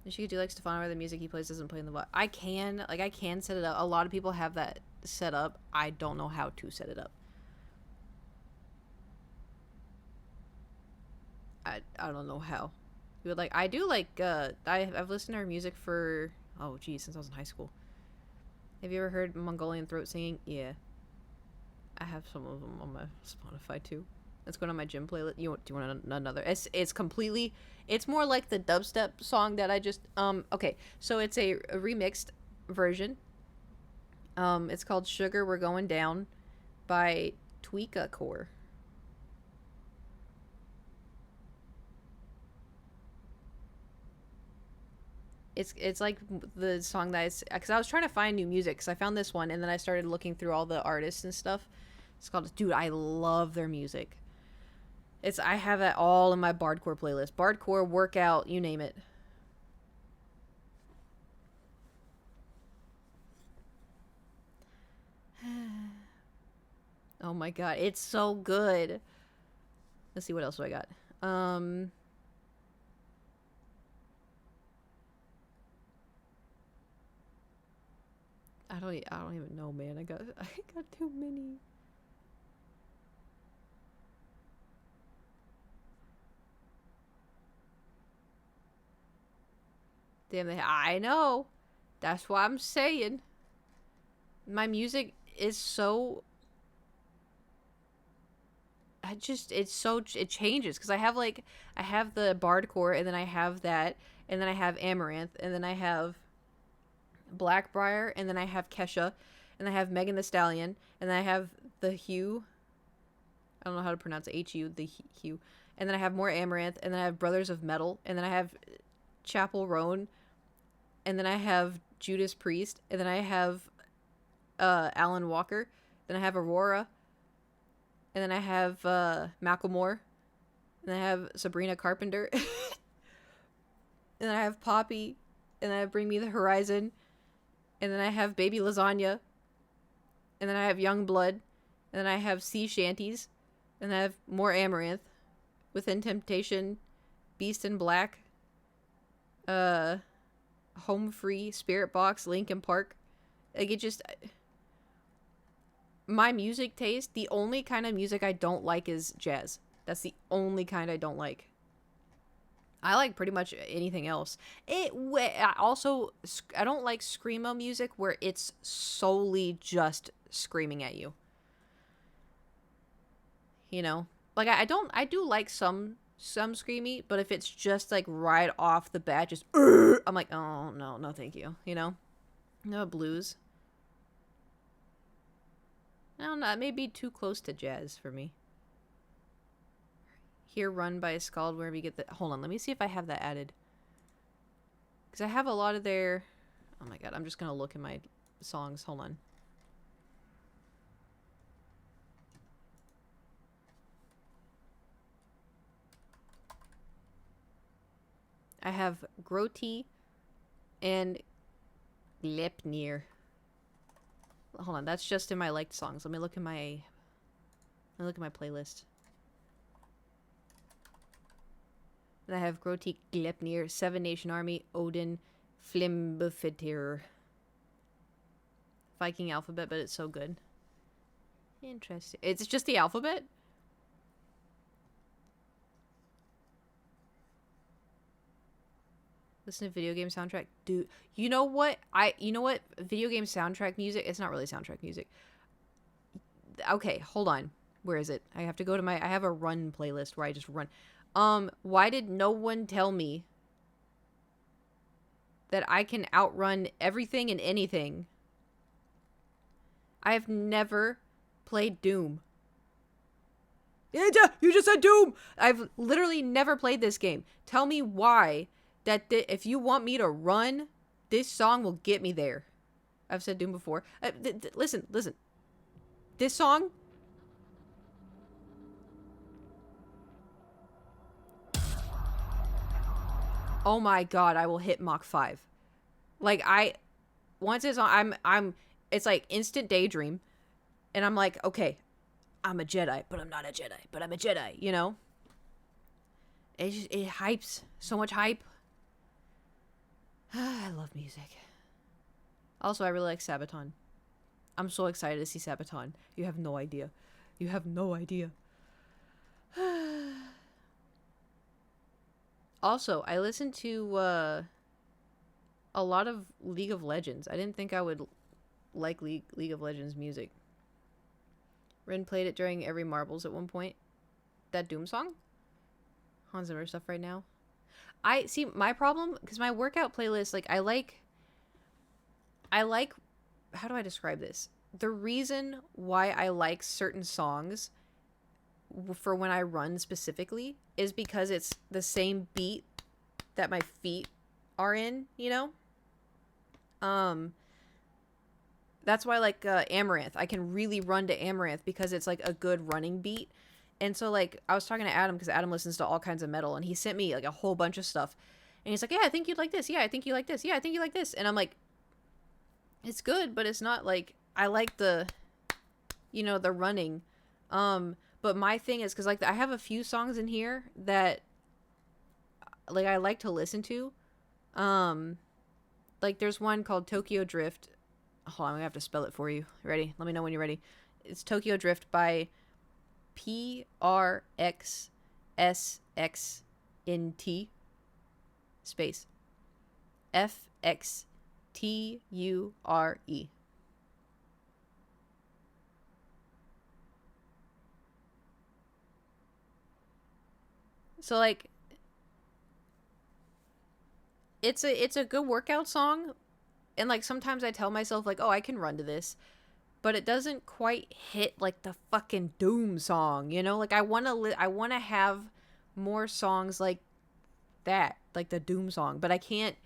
And she could do like Stefano where the music he plays doesn't play in the I can set it up. A lot of people have that set up. I don't know how to set it up. I don't know how. But like I do like I've listened to her music for since I was in high school. Have you ever heard Mongolian throat singing? Yeah. I have some of them on my Spotify too. That's going on my gym playlist. Do you want another? It's completely. It's more like the dubstep song that I just okay. So it's a remixed version. It's called "Sugar We're Going Down" by Tweeka Core. It's like the song that because I was trying to find new music because I found this one and then I started looking through all the artists and stuff. It's called dude. I love their music. I have it all in my Bardcore playlist. Bardcore, workout, you name it. Oh my god, it's so good. Let's see what else do I got. I don't even know, man. I got too many. Damn, I know. That's what I'm saying. My music is so it changes because I have the Bardcore and then I have that and then I have Amaranth and then I have Blackbriar and then I have Kesha and I have Megan Thee Stallion and then I have the Hue. I don't know how to pronounce it. H-U, the Hue. And then I have more Amaranth and then I have Brothers of Metal and then I have Chapel Roan and then I have Judas Priest and then I have Alan Walker. Then I have Aurora. And then I have Macklemore. And then I have Sabrina Carpenter. And then I have Poppy. And then I have Bring Me the Horizon. And then I have Baby Lasagna. And then I have Young Blood. And then I have Sea Shanties. And then I have more Amaranth. Within Temptation. Beast in Black. Home Free. Spirit Box. Linkin Park. Like, it just... My music taste, the only kind of music I don't like is jazz. That's the only kind I don't like. I like pretty much anything else. I don't like screamo music where it's solely just screaming at you. You know? Like I do like some screamy, but if it's just like right off the bat, just I'm like, oh no, thank you. You know? No blues. I don't know, it may be too close to jazz for me. Here, run by a scald wherever you get the... Hold on, let me see if I have that added. Because I have a lot of their... Oh my god, I'm just going to look in my songs. Hold on. I have Groti and Gleipnir. Hold on, that's just in my liked songs. Let me look at my playlist. And I have Groti, Gleipnir, Seven Nation Army, Odin, Flimbufetir. Viking alphabet, but it's so good. Interesting. It's just the alphabet? Listen to video game soundtrack. Dude, you know what? Video game soundtrack music, it's not really soundtrack music. Okay, hold on. Where is it? I have to go to I have a run playlist where I just run. Why did no one tell me that I can outrun everything and anything? I have never played Doom. You just said Doom! I've literally never played this game. Tell me why that if you want me to run, this song will get me there. I've said Doom before. Listen. This song... Oh my god, I will hit Mach 5. Like, once it's on, it's like instant daydream. And I'm like, okay, I'm a Jedi, but I'm not a Jedi, but I'm a Jedi, you know? It hypes. So much hype. I love music. Also, I really like Sabaton. I'm so excited to see Sabaton. You have no idea. You have no idea. Also, I listened to a lot of League of Legends. I didn't think I would like League of Legends music. Rin played it during every Marbles at one point. That Doom song? Hans Zimmer stuff right now. I see my problem, because my workout playlist, like, I like, how do I describe this? The reason why I like certain songs for when I run specifically is because it's the same beat that my feet are in, you know? That's why, like, Amaranth. I can really run to Amaranth because it's, like, a good running beat. And so, like, I was talking to Adam because Adam listens to all kinds of metal, and he sent me, like, a whole bunch of stuff. And he's like, yeah, I think you'd like this. Yeah, I think you like this. Yeah, I think you like this. And I'm like, it's good, but it's not, like, I like the, you know, the running. But my thing is, because, like, I have a few songs in here that, like, I like to listen to. Like, there's one called Tokyo Drift. Hold on, I'm gonna have to spell it for you. Ready? Let me know when you're ready. It's Tokyo Drift by PRXSXNT space FXTURE. So, like, it's a good workout song, and, like, sometimes I tell myself, like, oh, I can run to this, but it doesn't quite hit, like, the fucking Doom song, you know? Like, I want to have more songs like that, like the Doom song, but I can't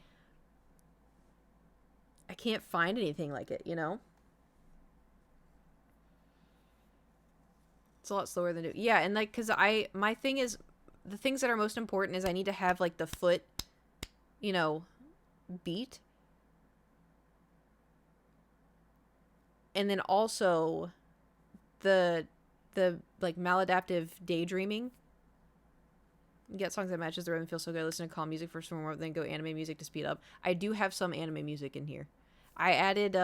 find anything like it, you know? It's a lot slower than Doom. Yeah, and, like, because my thing is, the things that are most important is I need to have, like, the foot, you know, beat. And then also the like, maladaptive daydreaming. You get songs that matches the rhythm, feel so good. Listen to calm music for some more, then go anime music to speed up. I do have some anime music in here. I added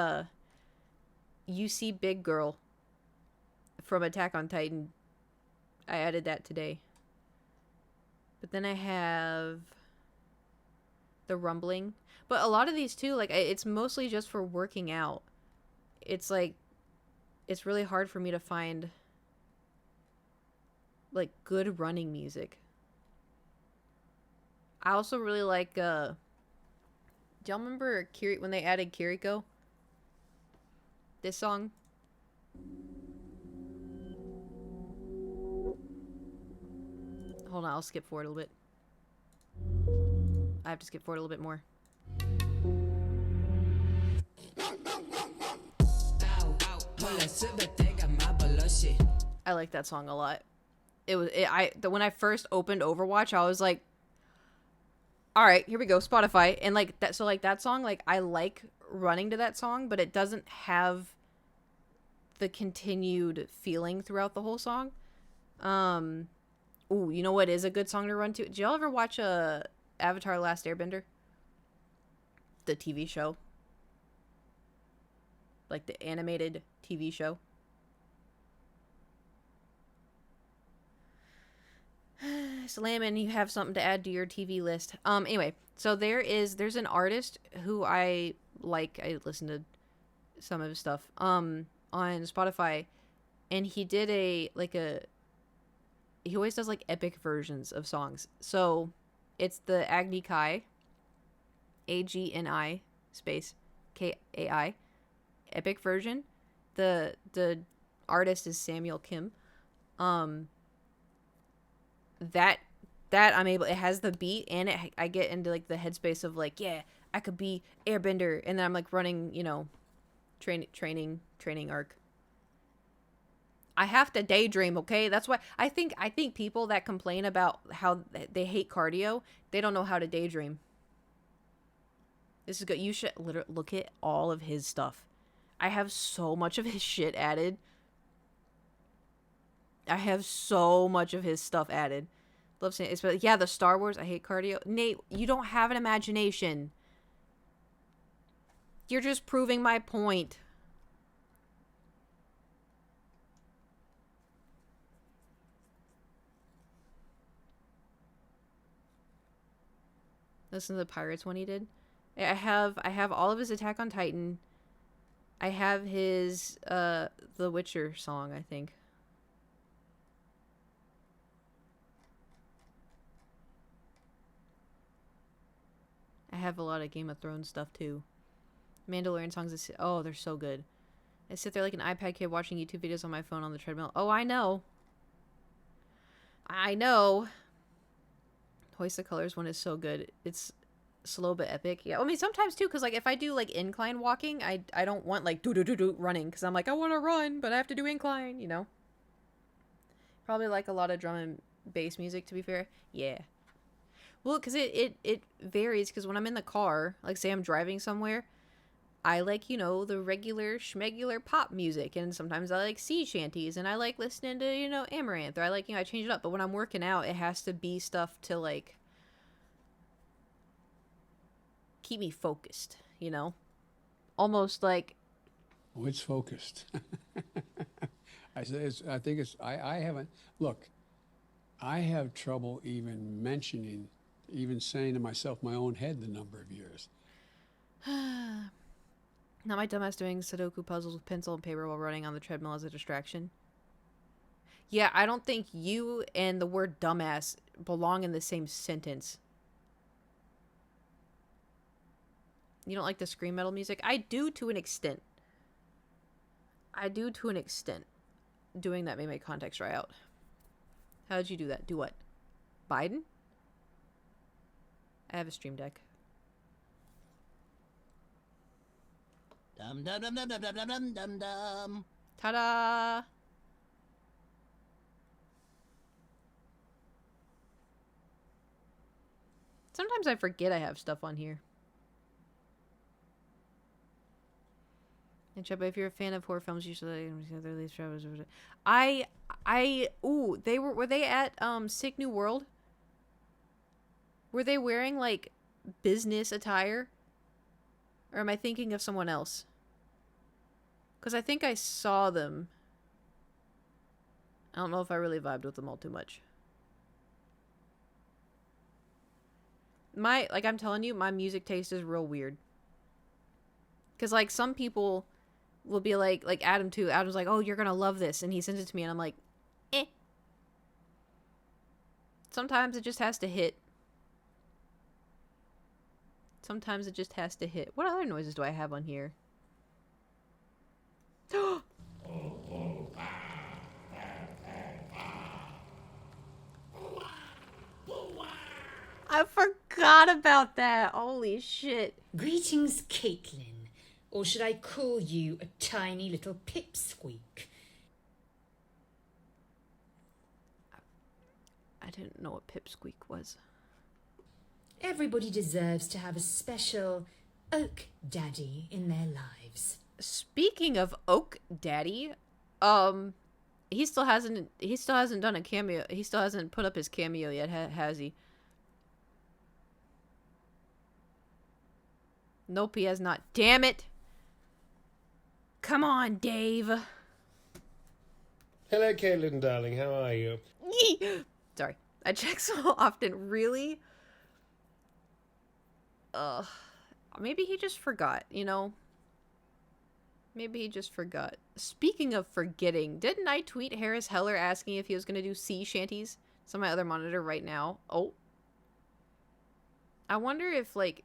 You See Big Girl from Attack on Titan. I added that today. But then I have the Rumbling. But a lot of these too, like, it's mostly just for working out. It's like, it's really hard for me to find, like, good running music. I also really like, do y'all remember when they added Kiriko? This song? Hold on, I'll skip forward a little bit. I have to skip forward a little bit more. I like that song a lot. When I first opened Overwatch, I was like, all right, here we go, Spotify. And, like, that, so, like, that song, like, I like running to that song, but it doesn't have the continued feeling throughout the whole song. Ooh, you know what is a good song to run to? Did y'all ever watch Avatar: Last Airbender? The TV show. Like, the animated TV show. Slam, and you have something to add to your TV list. Anyway, So there's an artist who I like. I listen to some of his stuff on Spotify, and he did he always does like epic versions of songs. So it's the Agni Kai, AGNI space KAI epic version. The artist is Samuel Kim. Um that I'm able, it has the beat and I get into like the headspace of like, yeah, I could be airbender, and then I'm like running, training arc. I have to daydream, okay? That's why I think people that complain about how they hate cardio, they don't know how to daydream. This is good. You should literally look at all of his stuff. I have so much of his shit added. I have so much of his stuff added. Love saying it's, but yeah, the Star Wars. I hate cardio. Nate, you don't have an imagination. You're just proving my point. Listen to the Pirates one he did. I have all of his Attack on Titan. I have his The Witcher song, I think. I have a lot of Game of Thrones stuff too. Mandalorian songs, oh, they're so good. I sit there like an iPad kid watching YouTube videos on my phone on the treadmill. Oh, I know. I know. Hoist the Colors one is so good. It's slow but epic. Yeah, I mean sometimes too, because like if I do like incline walking, I don't want like do running, because I'm like, I want to run but I have to do incline, Probably like a lot of drum and bass music, to be fair. Yeah. Well, because it varies, because when I'm in the car, like say I'm driving somewhere, I like, the regular schmegular pop music, and sometimes I like sea shanties, and I like listening to, Amaranth, or I like, I change it up. But when I'm working out, it has to be stuff to like keep me focused, almost like. Oh, it's focused. I haven't, look, I have trouble even saying to myself, my own head, the number of years. Not my dumbass doing Sudoku puzzles with pencil and paper while running on the treadmill as a distraction. Yeah, I don't think you and the word dumbass belong in the same sentence. You don't like the scream metal music? I do to an extent. Doing that made my context dry out. How did you do that? Do what? Biden? I have a Stream Deck. Dum dum dum dum dum dum dum dum dum. Ta-da! Sometimes I forget I have stuff on here. And Chuba, if you're a fan of horror films, you should were they at Sick New World? Were they wearing like business attire? Or am I thinking of someone else? Because I think I saw them. I don't know if I really vibed with them all too much. I'm telling you, my music taste is real weird. Because like some people will be like Adam too. Adam's like, oh, you're gonna love this, and he sends it to me, and I'm like, eh. Sometimes it just has to hit. What other noises do I have on here? I forgot about that. Holy shit. Greetings, Caitlin. Or should I call you a tiny little pipsqueak? I didn't know what pipsqueak was. Everybody deserves to have a special oak daddy in their lives. Speaking of Oak Daddy, he still hasn't done a cameo. He still hasn't put up his cameo yet, has he? Nope, he has not. Damn it! Come on, Dave. Hello, Caitlin, darling. How are you? Sorry, I check so often. Really? maybe he just forgot, you know? Maybe he just forgot. Speaking of forgetting, didn't I tweet Harris Heller asking if he was going to do sea shanties? It's on my other monitor right now. Oh. I wonder if, like,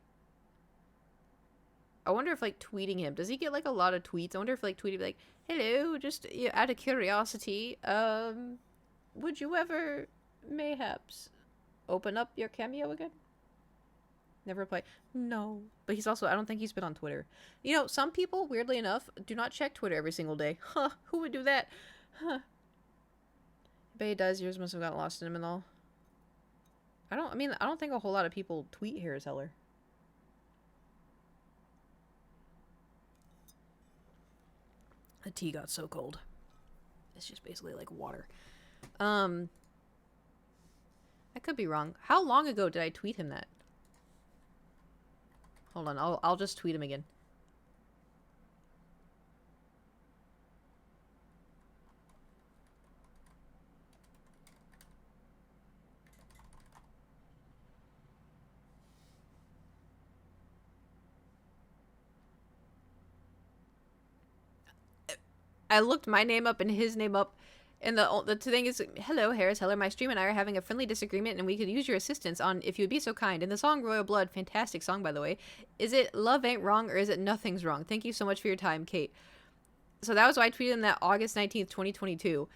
tweeting him, does he get, like, a lot of tweets? I wonder if, like, tweeting, like, hello, just out of curiosity, would you ever, mayhaps, open up your Cameo again? Never reply. No. But he's also, I don't think he's been on Twitter. You know, some people, weirdly enough, do not check Twitter every single day. Huh, who would do that? Huh. But he does. Yours must have got lost in him and all. I don't think a whole lot of people tweet Harris Heller. The tea got so cold. It's just basically like water. I could be wrong. How long ago did I tweet him that? Hold on, I'll just tweet him again. I looked my name up and his name up, and the thing is, hello, Harris Heller, my stream and I are having a friendly disagreement, and we could use your assistance on if you would be so kind. In the song Royal Blood, fantastic song, by the way, is it Love Ain't Wrong, or is it Nothing's Wrong? Thank you so much for your time, Kate. So that was why I tweeted him that August 19th, 2022.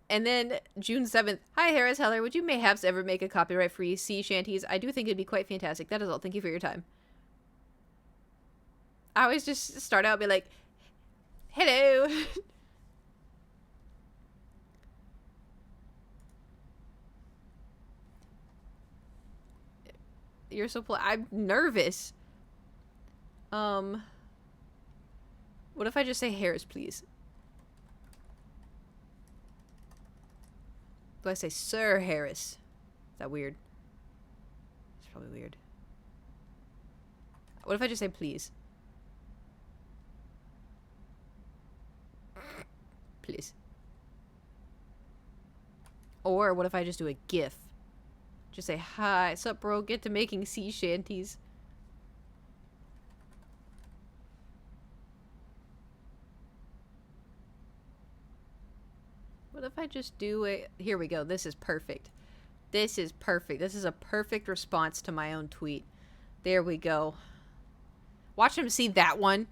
And then June 7th, hi, Harris Heller, would you mayhaps ever make a copyright-free sea shanties? I do think it'd be quite fantastic. That is all. Thank you for your time. I always just start out and be like, hello. You're so I'm nervous. What if I just say Harris, please? Do I say Sir Harris? Is that weird? It's probably weird. What if I just say please? Please. Or what if I just do a GIF? Just say, hi, sup bro, get to making sea shanties. What if I just do a... Here we go, this is perfect. This is perfect. This is a perfect response to my own tweet. There we go. Watch him see that one.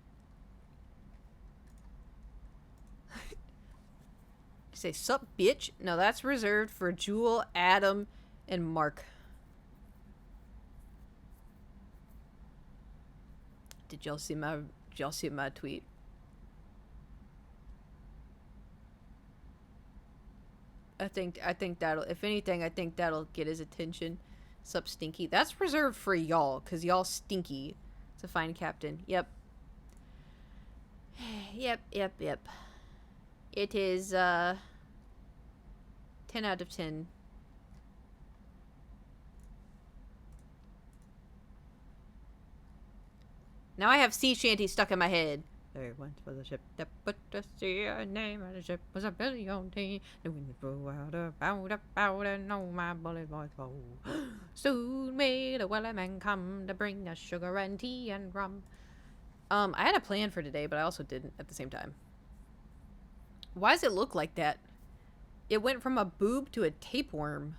Say, sup, bitch? No, that's reserved for Jewel, Adam, and Mark. Did y'all see my tweet? I think that'll, if anything, I think that'll get his attention. Sup, Stinky? That's reserved for y'all, cause y'all stinky. It's a fine captain. Yep. Yep. It is 10 out of 10. Now I have sea shanty stuck in my head. There once was a ship that put to sea. Her name on the ship was a Billy on tea. The wind blew out about, and oh my bullet was full. Soon may the wellerman come to bring us sugar and tea and rum. I had a plan for today, but I also didn't at the same time. Why does it look like that? It went from a boob to a tapeworm.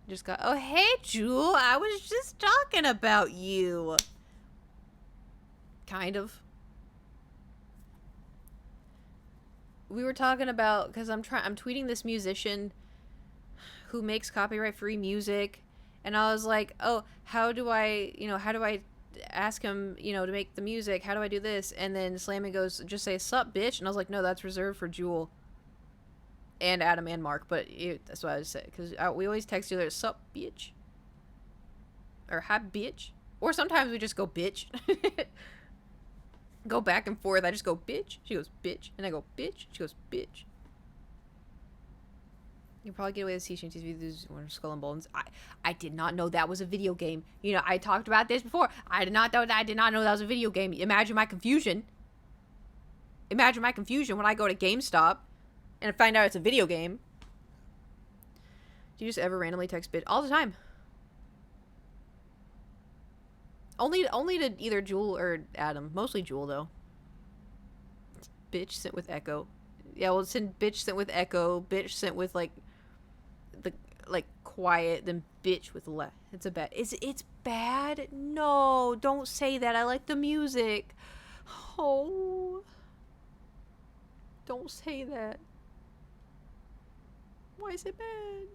Just got, oh hey Jewel, I was just talking about you. Kind of. We were talking about, because I'm tweeting this musician who makes copyright free music, and I was like, oh, how do I ask him, to make the music? How do I do this? And then Slammy goes, just say, sup, bitch. And I was like, no, that's reserved for Jewel. And Adam and Mark, but that's what I was saying. Because we always text each other, sup, bitch. Or hi, bitch. Or sometimes we just go, bitch. Go back and forth. I just go, bitch. She goes, bitch. And I go, bitch. She goes, bitch. You probably get away with sea shanties if you do Skull and Bones. I did not know that was a video game. I talked about this before. I did not know that was a video game. Imagine my confusion. Imagine my confusion when I go to GameStop and find out it's a video game. Do you just ever randomly text bitch? All the time. Only to either Jewel or Adam. Mostly Jewel, though. Bitch sent with echo. Yeah, well, send bitch sent with echo. Bitch sent with, like, the, like, quiet. Then bitch with left. It's a bad... It's bad? No, don't say that. I like the music. Oh. Don't say that. Why is it bad?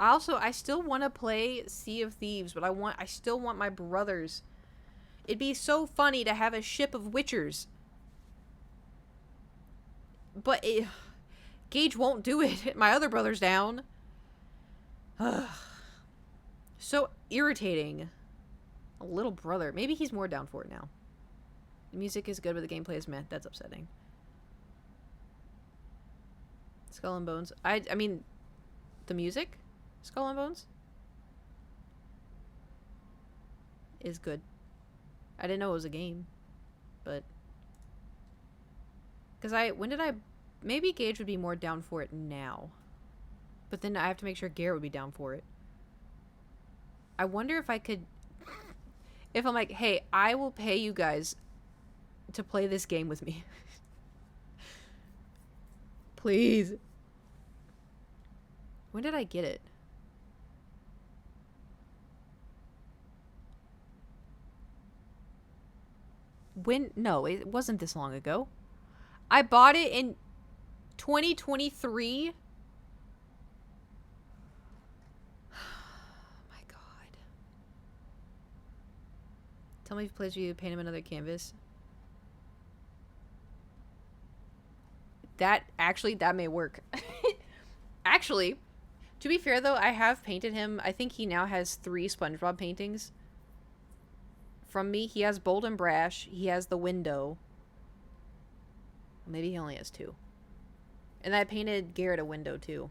I still want to play Sea of Thieves, but I still want my brothers. It'd be so funny to have a ship of Witchers. But Gage won't do it. My other brother's down. Ugh. So irritating. A little brother. Maybe he's more down for it now. The music is good, but the gameplay is meh. That's upsetting. Skull and Bones. I mean, the music? Skull and Bones? Is good. I didn't know it was a game. But... Because maybe Gage would be more down for it now. But then I have to make sure Garrett would be down for it. I wonder if I could... If I'm like, hey, I will pay you guys to play this game with me. Please. When did I get it? No, it wasn't this long ago. I bought it in 2023. My God. Tell me if it plays with you, paint him another canvas. That may work. Actually, to be fair though, I have painted him. I think he now has 3 SpongeBob paintings. From me, he has Bold and Brash. He has the window. Maybe he only has 2. And I painted Garrett a window too.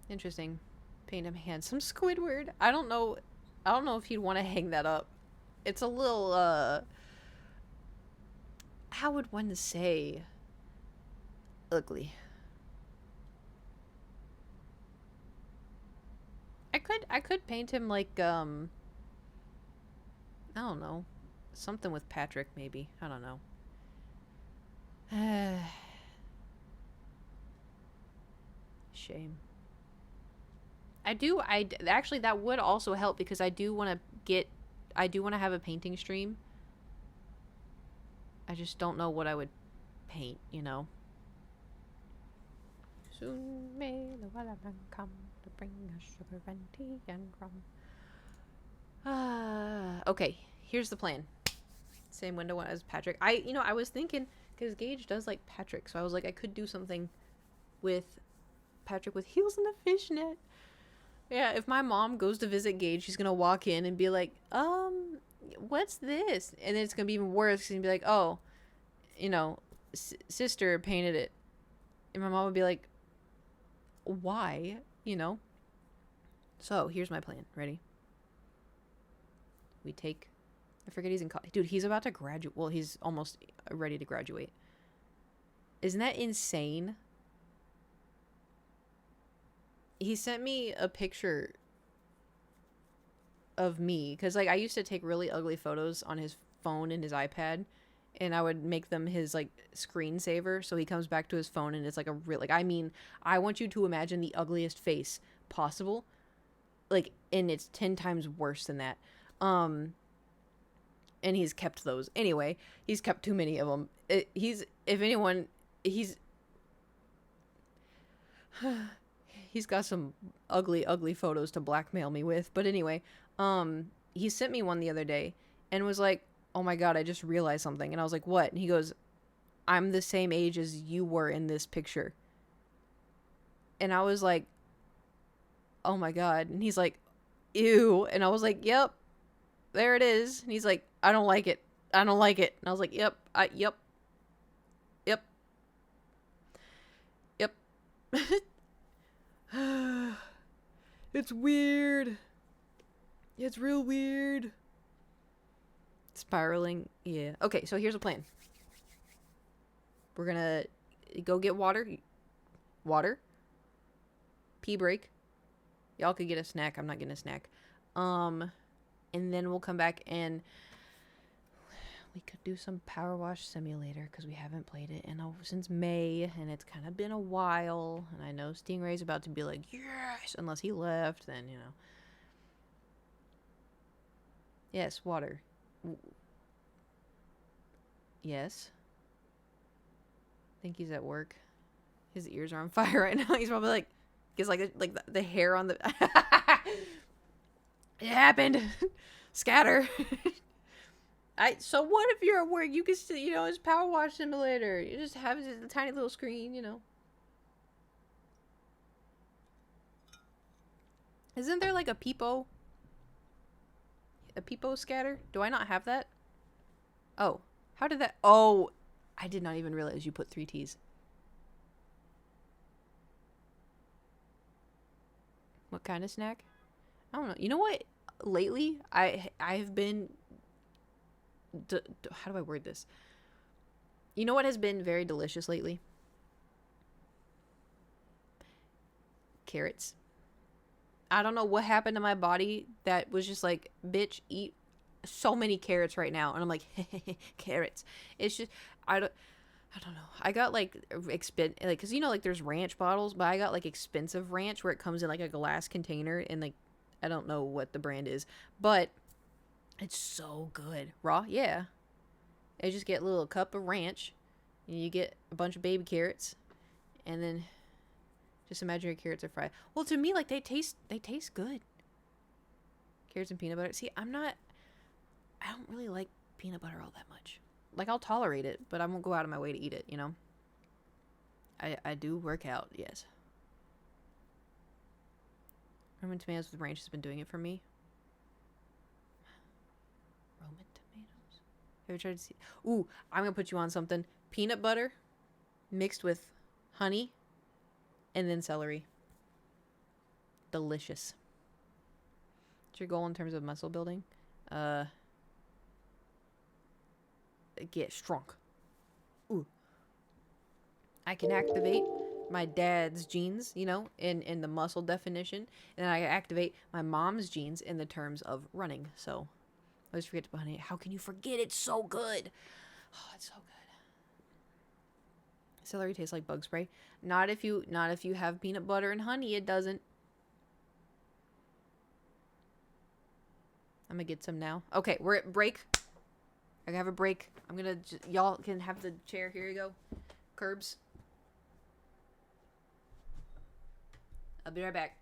Interesting. Paint him handsome Squidward. I don't know if he'd want to hang that up. It's a little, how would one say? Ugly. I could paint him like, I don't know. Something with Patrick, maybe. I don't know. Shame. Actually, that would also help because I do want to have a painting stream. I just don't know what I would paint, you know. Soon may the wellerman come to bring us sugar and tea and rum. Okay, here's the plan. Same window as Patrick. I was thinking, because Gage does like Patrick, so I was like, I could do something with Patrick with heels and a fishnet. Yeah, if my mom goes to visit Gage, she's gonna walk in and be like, what's this? And then it's gonna be even worse, because she'll be like, oh, sister painted it. And my mom would be like, why? So, here's my plan. Ready? We take... I forget he's in college. Dude, he's about to graduate. Well, he's almost ready to graduate. Isn't that insane? He sent me a picture of me. Because, I used to take really ugly photos on his phone and his iPad. And I would make them his, screensaver. So he comes back to his phone and it's, a real... I want you to imagine the ugliest face possible. And it's 10 times worse than that. And he's kept those. Anyway, he's kept too many of them. He's got some ugly, ugly photos to blackmail me with. But anyway, he sent me one the other day and was like, oh my God, I just realized something. And I was like, what? And he goes, I'm the same age as you were in this picture. And I was like, oh my God. And he's like, ew. And I was like, yep, there it is. And he's like, I don't like it. I don't like it. And I was like, yep. It's weird. It's real weird. Spiraling. Yeah. Okay, so here's a plan. We're gonna go get water. Water. Pee break. Y'all could get a snack. I'm not getting a snack. And then we'll come back and we could do some Power Wash Simulator because we haven't played it since May, and it's kind of been a while. And I know Stingray's about to be like, yes, unless he left, then, you know. Yes, water. Yes. I think he's at work. His ears are on fire right now. He's probably like, gets like the hair on the. It happened. Scatter. So what if you're at work? You can still, you know, it's Power Wash Simulator. You just have a tiny little screen, you know. Isn't there like a Peepo? A Peepo scatter? Do I not have that? Oh, how did that? Oh, I did not even realize you put 3 T's. What kind of snack? I don't know. You know what? Lately, I've been. How do I word this? You know what has been very delicious lately? Carrots. I don't know what happened to my body that was just like, bitch, eat so many carrots right now. And I'm like, carrots. It's just, I don't know. I got like cause you know, like there's ranch bottles, but I got like expensive ranch where it comes in like a glass container, and like, I don't know what the brand is, but it's so good. Raw, yeah. You just get a little cup of ranch, and you get a bunch of baby carrots, and then just imagine your carrots are fried. Well, to me, like they taste good. Carrots and peanut butter. See, I don't really like peanut butter all that much. Like I'll tolerate it, but I won't go out of my way to eat it, you know? I do work out, yes. Roman tomatoes with ranch has been doing it for me. Roman tomatoes? Have you tried to see? Ooh, I'm gonna put you on something. Peanut butter mixed with honey and then celery. Delicious. What's your goal in terms of muscle building? Get strong. Ooh. I can activate my dad's genes, you know, in the muscle definition, and I activate my mom's genes in the terms of running. So I always forget to put honey. How can you forget? It's so good. Oh, it's so good. Celery tastes like bug spray. Not if you have peanut butter and honey. It doesn't. I'm gonna get some now. Okay, we're at break. I have a break. I'm gonna. Y'all can have the chair. Here you go. Curbs. I'll be right back.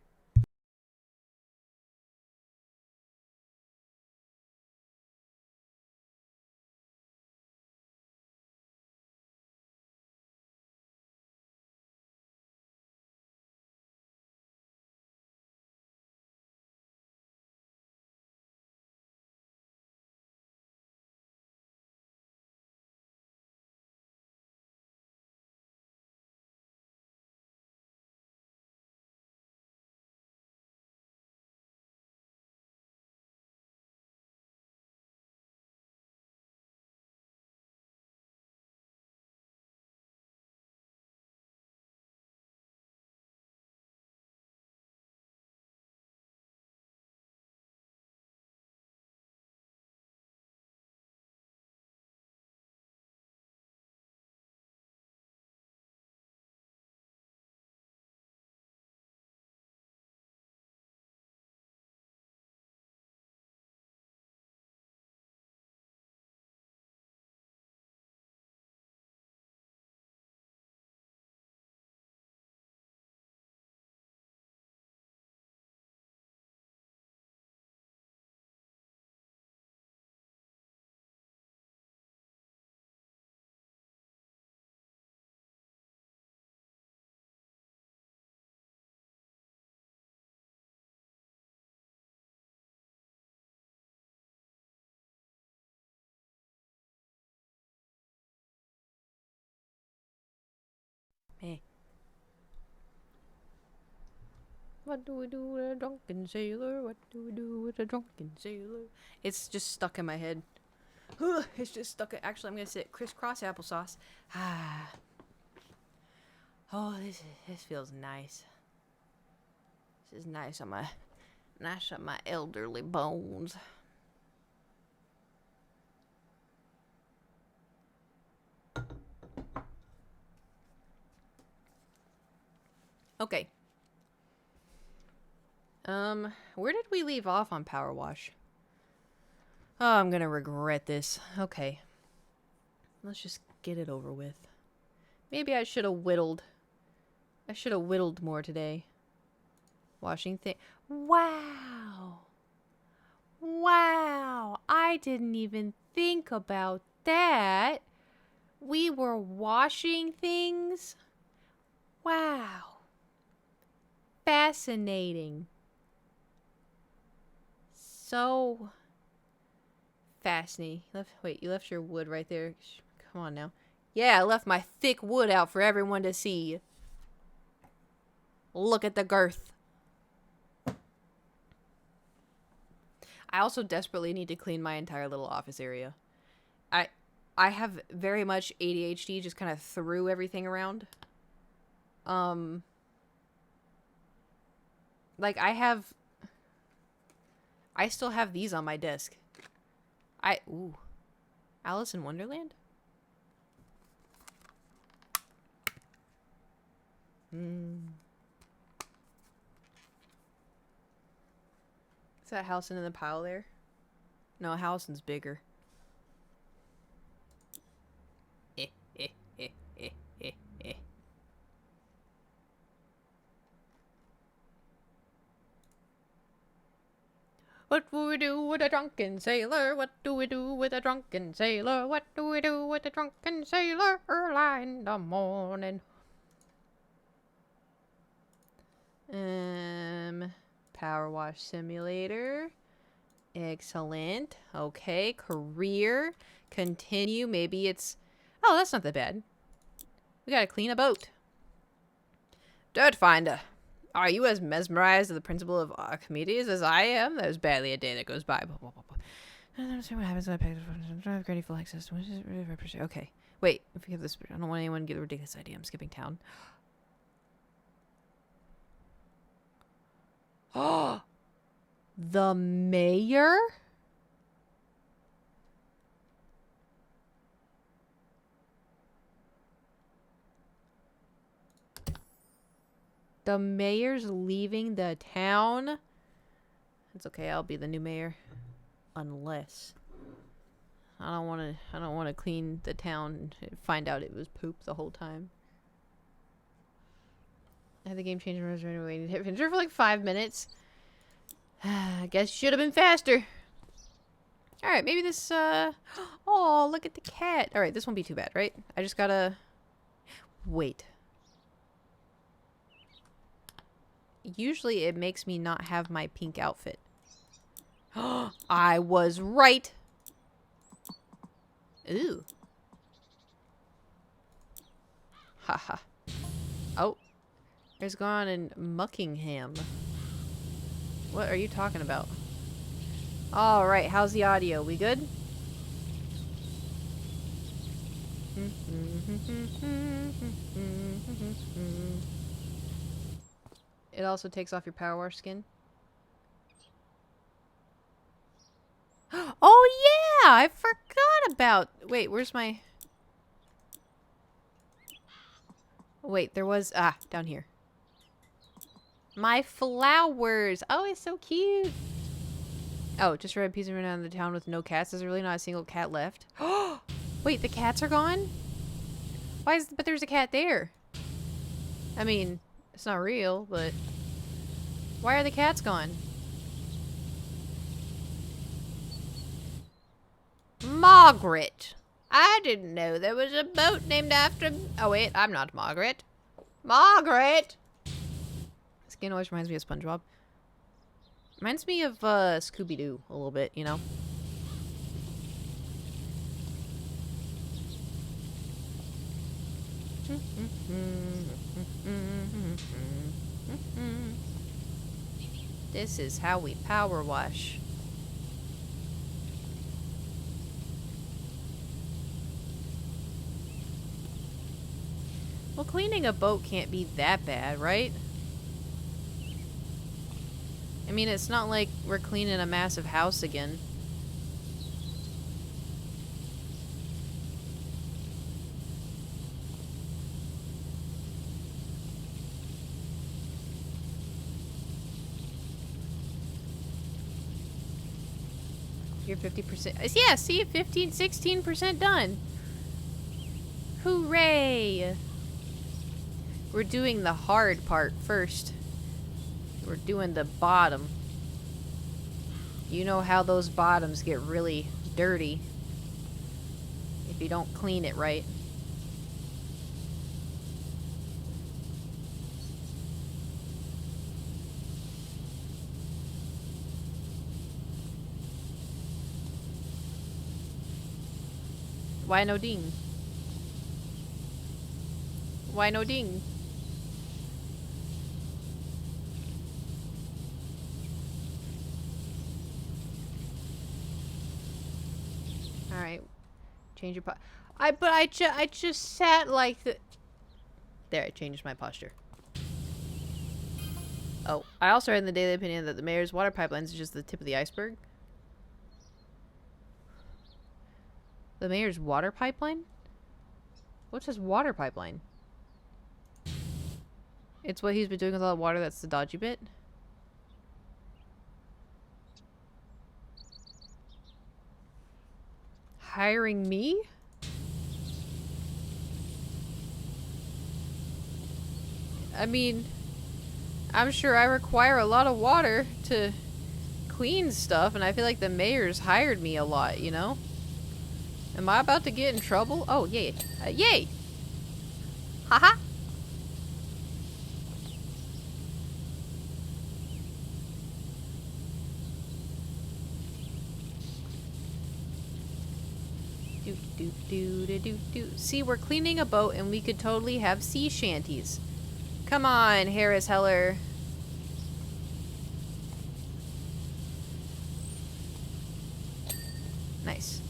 What do we do with a drunken sailor? What do we do with a drunken sailor? It's just stuck in my head. It's just stuck. Actually, I'm gonna sit crisscross applesauce. Ah. Oh, this feels nice. This is nice on my elderly bones. Okay. Where did we leave off on Power Wash? Oh, I'm gonna regret this. Okay. Let's just get it over with. Maybe I should have whittled. I should have whittled more today. Washing thing. Wow. Wow. I didn't even think about that. We were washing things. Wow. Fascinating. So fascinating. Wait, you left your wood right there. Come on now. Yeah, I left my thick wood out for everyone to see. Look at the girth. I also desperately need to clean my entire little office area. I have very much ADHD, just kind of threw everything around. Like I still have these on my desk. Ooh. Alice in Wonderland? Is that Halcyon in the pile there? No, Halcyon's bigger. What do we do with a drunken sailor? What do we do with a drunken sailor? What do we do with a drunken sailor early in the morning? Power Wash Simulator. Excellent. Okay, career. Continue. Maybe it's... Oh, that's not that bad. We gotta clean a boat. Dirt Finder. Are you as mesmerized of the principle of Archimedes as I am? There's barely a day that goes by. I don't see what happens when I have grateful access. Okay. Wait, if we have this, I don't want anyone to get a ridiculous idea. I'm skipping town. Oh, the mayor? The mayor's leaving the town? It's okay, I'll be the new mayor. Unless I don't want to clean the town and find out it was poop the whole time. I had the game changer and was running away to hit finish for like 5 minutes. I guess should have been faster. Alright, maybe this oh, look at the cat. Alright, this won't be too bad, right? I just gotta wait. Usually it makes me not have my pink outfit. I was right. Ooh. Haha. Oh. There's gone in Muckingham. What are you talking about? Alright, how's the audio? We good? It also takes off your power wash skin. Oh yeah! I forgot about... Wait, where's my... Wait, there was... Ah, down here. My flowers! Oh, it's so cute! Oh, just read a piece of running out of the town with no cats. There's really not a single cat left. Wait, the cats are gone? Why is... But there's a cat there. I mean... It's not real, but... Why are the cats gone? Margaret! I didn't know there was a boat named after... Oh wait, I'm not Margaret. Margaret! Skin always reminds me of SpongeBob. Reminds me of Scooby-Doo a little bit, you know? This is how we power wash. Well, cleaning a boat can't be that bad, right? I mean, it's not like we're cleaning a massive house again. You're 50%. Yeah, see, 15, 16% done. Hooray! We're doing the hard part first. We're doing the bottom. You know how those bottoms get really dirty if you don't clean it right. Why no ding? Why no ding? Alright. Change your I just sat like the... There, I changed my posture. Oh, I also read in the Daily Opinion that the mayor's water pipelines is just the tip of the iceberg. The mayor's water pipeline? What's his water pipeline? It's what he's been doing with all the water, that's the dodgy bit. Hiring me? I mean, I'm sure I require a lot of water to clean stuff, and I feel like the mayor's hired me a lot, you know? Am I about to get in trouble? Oh, yay. Yay! Haha! Do. See, we're cleaning a boat and we could totally have sea shanties. Come on, Harris Heller. Nice.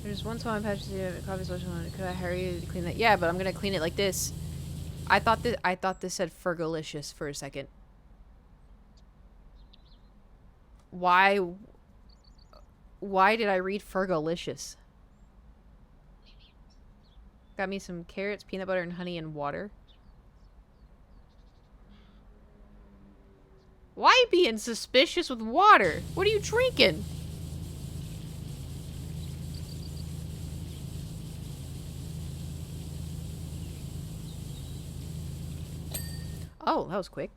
There's one time I patched the coffee special. Could I hire you to clean that? Yeah, but I'm gonna clean it like this. I thought this said Fergalicious for a second. Why did I read Fergalicious? Got me some carrots, peanut butter, and honey and water. Why being suspicious with water? What are you drinking? Oh, that was quick.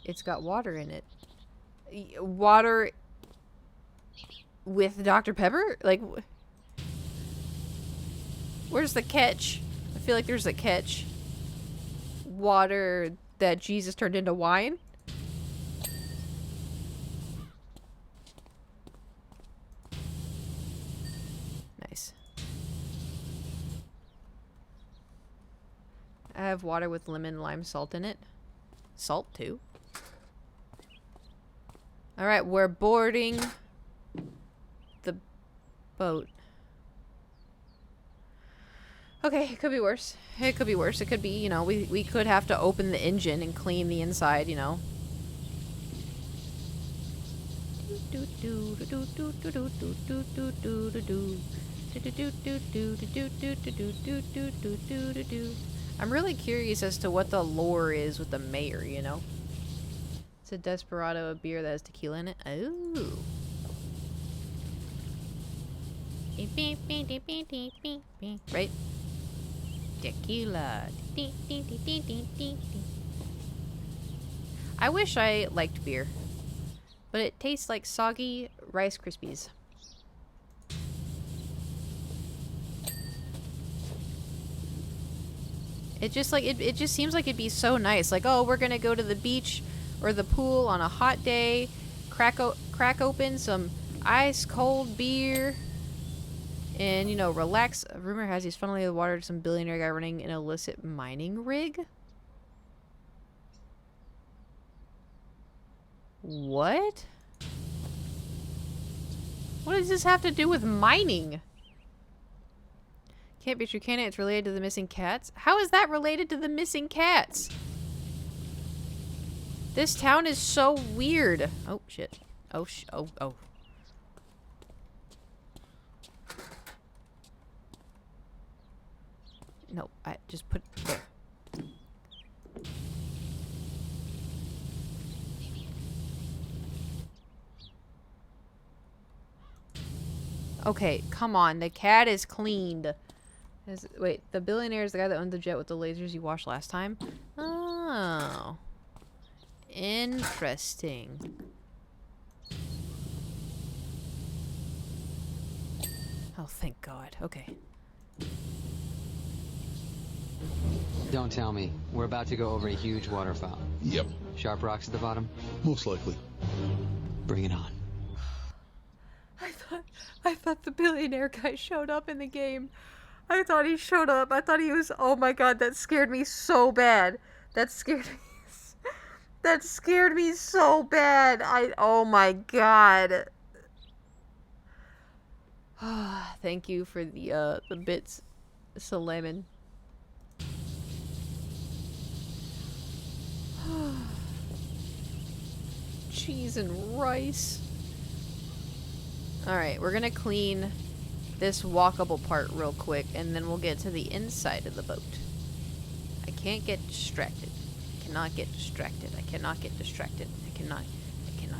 It's got water in it. Water with Dr. Pepper? Like, where's the catch? I feel like there's a catch. Water that Jesus turned into wine? Nice. I have water with lemon, lime, salt in it. Salt, too. Alright, we're boarding the boat. Okay, it could be worse. It could be worse. It could be, you know, we could have to open the engine and clean the inside, you know. I'm really curious as to what the lore is with the mayor, you know. It's a Desperado, a beer that has tequila in it. Oh. Right? Tequila. I wish I liked beer, but it tastes like soggy Rice Krispies. It just like it just seems like it'd be so nice. Like, oh, we're gonna go to the beach or the pool on a hot day, crack open some ice cold beer And, you know, relax. Rumor has he's funneling the water to some billionaire guy running an illicit mining rig. What? What does this have to do with mining? Can't be true, can it? It's related to the missing cats. How is that related to the missing cats? This town is so weird. Oh, shit. Oh, oh. No, I just put there. Okay, come on. The cat is cleaned. Wait, the billionaire is the guy that owned the jet with the lasers you washed last time? Oh. Interesting. Oh, thank God. Okay. Don't tell me. We're about to go over a huge waterfall. Yep, Sharp rocks at the bottom? most likely. Bring it on. I thought the billionaire guy showed up in the game. I thought he showed up. I thought he was. Oh my God, that scared me so bad. That scared me. That scared me so bad. Oh my God. Thank you for the bits, Salaman. Cheese and rice. Alright, we're gonna clean this walkable part real quick, and then we'll get to the inside of the boat. I can't get distracted. I cannot get distracted. I cannot get distracted. I cannot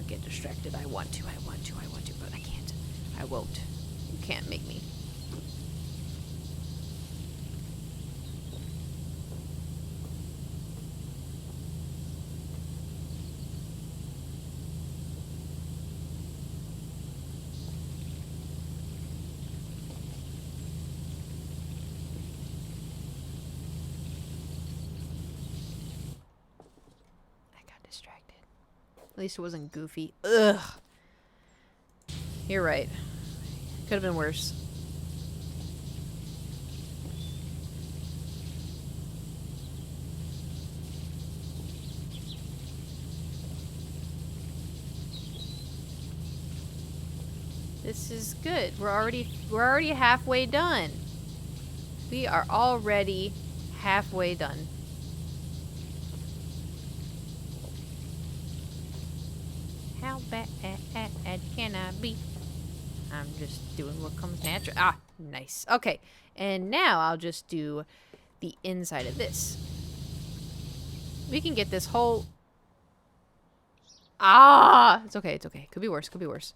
get distracted. I want to, but I can't. I won't. You can't make me. At least it wasn't goofy. Ugh. You're right. Could have been worse. This is good. We're already halfway done. We are already halfway done. How bad can I be? I'm just doing what comes natural. Ah, nice. Okay, and now I'll just do the inside of this. We can get this whole... Ah! It's okay, it's okay. Could be worse, could be worse.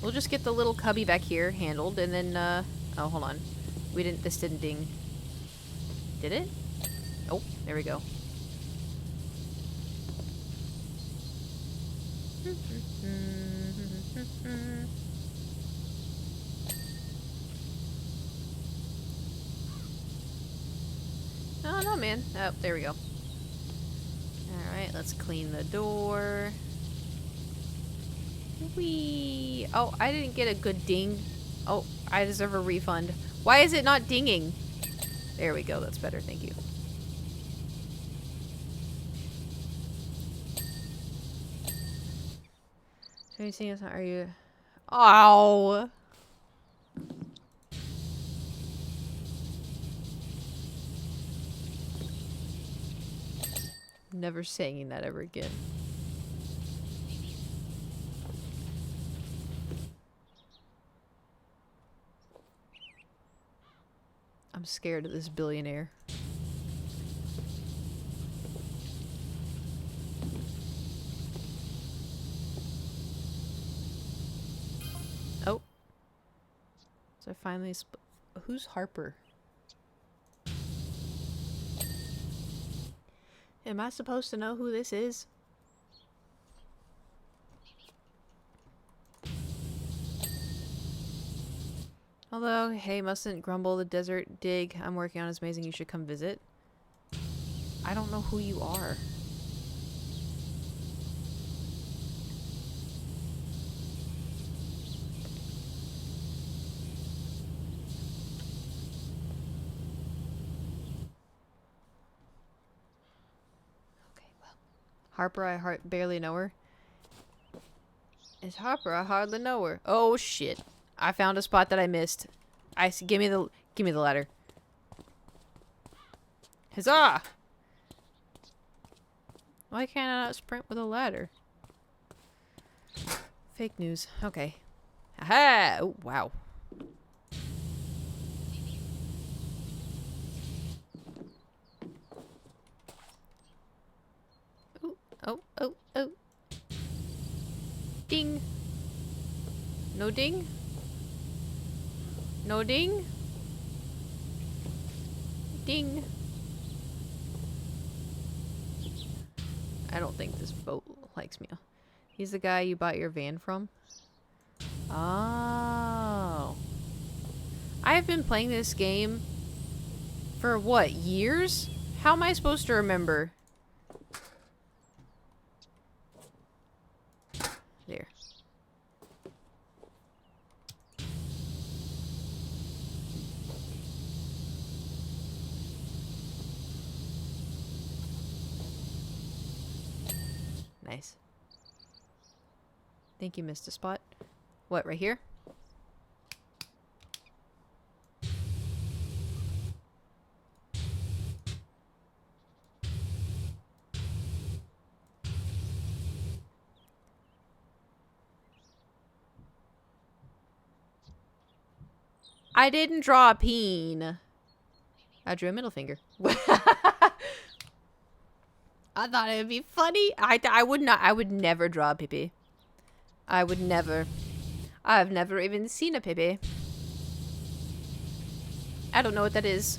We'll just get the little cubby back here handled, and then, oh, hold on. This didn't ding. Did it? Oh, there we go. Oh, no, man. Oh, there we go. Alright, let's clean the door. Whee! Oh, I didn't get a good ding. Oh, I deserve a refund. Why is it not dinging? There we go. That's better. Thank you. So you seeing us? Are you? Oh. Never saying that ever again. I'm scared of this billionaire. Oh. So I finally who's Harper? Am I supposed to know who this is? Although, hey, mustn't grumble. The desert dig I'm working on is amazing. You should come visit. I don't know who you are. Harper, I barely know her. It's Harper, I hardly know her. Oh shit. I found a spot that I missed. Give me the ladder. Huzzah! Why can't I not sprint with a ladder? Fake news. Okay. Aha! Oh, wow. Ooh, oh, oh, oh. Ding. No ding? No ding? Ding. I don't think this boat likes me. He's the guy you bought your van from? Oh. I've been playing this game for what, years? How am I supposed to remember? There. Nice. Think you missed a spot. What, right here? I didn't draw a peen. I drew a middle finger. I thought it would be funny. I would not. I would never draw a pee-pee. I would never. I've never even seen a pee-pee. I don't know what that is.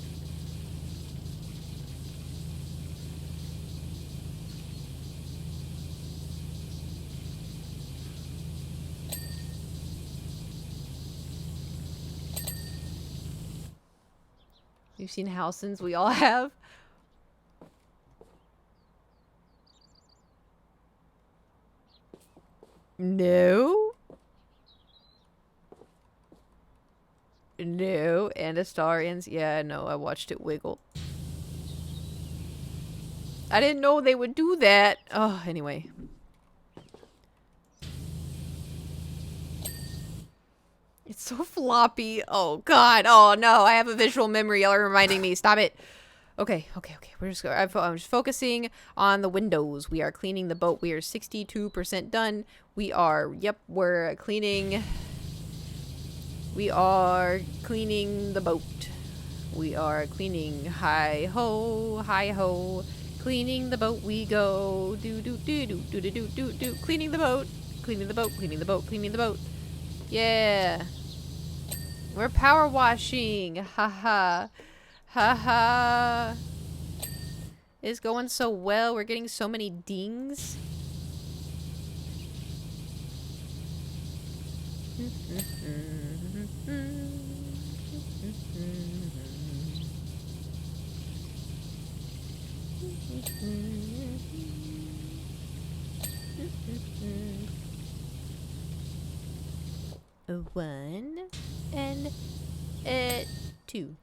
You've seen Halsons, we all have. No. No. And Astarians. Yeah, no, I watched it wiggle. I didn't know they would do that. Oh, anyway. It's so floppy. Oh, God. Oh, no. I have a visual memory. Y'all are reminding me. Stop it. Okay. We're just I'm just focusing on the windows. We are cleaning the boat. We are 62% done. We're cleaning. We are cleaning the boat. We are cleaning. Hi ho. Cleaning the boat we go. Do. Cleaning the boat. Cleaning the boat. Yeah. We're power washing. Haha. Haha. It's going so well. We're getting so many dings. One and two.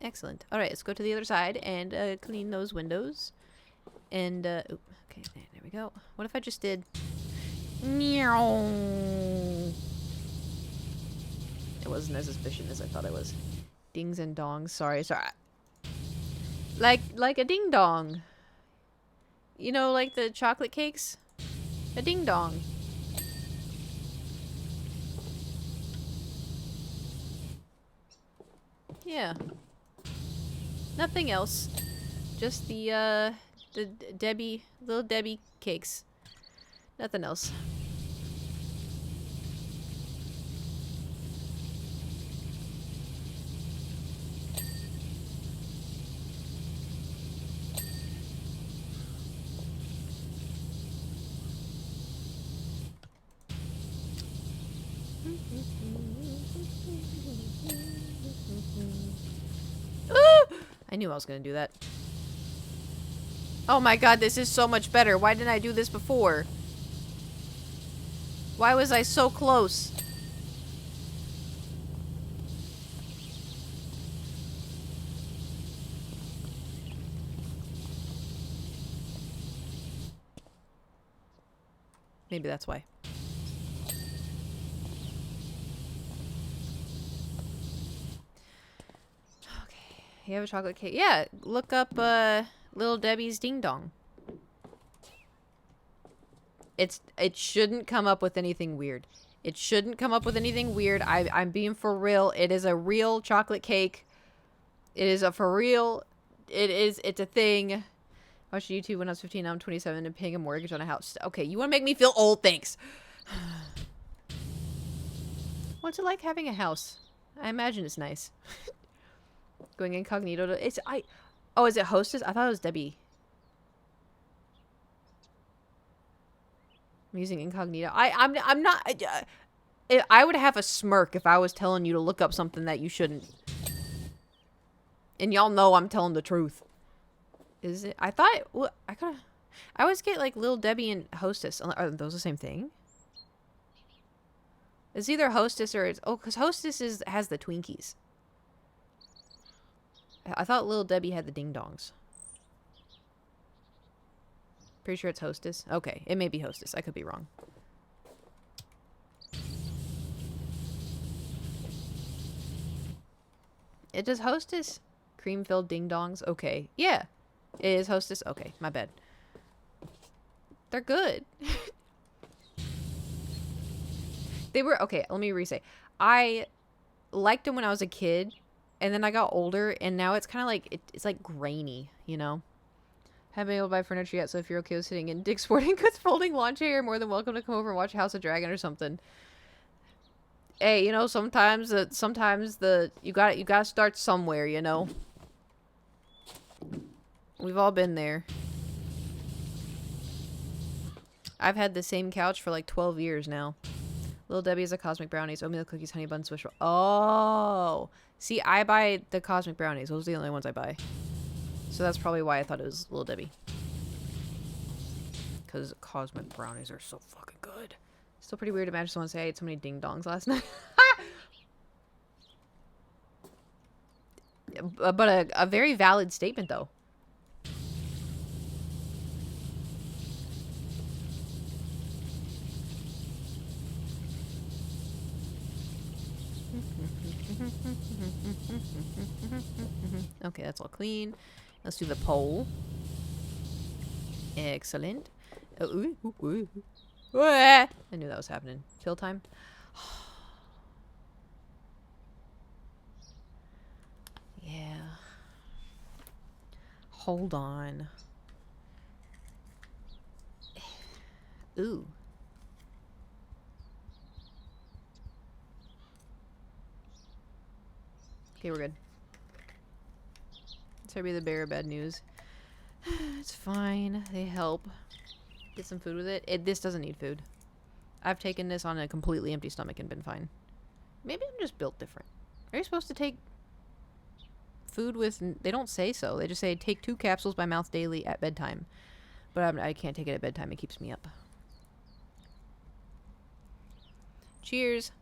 Excellent. All right, let's go to the other side and clean those windows. And okay, there we go. What if I just did? Meow. It wasn't as efficient as I thought it was. Dings and dongs. Sorry. Like a ding dong. You know, like the chocolate cakes. A ding dong. Yeah. Nothing else. Just the little Debbie cakes. Nothing else. I knew I was gonna do that. Oh my god, this is so much better. Why didn't I do this before? Why was I so close? Maybe that's why. Okay. You have a chocolate cake? Yeah. Look up Little Debbie's Ding Dong. It shouldn't come up with anything weird. It shouldn't come up with anything weird. I'm being for real. It is a real chocolate cake. It is a for real. It's a thing. I watched YouTube when I was 15. Now I'm 27 and paying a mortgage on a house. Okay, you want to make me feel old? Thanks. What's it like having a house? I imagine it's nice. Going incognito to oh, is it Hostess? I thought it was Debbie. I'm using incognito. I'm not. I would have a smirk if I was telling you to look up something that you shouldn't. And y'all know I'm telling the truth. Is it? I thought. I always get like Little Debbie and Hostess. Are those the same thing? It's either Hostess or it's because Hostess has the Twinkies. I thought Little Debbie had the Ding Dongs. Pretty sure it's Hostess. Okay, it may be Hostess. I could be wrong. It does Hostess cream-filled Ding Dongs. Okay, yeah, it is Hostess. Okay, my bad. They're good. They were okay. Let me re-say. I liked them when I was a kid, and then I got older, and now it's kind of like it's like grainy, you know. Haven't been able to buy furniture yet, so if you're okay with sitting in Dick's Sporting Goods folding lawn chair, you're more than welcome to come over and watch House of Dragon or something. Hey, you know, sometimes you gotta start somewhere, you know. We've all been there. I've had the same couch for like 12 years now. Little Debbie's a Cosmic Brownies, oatmeal cookies, honey bun, Swiss roll. Oh, see, I buy the Cosmic Brownies. Those are the only ones I buy. So that's probably why I thought it was Little Debbie. Because Cosmic Brownies are so fucking good. Still pretty weird to imagine someone say I ate so many ding dongs last night. But a very valid statement, though. Okay, that's all clean. Let's do the pole. Excellent. Oh, I knew that was happening. Kill time. Yeah. Hold on. Ooh. Okay, we're good. Sorry, the bearer of bad news. It's fine. They help. Get some food with it. This doesn't need food. I've taken this on a completely empty stomach and been fine. Maybe I'm just built different. Are you supposed to take food with... They don't say so. They just say take 2 capsules by mouth daily at bedtime. But I can't take it at bedtime. It keeps me up. Cheers.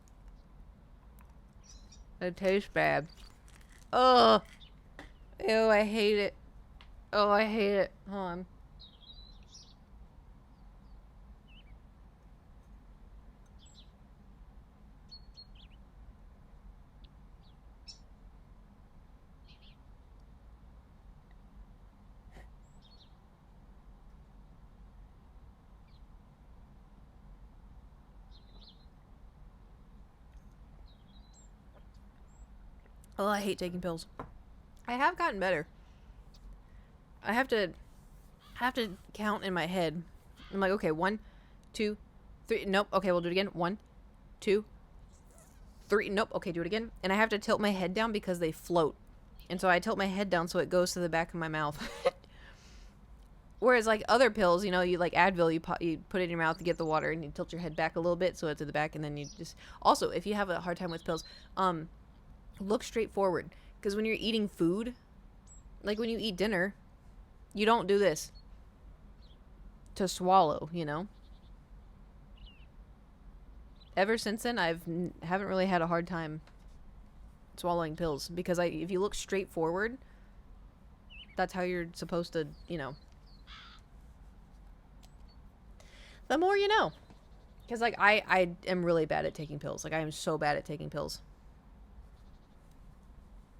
It tastes bad. Oh. Ew, I hate it. Oh, I hate it. Hold on. Oh, I hate taking pills. I have gotten better. I have to count in my head. I'm like, okay, 1, 2, 3. Nope. Okay, we'll do it again. 1, 2, 3. Nope. Okay, do it again. And I have to tilt my head down because they float. And so I tilt my head down so it goes to the back of my mouth. Whereas like other pills, you know, you like Advil, you put it in your mouth to get the water and you tilt your head back a little bit so it's at the back, and then you just... Also, if you have a hard time with pills, look straight forward. Because when you're eating food, like when you eat dinner, you don't do this to swallow, you know? Ever since then, haven't really had a hard time swallowing pills. Because if you look straight forward, that's how you're supposed to, you know. The more you know. Because, like, I am really bad at taking pills. Like, I am so bad at taking pills.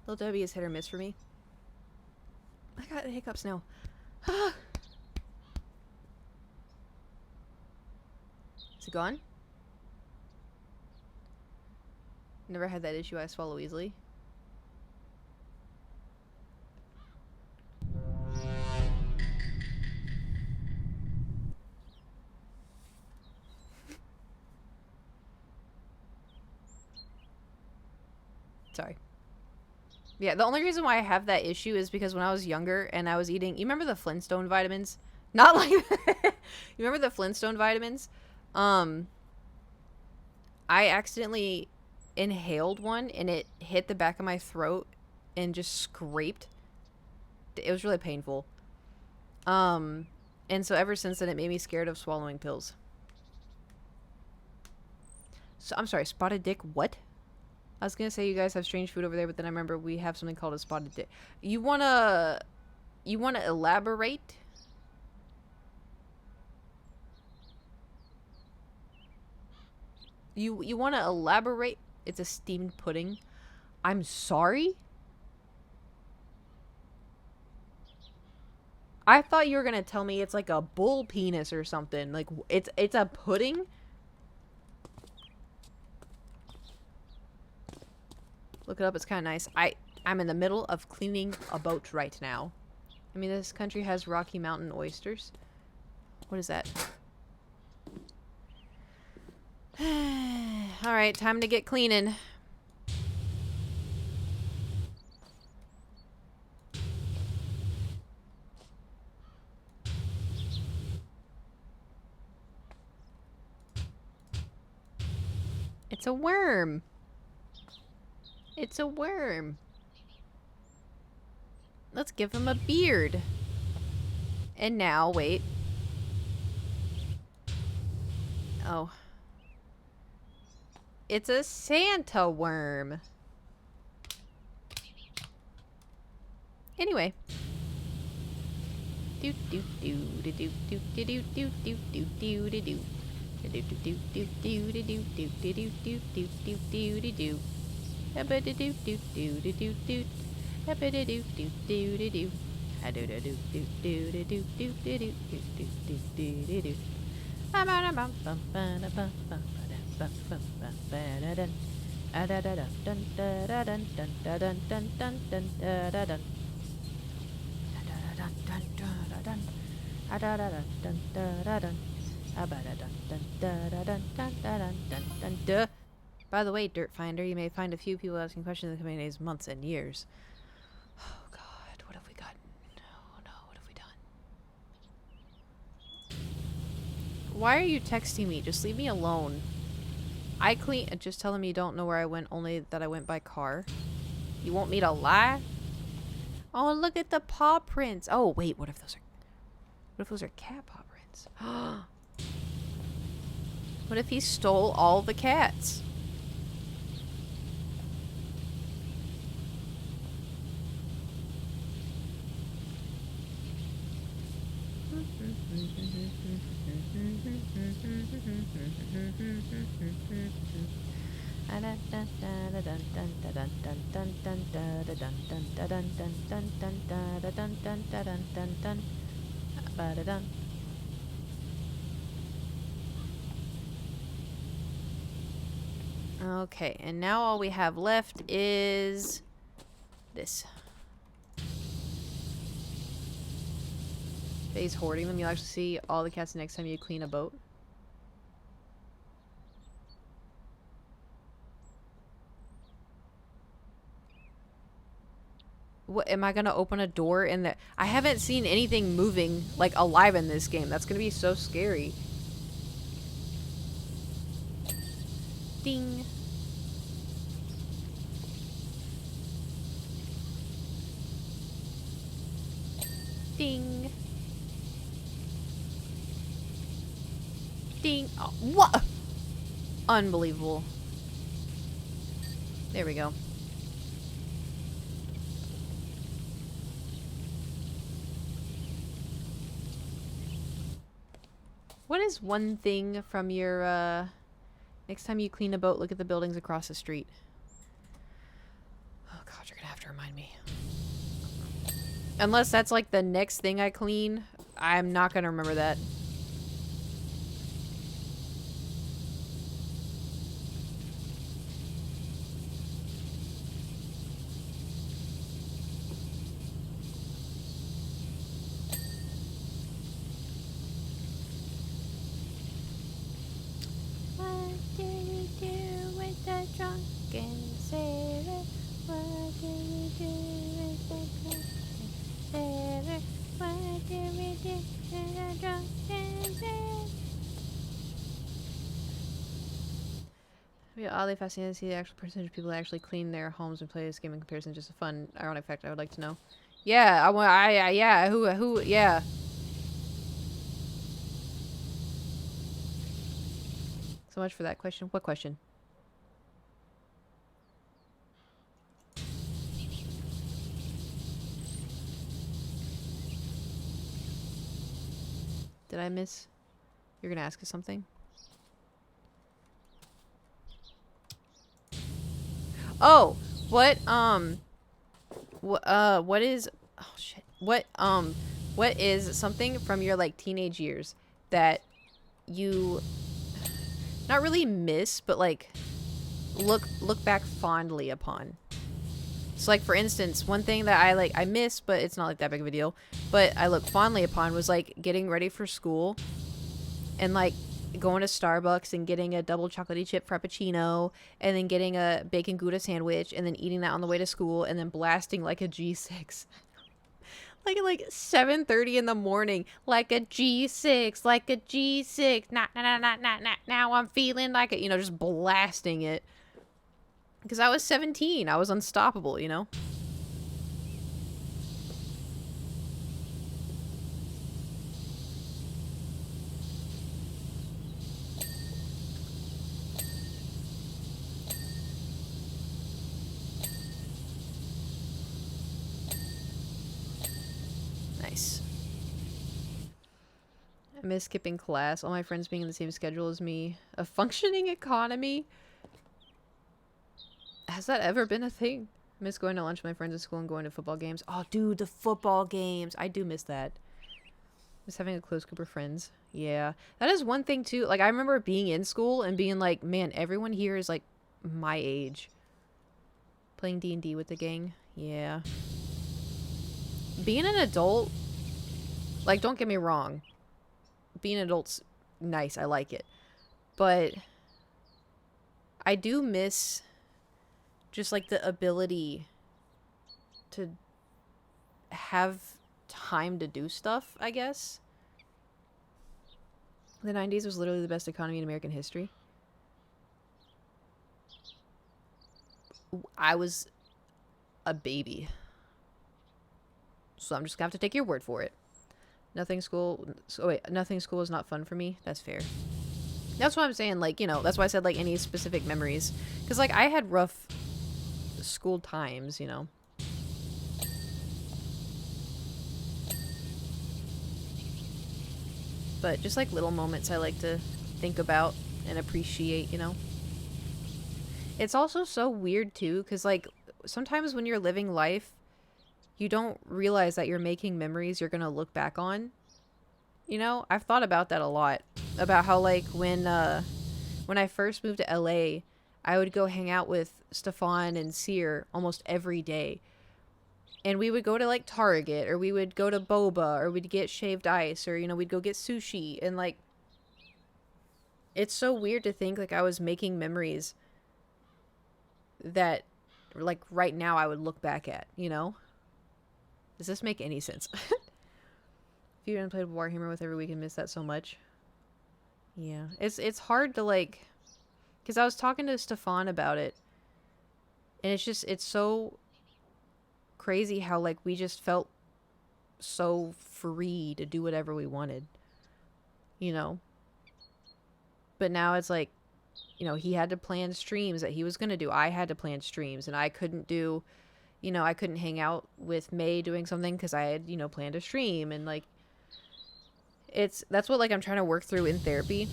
Little Debbie is hit or miss for me. I got hiccups now. Is it gone? Never had that issue. I swallow easily. Sorry. Yeah, the only reason why I have that issue is because when I was younger and I was eating, you remember the Flintstone vitamins? Not like that. You remember the Flintstone vitamins? I accidentally inhaled one and it hit the back of my throat and just scraped. It was really painful. And so ever since then it made me scared of swallowing pills. So I'm sorry, spotted dick, what? I was gonna say you guys have strange food over there, but then I remember we have something called a spotted dick. You wanna elaborate? You wanna elaborate? It's a steamed pudding. I'm sorry? I thought you were gonna tell me it's like a bull penis or something. Like it's a pudding? Look it up, it's kinda nice. I'm in the middle of cleaning a boat right now. I mean, this country has Rocky Mountain oysters. What is that? Alright, time to get cleaning. It's a worm. It's a worm. Let's give him a beard. And now, wait. Oh. It's a Santa worm. Anyway. Do do do do do do do do do do do do do do. Do do do do do do do do do do do do do do do. Abba do do do do do do do. Abba do do do do do do. I do do do do do do do do do do do do do do do. Bum bum bum bum bum bum bum bum bum bum dun. Da da da dun da da dun dun da dun dun dun dun da da dun. Da da dun dun da dun. Da da dun dun da dun. Abba da dun dun da dun dun da dun dun dun duh. By the way, Dirt Finder, you may find a few people asking questions in the coming days, months, and years. Oh God, what have we gotten? Oh no, what have we done? Why are you texting me? Just leave me alone. I clean. Just tell them you don't know where I went, only that I went by car. You want me to lie? Oh, look at the paw prints. Oh wait, what if those are cat paw prints? What if he stole all the cats? Okay, and now all we have left is this. Phase hoarding them. You'll actually see all the cats next time you clean a boat. What, am I gonna open a door in the... I haven't seen anything moving, like, alive in this game. That's gonna be so scary. Ding. Ding. Ding. Oh, what? Unbelievable. There we go. What is one thing from your, next time you clean a boat, look at the buildings across the street. Oh god, you're gonna have to remind me. Unless that's like the next thing I clean, I'm not gonna remember that. What do you do with the drunken sailor? What do you do with the drunken sailor? What do we do with the drunken sailor? It'd be oddly fascinating to see the actual percentage of people that actually clean their homes and play this game in comparison. Just a fun, ironic fact I would like to know. Yeah, yeah, yeah. So much for that question. What question? Did I miss? You're gonna ask us something? Oh, what is, oh shit. What is something from your like teenage years that you not really miss, but like look back fondly upon? So like for instance, one thing that I miss, but it's not like that big of a deal, but I look fondly upon was like getting ready for school and like going to Starbucks and getting a double chocolatey chip frappuccino and then getting a bacon Gouda sandwich and then eating that on the way to school and then blasting like a G6. Like at like 7:30 in the morning, like a G6, like a G6. Now I'm feeling like it, you know, just blasting it. Because I was 17. I was unstoppable, you know? Nice. I miss skipping class. All my friends being in the same schedule as me. A functioning economy? Has that ever been a thing? I miss going to lunch with my friends at school and going to football games. Oh, dude, the football games. I do miss that. Just having a close group of friends. Yeah. That is one thing, too. Like, I remember being in school and being like, man, everyone here is, like, my age. Playing D&D with the gang. Yeah. Being an adult, like, don't get me wrong. Being an adult's nice. I like it. But I do miss just like the ability to have time to do stuff, I guess. The 90s was literally the best economy in American history. I was a baby. So I'm just gonna have to take your word for it. Nothing school is not fun for me. That's fair. That's what I'm saying, like, you know, that's why I said like any specific memories. Because like I had rough school times, you know. But just like little moments I like to think about and appreciate, you know. It's also so weird too, because like sometimes when you're living life, you don't realize that you're making memories you're gonna look back on. You know, I've thought about that a lot. About how like when I first moved to LA, I would go hang out with Stefan and Sear almost every day. And we would go to like Target, or we would go to Boba, or we'd get shaved ice, or, you know, we'd go get sushi. And like, it's so weird to think like I was making memories that like right now I would look back at, you know? Does this make any sense? If you hadn't played Warhammer with every week and missed that so much. Yeah. It's hard to like, because I was talking to Stefan about it, and it's so crazy how like we just felt so free to do whatever we wanted, you know. But now it's like, you know, he had to plan streams that he was gonna do. I had to plan streams, and I couldn't do, you know, I couldn't hang out with May doing something because I had, you know, planned a stream. And like, that's what like I'm trying to work through in therapy.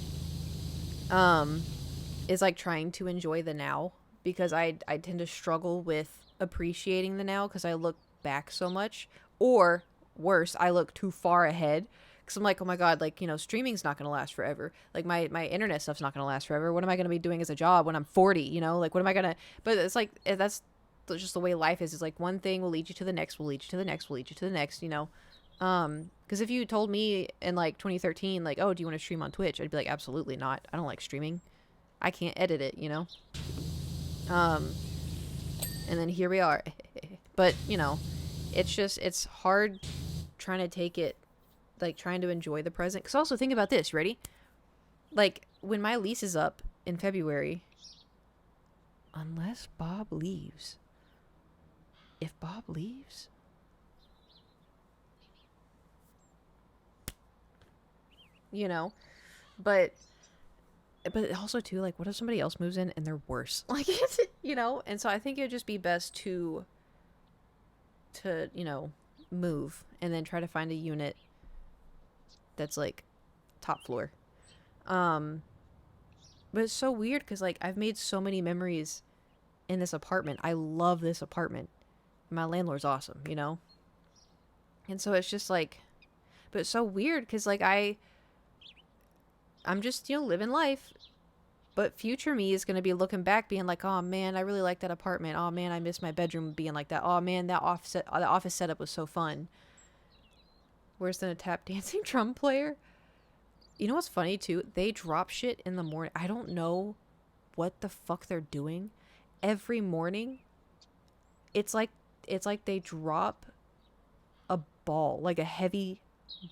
Is like trying to enjoy the now, because I tend to struggle with appreciating the now because I look back so much, or worse, I look too far ahead because I'm like, oh my god, like, you know, streaming's not gonna last forever, like my internet stuff's not gonna last forever. What am I gonna be doing as a job when I'm 40? You know, like what am I gonna? But it's like that's just the way life is. It's like one thing will lead you to the next, will lead you to the next, will lead you to the next. You know, because if you told me in like 2013, like, oh, do you want to stream on Twitch? I'd be like, absolutely not. I don't like streaming. I can't edit it, you know? And then here we are. But, you know, it's hard trying to take it, like, trying to enjoy the present. Because also, think about this, ready? Like, when my lease is up in February, unless Bob leaves. If Bob leaves... You know? But also too, like, what if somebody else moves in and they're worse? Like, you know? And so I think it would just be best to, you know, move and then try to find a unit that's like top floor. But it's so weird because like I've made so many memories in this apartment. I love this apartment. My landlord's awesome, you know? And so it's just like, but it's so weird because like I'm just, you know, living life. But future me is going to be looking back being like, oh man, I really like that apartment. Oh man, I miss my bedroom being like that. Oh man, the office setup was so fun. Where's the tap dancing drum player? You know what's funny too? They drop shit in the morning. I don't know what the fuck they're doing. Every morning, it's like they drop a ball, like a heavy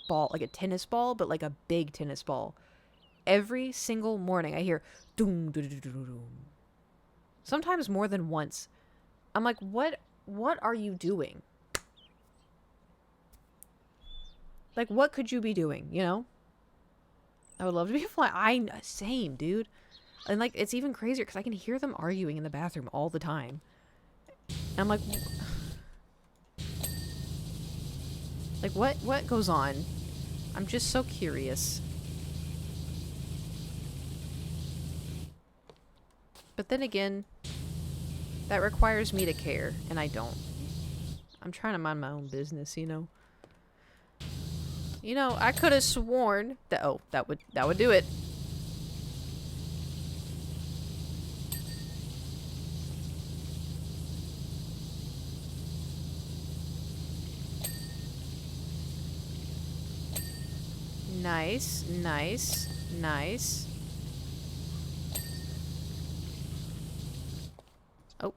ball, like a tennis ball, but like a big tennis ball. Every single morning I hear doom, doom, doom, doom, doom. Sometimes more than once. I'm like, what are you doing? Like, what could you be doing, you know? I would love to be flying. Same, dude. And like, it's even crazier because I can hear them arguing in the bathroom all the time. And I'm like, what goes on? I'm just so curious. But then again, that requires me to care, and I don't. I'm trying to mind my own business, you know? You know, I could have sworn that, oh, that would do it. Nice, nice, nice. Oh.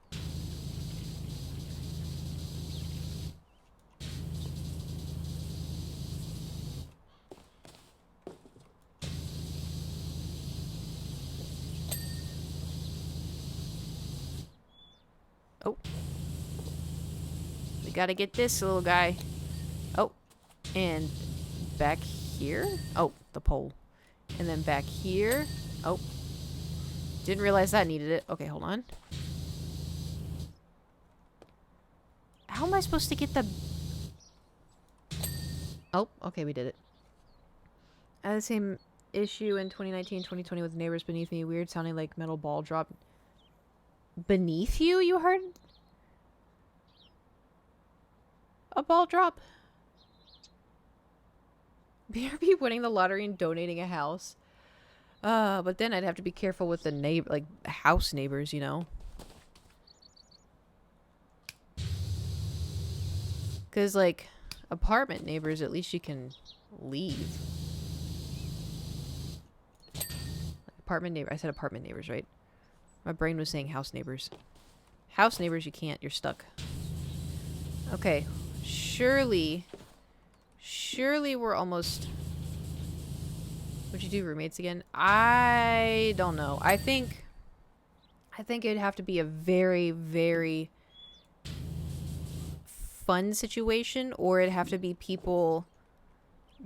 Oh. We gotta get this little guy. Oh. And back here? Oh, the pole. And then back here. Oh. Didn't realize that needed it. Okay, hold on. How am I supposed to get the... Oh, okay, we did it. I had the same issue in 2019, 2020 with neighbors beneath me. Weird sounding like metal ball drop. Beneath you, you heard? A ball drop? BRB winning the lottery and donating a house. But then I'd have to be careful with the neighbor, like house neighbors, you know? Because, like, apartment neighbors, at least you can leave. Apartment neighbor. I said apartment neighbors, right? My brain was saying house neighbors. House neighbors, you can't. You're stuck. Okay. Surely we're almost... What'd you do, roommates again? I don't know. I think it'd have to be a very, very... fun situation, or it'd have to be people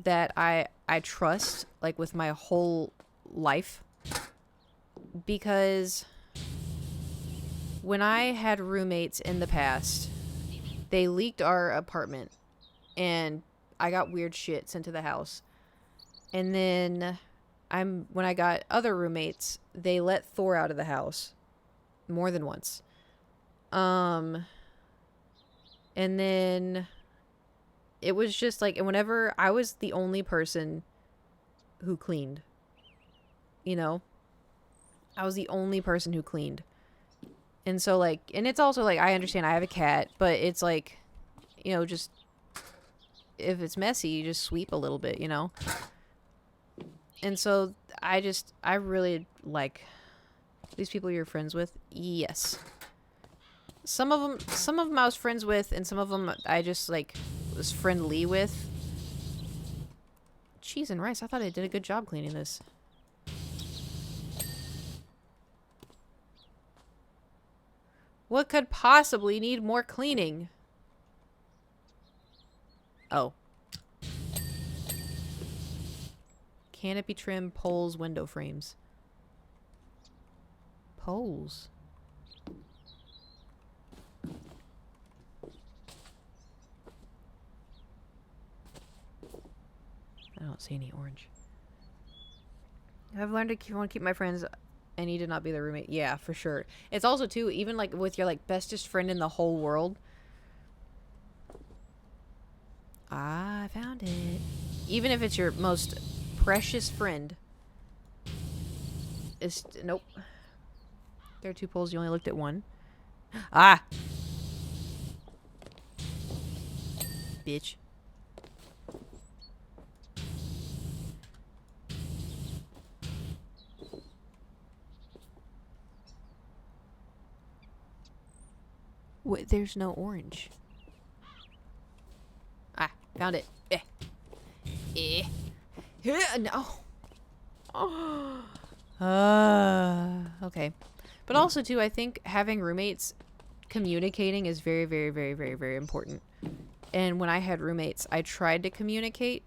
that I trust, like, with my whole life. Because when I had roommates in the past, they leaked our apartment and I got weird shit sent to the house. And then when I got other roommates, they let Thor out of the house more than once. And then it was just like, and whenever I was the only person who cleaned, you know, I was the only person who cleaned. And so like, and it's also like, I understand I have a cat, but it's like, you know, just if it's messy, you just sweep a little bit, you know? And so I really like these people you're friends with. Yes. Some of them I was friends with, and some of them I just like was friendly with. Cheese and rice. I thought I did a good job cleaning this. What could possibly need more cleaning? Oh. Canopy trim, poles, window frames. Poles. I don't see any orange. I've learned to want to keep my friends. I need to not be the roommate. Yeah, for sure. It's also too, even like with your like bestest friend in the whole world. Ah, I found it. Even if it's your most precious friend. It's nope. There are 2 poles. You only looked at one. Ah. Bitch. Wait, there's no orange. Ah, found it. Eh. Eh. No. Okay. But also, too, I think having roommates, communicating is very, very, very, very, very important. And when I had roommates, I tried to communicate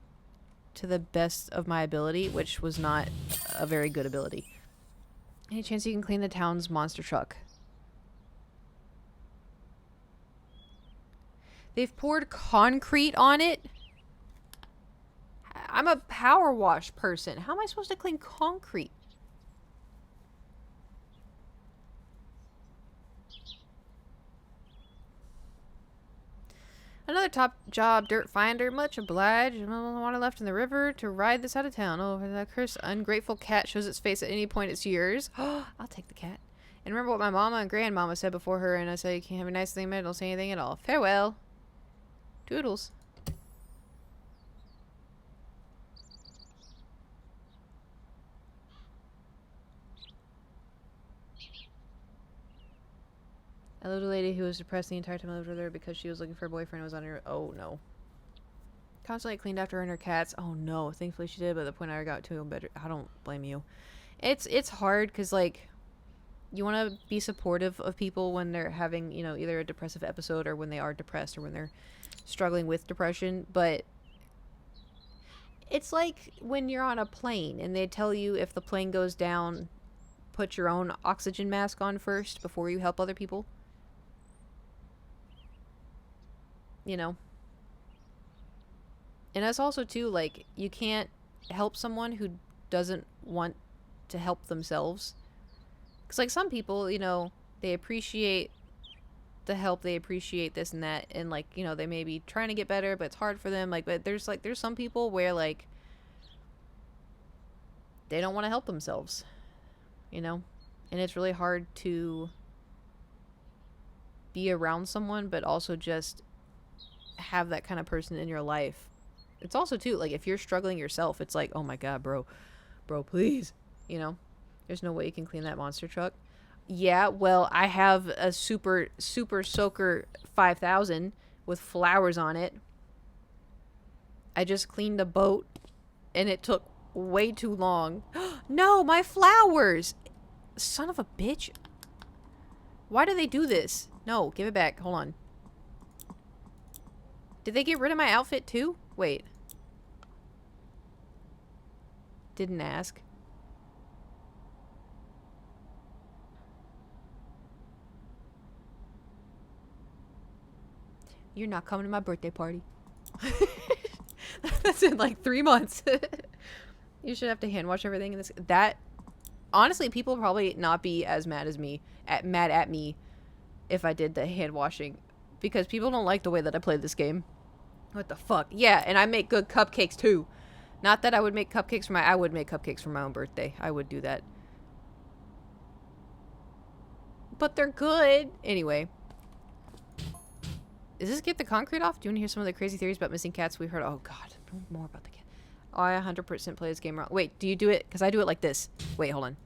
to the best of my ability, which was not a very good ability. Any chance you can clean the town's monster truck? They've poured concrete on it? I'm a power wash person. How am I supposed to clean concrete? Another top job, dirt finder. Much obliged. Water left in the river to ride this out of town. Oh, that cursed ungrateful cat shows its face at any point. It's yours. Oh, I'll take the cat. And remember what my mama and grandmama said before her, and I said you can't have a nice thing, but don't say anything at all. Farewell. Doodles. I loved a lady who was depressed the entire time I lived with her because she was looking for a boyfriend who was on her. Oh no. Constantly cleaned after her and her cats. Oh no. Thankfully she did, but the point I got to better. I don't blame you. It's hard because like you want to be supportive of people when they're having, you know, either a depressive episode or when they are depressed or when they're struggling with depression, but it's like when you're on a plane and they tell you if the plane goes down, put your own oxygen mask on first before you help other people. You know? And that's also too, like, you can't help someone who doesn't want to help themselves. Because, like, some people, you know, they appreciate the help, they appreciate this and that, and, like, you know, they may be trying to get better, but it's hard for them. Like, but there's some people where, like, they don't want to help themselves, you know? And it's really hard to be around someone, but also just have that kind of person in your life. It's also too, like, if you're struggling yourself, it's like, oh my god, bro, please, you know, there's no way you can clean that monster truck. Yeah, well, I have a super soaker 5000 with flowers on it. I just cleaned a boat and it took way too long. No, my flowers, son of a bitch. Why do they do this? No, give it back. Hold on. Did they get rid of my outfit too? Wait. Didn't ask. You're not coming to my birthday party. That's in like 3 months. You should have to hand wash everything in this. That honestly, people would probably not be as mad as me mad at me if I did the hand washing, because people don't like the way that I play this game. What the fuck? Yeah, and I make good cupcakes too. Not that I would make cupcakes for I would make cupcakes for my own birthday. I would do that. But they're good. Anyway. Is this Get the Concrete Off? Do you want to hear some of the crazy theories about missing cats we've heard? Oh god, more about the cat. Oh, I 100% play this game wrong. Wait, do you do it? Because I do it like this. Wait, hold on.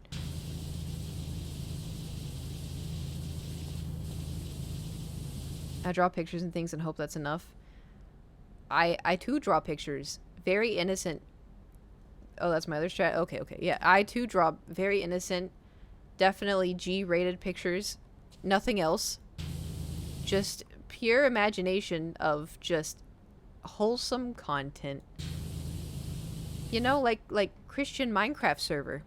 I draw pictures and things and hope that's enough. I too draw pictures. Very innocent. Oh, that's my other strat. Okay, okay. Yeah, I too draw very innocent, definitely G-rated pictures. Nothing else. Just pure imagination of just wholesome content. You know, like Christian Minecraft server.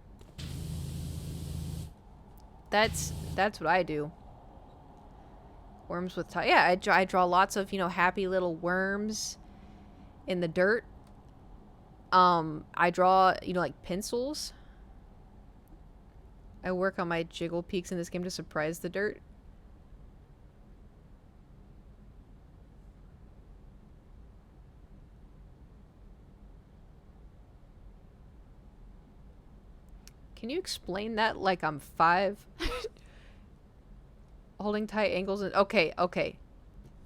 That's what I do. Worms with tie. Yeah, I draw lots of, you know, happy little worms in the dirt. I draw, you know, like pencils. I work on my jiggle peaks in this game to surprise the dirt. Can you explain that like I'm 5? Holding tight angles and okay, okay.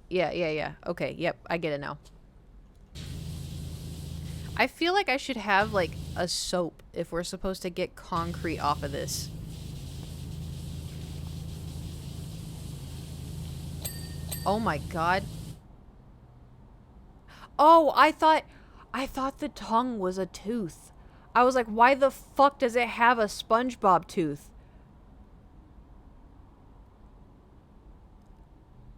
Yeah. Okay, yep, I get it now. I feel like I should have like a soap if we're supposed to get concrete off of this. Oh my god. Oh, I thought the tongue was a tooth. I was like, why the fuck does it have a SpongeBob tooth?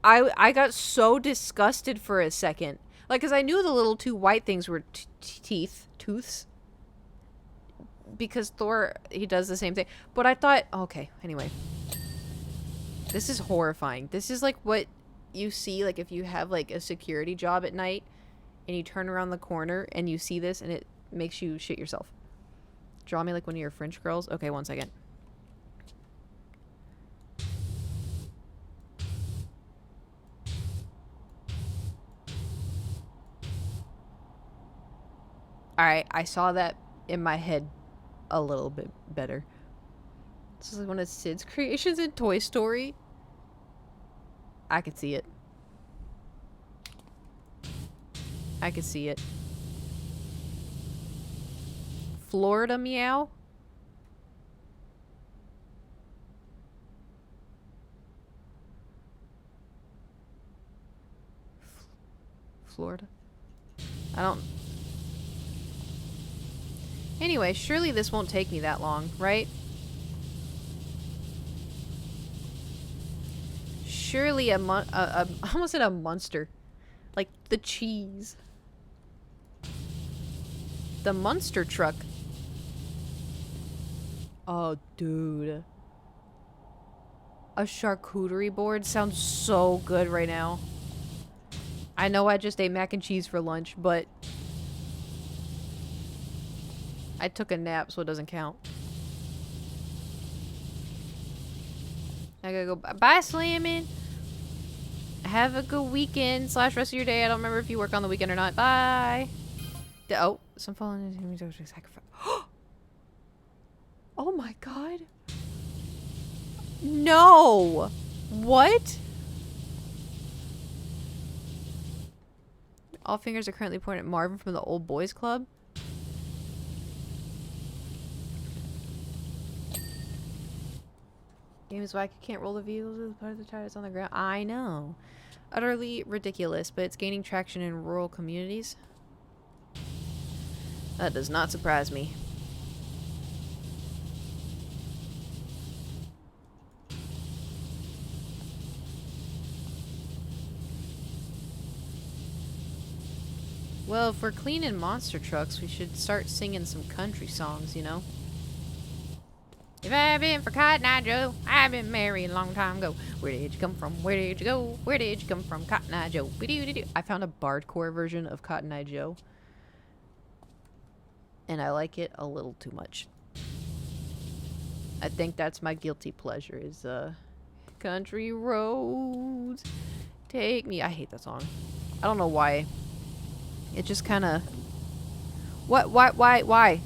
I got so disgusted for a second. Like, because I knew the little two white things were tooths. Because Thor, he does the same thing. But I thought, okay, anyway. This is horrifying. This is like what you see, like, if you have, like, a security job at night. And you turn around the corner and you see this and it makes you shit yourself. Draw me like one of your French girls. Okay, one second. Alright, I saw that in my head a little bit better. This is like one of Sid's creations in Toy Story. I could see it. I could see it. Florida meow? Florida? I don't... Anyway, surely this won't take me that long, right? Surely I almost said a monster. Like the cheese. The Munster truck. Oh, dude. A charcuterie board sounds so good right now. I know I just ate mac and cheese for lunch, but I took a nap, so it doesn't count. I gotta go. Bye, Slammin'. Have a good weekend / rest of your day. I don't remember if you work on the weekend or not. Bye. Oh, some fallen into sacrifice. Oh my god. No. What? All fingers are currently pointing at Marvin from the Old Boys Club. Game is whack. You can't roll the vehicles with part of the tires on the ground. I know. Utterly ridiculous, but it's gaining traction in rural communities. That does not surprise me. Well, if we're cleaning monster trucks, we should start singing some country songs, you know? If I've been for Cotton Eye Joe, I've been married a long time ago. Where did you come from? Where did you go? Where did you come from? Cotton Eye Joe. I found a bardcore version of Cotton Eye Joe. And I like it a little too much. I think that's my guilty pleasure is country roads take me. I hate that song. I don't know why. It just kind of why?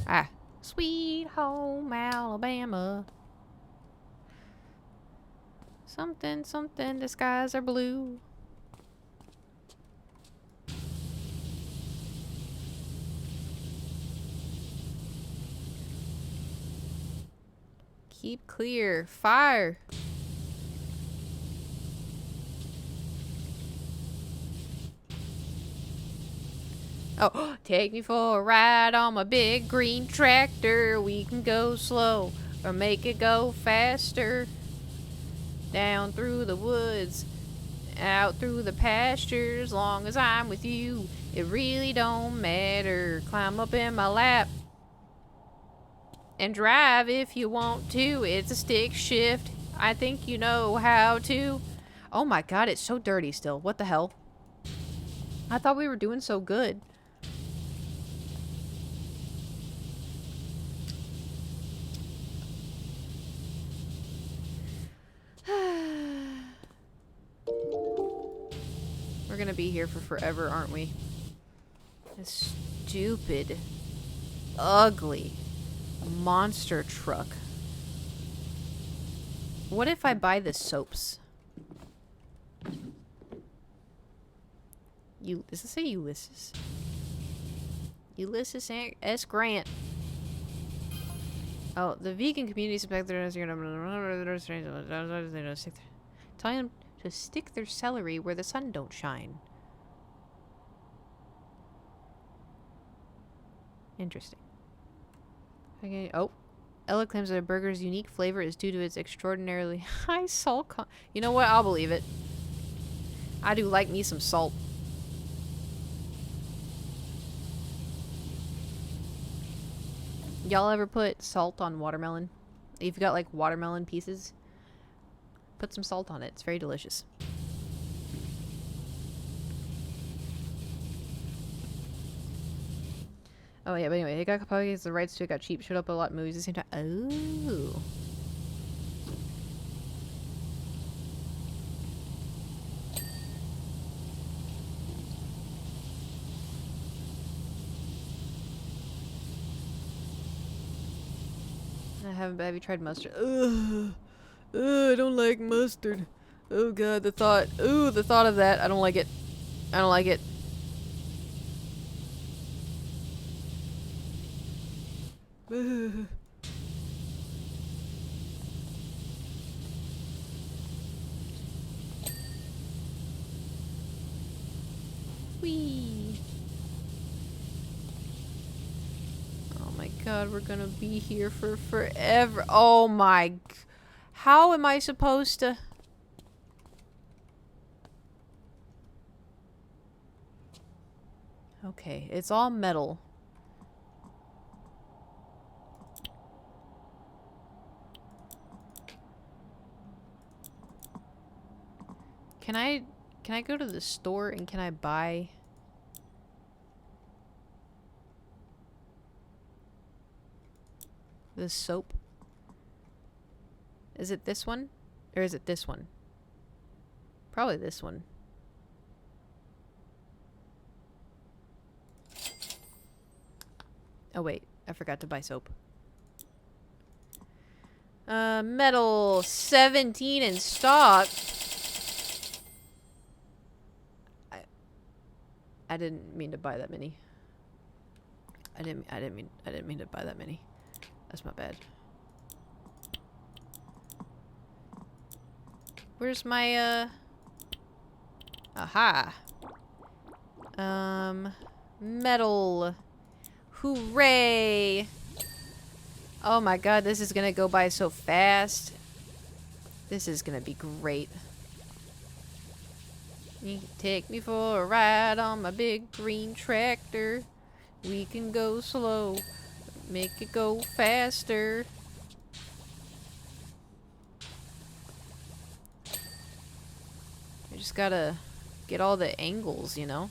Ah, sweet home Alabama. Something, something, the skies are blue. Keep clear. Fire. Oh, take me for a ride on my big green tractor. We can go slow or make it go faster. Down through the woods, out through the pastures. Long as I'm with you, it really don't matter. Climb up in my lap and drive if you want to. It's a stick shift. I think you know how to. Oh my god, it's so dirty still. What the hell? I thought we were doing so good. We're gonna be here for forever, aren't we? This stupid, ugly monster truck. What if I buy the soaps? Does it say Ulysses? Ulysses S. Grant. Oh, the vegan community suspect they're telling them to stick their celery where the sun don't shine. Interesting. Okay. Oh, Ella claims that a burger's unique flavor is due to its extraordinarily high salt You know what? I'll believe it. I do like me some salt. Y'all ever put salt on watermelon? If you've got like watermelon pieces, put some salt on it. It's very delicious. Oh yeah, but anyway, it got probably the rights to it got cheap. Showed up a lot in movies at the same time. Oh. Have you tried mustard? Ugh. I don't like mustard. Oh god, the thought. Ooh, the thought of that. I don't like it. I don't like it. Ugh. Whee. Oh my god, we're gonna be here for forever. Oh my... How am I supposed to... Okay, it's all metal. Can I go to the store and can I buy... the soap? Is it this one? Or is it this one? Probably this one. Oh wait, I forgot to buy soap. Metal 17 in stock. I didn't mean to buy that many. I didn't mean to buy that many. That's my bad. Where's my aha. Metal. Hooray! Oh my god, this is gonna go by so fast. This is gonna be great. You can take me for a ride on my big green tractor. We can go slow, make it go faster. I just gotta get all the angles, you know?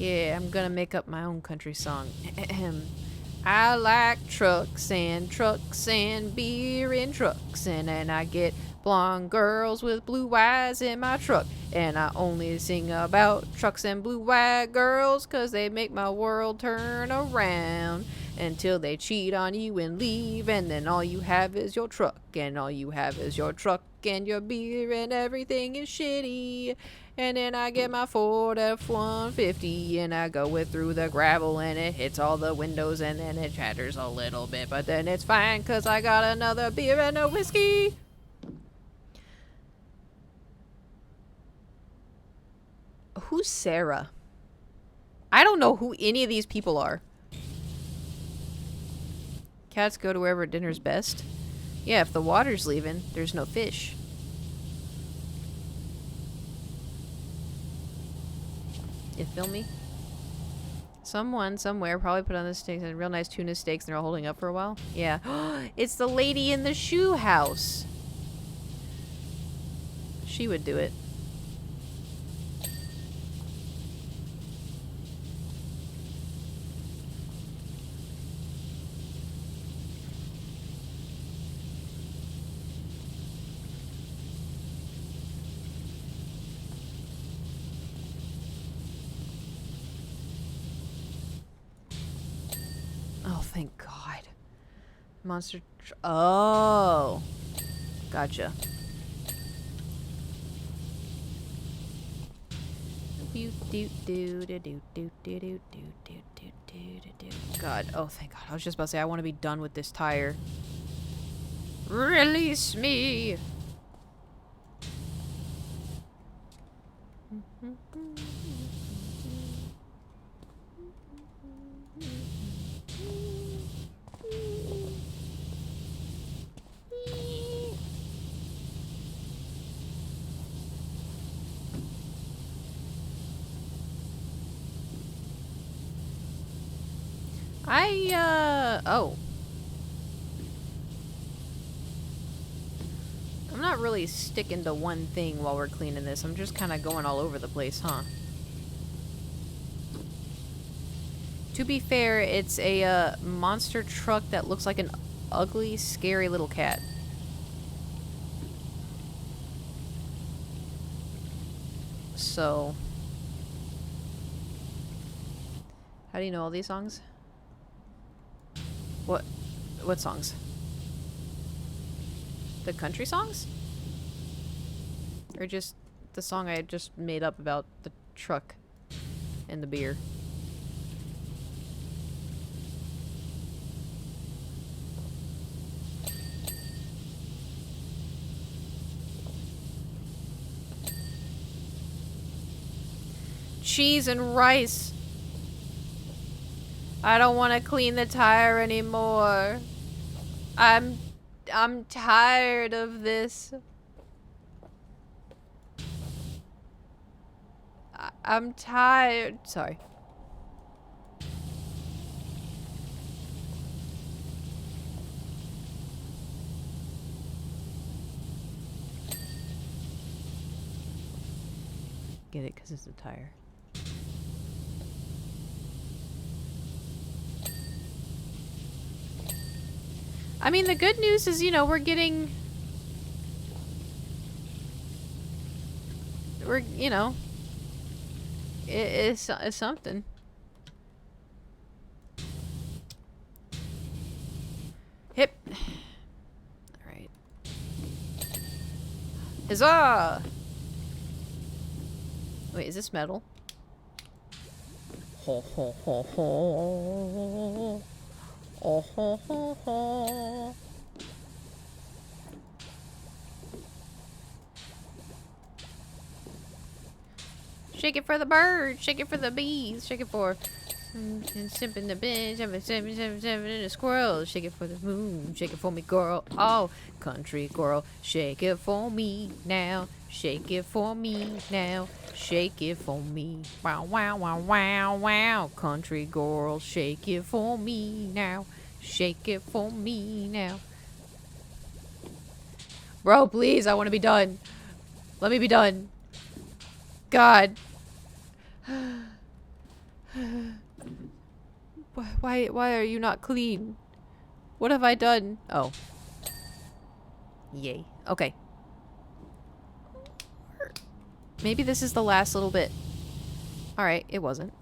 Yeah, I'm gonna make up my own country song. I like trucks and beer and trucks, and I get blonde girls with blue eyes in my truck. And I only sing about trucks and blue-eyed girls 'cause they make my world turn around until they cheat on you and leave, and then all you have is your truck, and all you have is your truck and your beer, and everything is shitty. And then I get my Ford F-150 and I go it through the gravel and it hits all the windows and then it chatters a little bit, but then it's fine 'cause I got another beer and a whiskey. Who's Sarah? I don't know who any of these people are. Cats go to wherever dinner's best. Yeah, if the water's leaving, there's no fish. You feel me? Someone, somewhere, probably put on the steaks and real nice tuna steaks and they're all holding up for a while. Yeah. It's the lady in the shoe house. She would do it. Oh, thank God. Monster. Oh. Gotcha. God. Oh, thank God. I was just about to say, I want to be done with this tire. Release me. Oh. I'm not really sticking to one thing while we're cleaning this. I'm just kind of going all over the place, huh? To be fair, it's a monster truck that looks like an ugly, scary little cat. So... How do you know all these songs? What songs? The country songs? Or just the song I just made up about the truck and the beer? Cheese and rice. I don't want to clean the tire anymore. I'm tired of this. I'm tired. Sorry. Get it? Because it's a tire. I mean, the good news is, you know, we're, you know, it's something. Hip. Alright. Huzzah! Wait, is this metal? Ho ho ho ho. Oh ho ho ho. Shake it for the birds, shake it for the bees, shake it for sipping the bench, seven the squirrel, shake it for the moon, shake it for me, girl. Oh, country girl, shake it for me now, shake it for me now, shake it for me. Wow, wow, wow, wow, wow. Country girl, shake it for me now, shake it for me now. Bro, please, I want to be done. Let me be done. God. Why are you not clean? What have I done? Oh. Yay. Okay. Maybe this is the last little bit. Alright, it wasn't.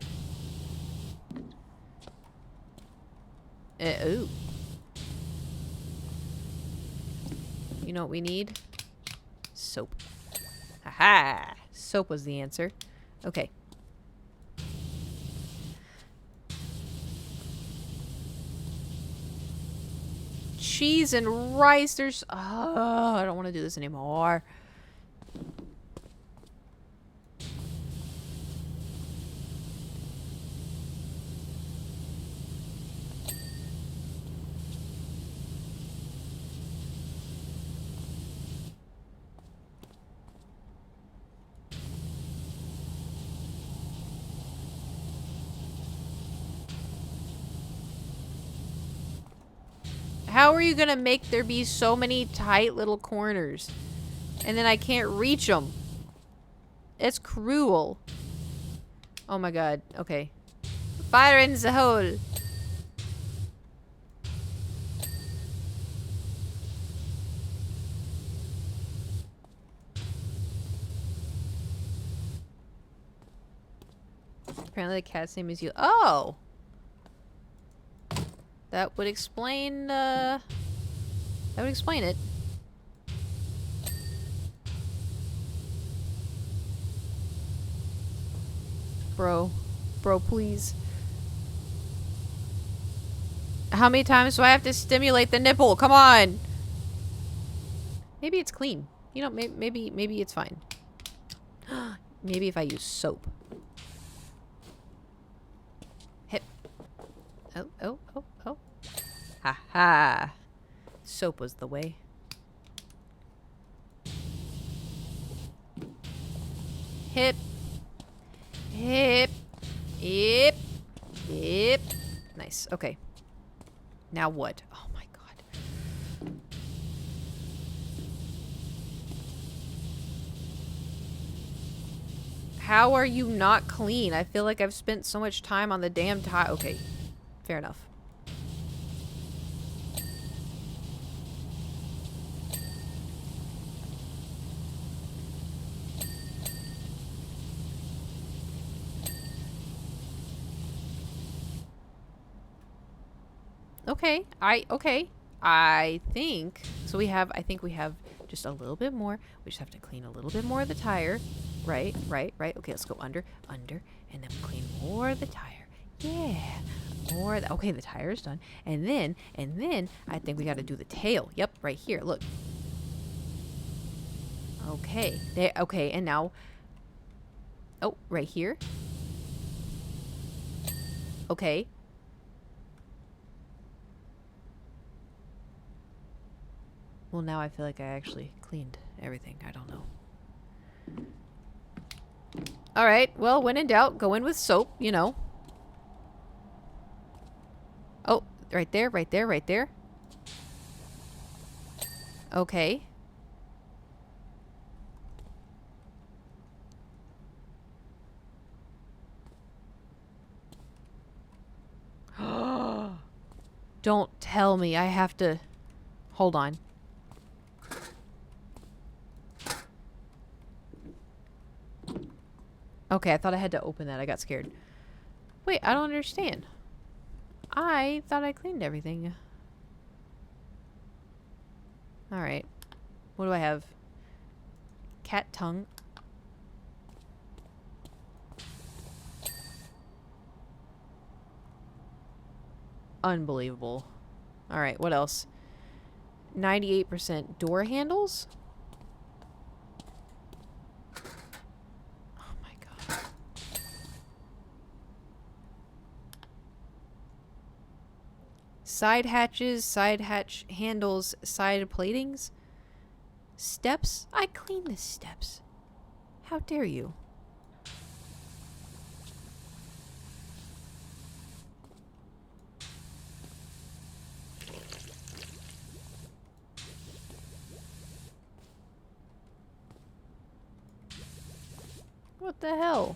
Ooh. You know what we need? Soap. Haha! Soap was the answer. Okay. Cheese and rice. There's... Oh, I don't want to do this anymore. How are you gonna make there be so many tight little corners? And then I can't reach them. It's cruel. Oh my god. Okay. Fire in the hole. Apparently the cat's name is you. Oh! That would explain, that would explain it. Bro. Bro, please. How many times do I have to stimulate the nipple? Come on! Maybe it's clean. You know, maybe it's fine. Maybe if I use soap. Hip. Oh, oh, oh, oh. Ha ha. Soap was the way. Hip. Hip. Hip. Hip. Nice. Okay. Now what? Oh my god. How are you not clean? I feel like I've spent so much time on the damn tile. Okay. Fair enough. Okay. I think so. I think we have just a little bit more. We just have to clean a little bit more of the tire. Right. Okay, let's go under, and then clean more of the tire. Yeah. More of the, okay, the tire is done. And then I think we got to do the tail. Yep, right here. Look. Okay. There. Okay, and now. Oh, right here. Okay. Well, now I feel like I actually cleaned everything. I don't know. Alright, well, when in doubt, go in with soap, you know. Oh, right there. Okay. Don't tell me I have to... Hold on. Okay, I thought I had to open that. I got scared. Wait, I don't understand. I thought I cleaned everything. Alright. What do I have? Cat tongue. Unbelievable. Alright, what else? 98% door handles? Oh my god. Side hatches, side hatch handles, side platings? Steps? I cleaned the steps. How dare you? What the hell?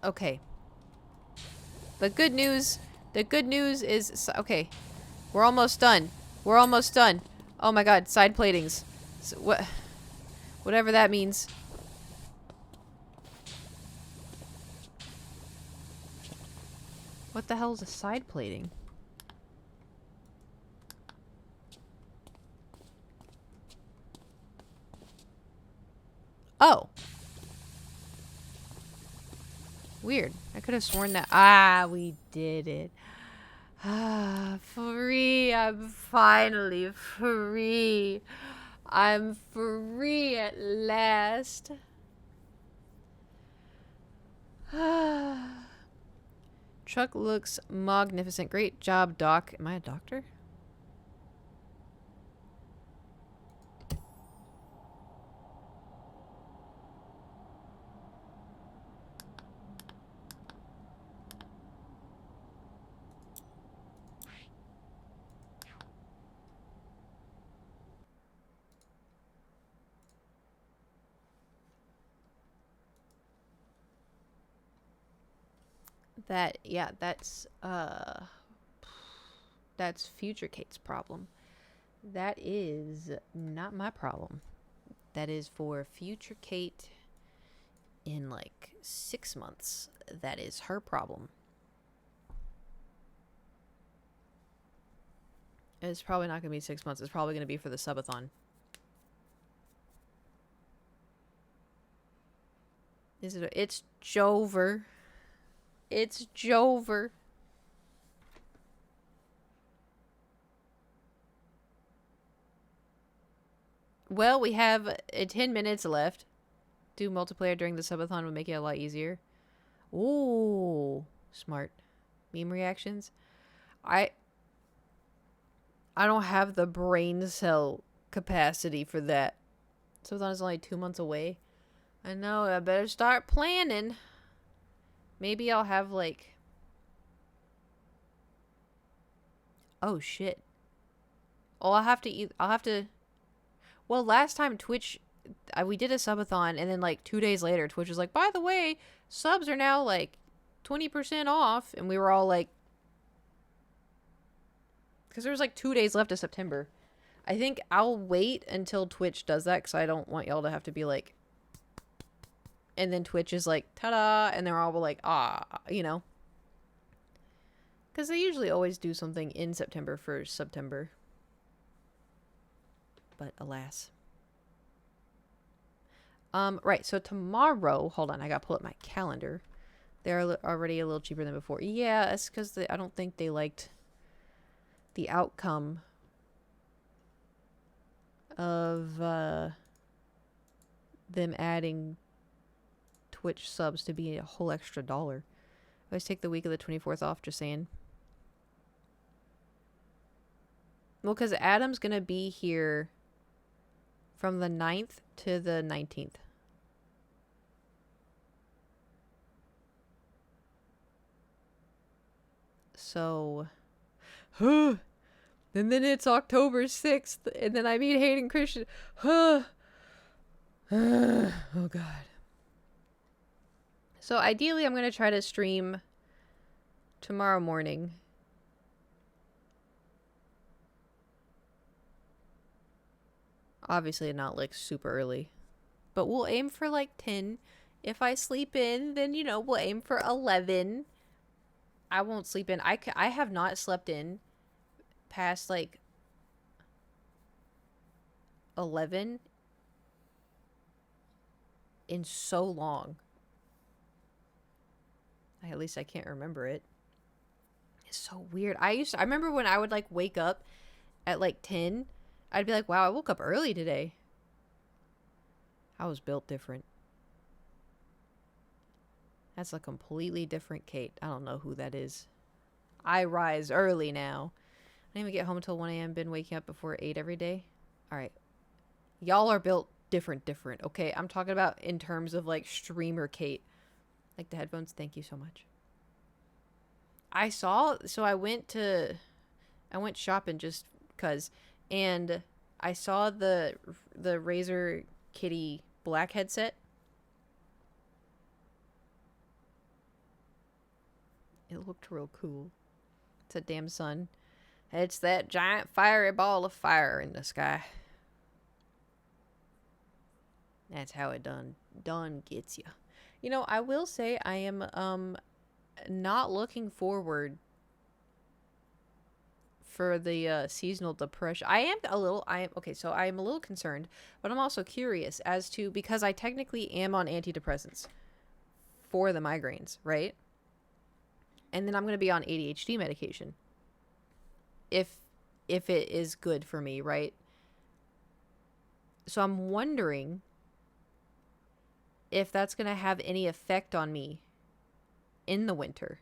Okay. The good news is, okay, we're almost done. We're almost done. Oh my god, side platings. So, whatever that means. What the hell is a side plating? Oh. Weird. I could have sworn that. Ah, we did it. Ah, free. I'm finally free. I'm free at last. Truck looks magnificent. Great job, Doc. Am I a doctor? That, yeah, that's Future Kate's problem. That is not my problem. That is for Future Kate in like 6 months. That is her problem. It's probably not going to be 6 months. It's probably going to be for the subathon. Is it? It's Jover. It's Jover. Well, we have 10 minutes left. Do multiplayer during the subathon would make it a lot easier. Ooh, smart. Meme reactions. I don't have the brain cell capacity for that. Subathon is only 2 months away. I know, I better start planning. Maybe I'll have like... Oh, shit. Oh, I'll have to... Well, last time Twitch... we did a subathon, and then like 2 days later, Twitch was like, by the way, subs are now like 20% off. And we were all like... Because there was like 2 days left of September. I think I'll wait until Twitch does that, because I don't want y'all to have to be like... And then Twitch is like, ta-da! And they're all like, ah, you know. Because they usually always do something in September for September. But alas. Right, so tomorrow... Hold on, I gotta pull up my calendar. They're already a little cheaper than before. Yeah, it's because I don't think they liked the outcome of them adding Twitch subs to be a whole extra $1. I always take the week of the 24th off, just saying. Well, because Adam's gonna be here from the 9th to the 19th. So... and then it's October 6th, and then I meet Hayden Christian. Oh, God. So ideally, I'm going to try to stream tomorrow morning. Obviously, not like super early. But we'll aim for like 10. If I sleep in, then, you know, we'll aim for 11. I won't sleep in. I have not slept in past like 11 in so long. At least I can't remember it. It's so weird. I remember when I would like wake up at like 10, I'd be like, wow, I woke up early today. I was built different. That's a completely different Kate. I don't know who that is. I rise early now. I didn't even get home until 1 a.m. Been waking up before 8 every day. Alright. Y'all are built different, okay? I'm talking about in terms of like streamer Kate. Like the headphones, thank you so much. I went shopping just cuz, and I saw the Razer Kitty black headset. It looked real cool. It's a damn sun. It's that giant fiery ball of fire in the sky. That's how it done gets you. You know, I will say I am not looking forward for the seasonal depression. I am a little concerned, but I'm also curious as to, because I technically am on antidepressants for the migraines, right? And then I'm going to be on ADHD medication. If it is good for me, right? So I'm wondering if that's going to have any effect on me in the winter.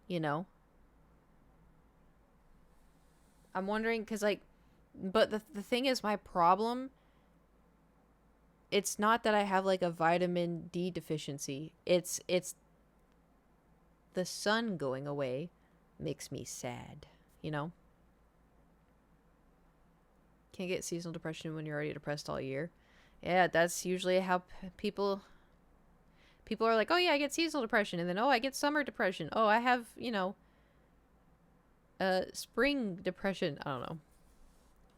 You know? I'm wondering, because, like, but the thing is, my problem, it's not that I have, like, a vitamin D deficiency. It's the sun going away makes me sad, you know? Can't get seasonal depression when you're already depressed all year. Yeah, that's usually how people are like, oh yeah, I get seasonal depression, and then, oh, I get summer depression. Oh, I have, you know, spring depression. I don't know.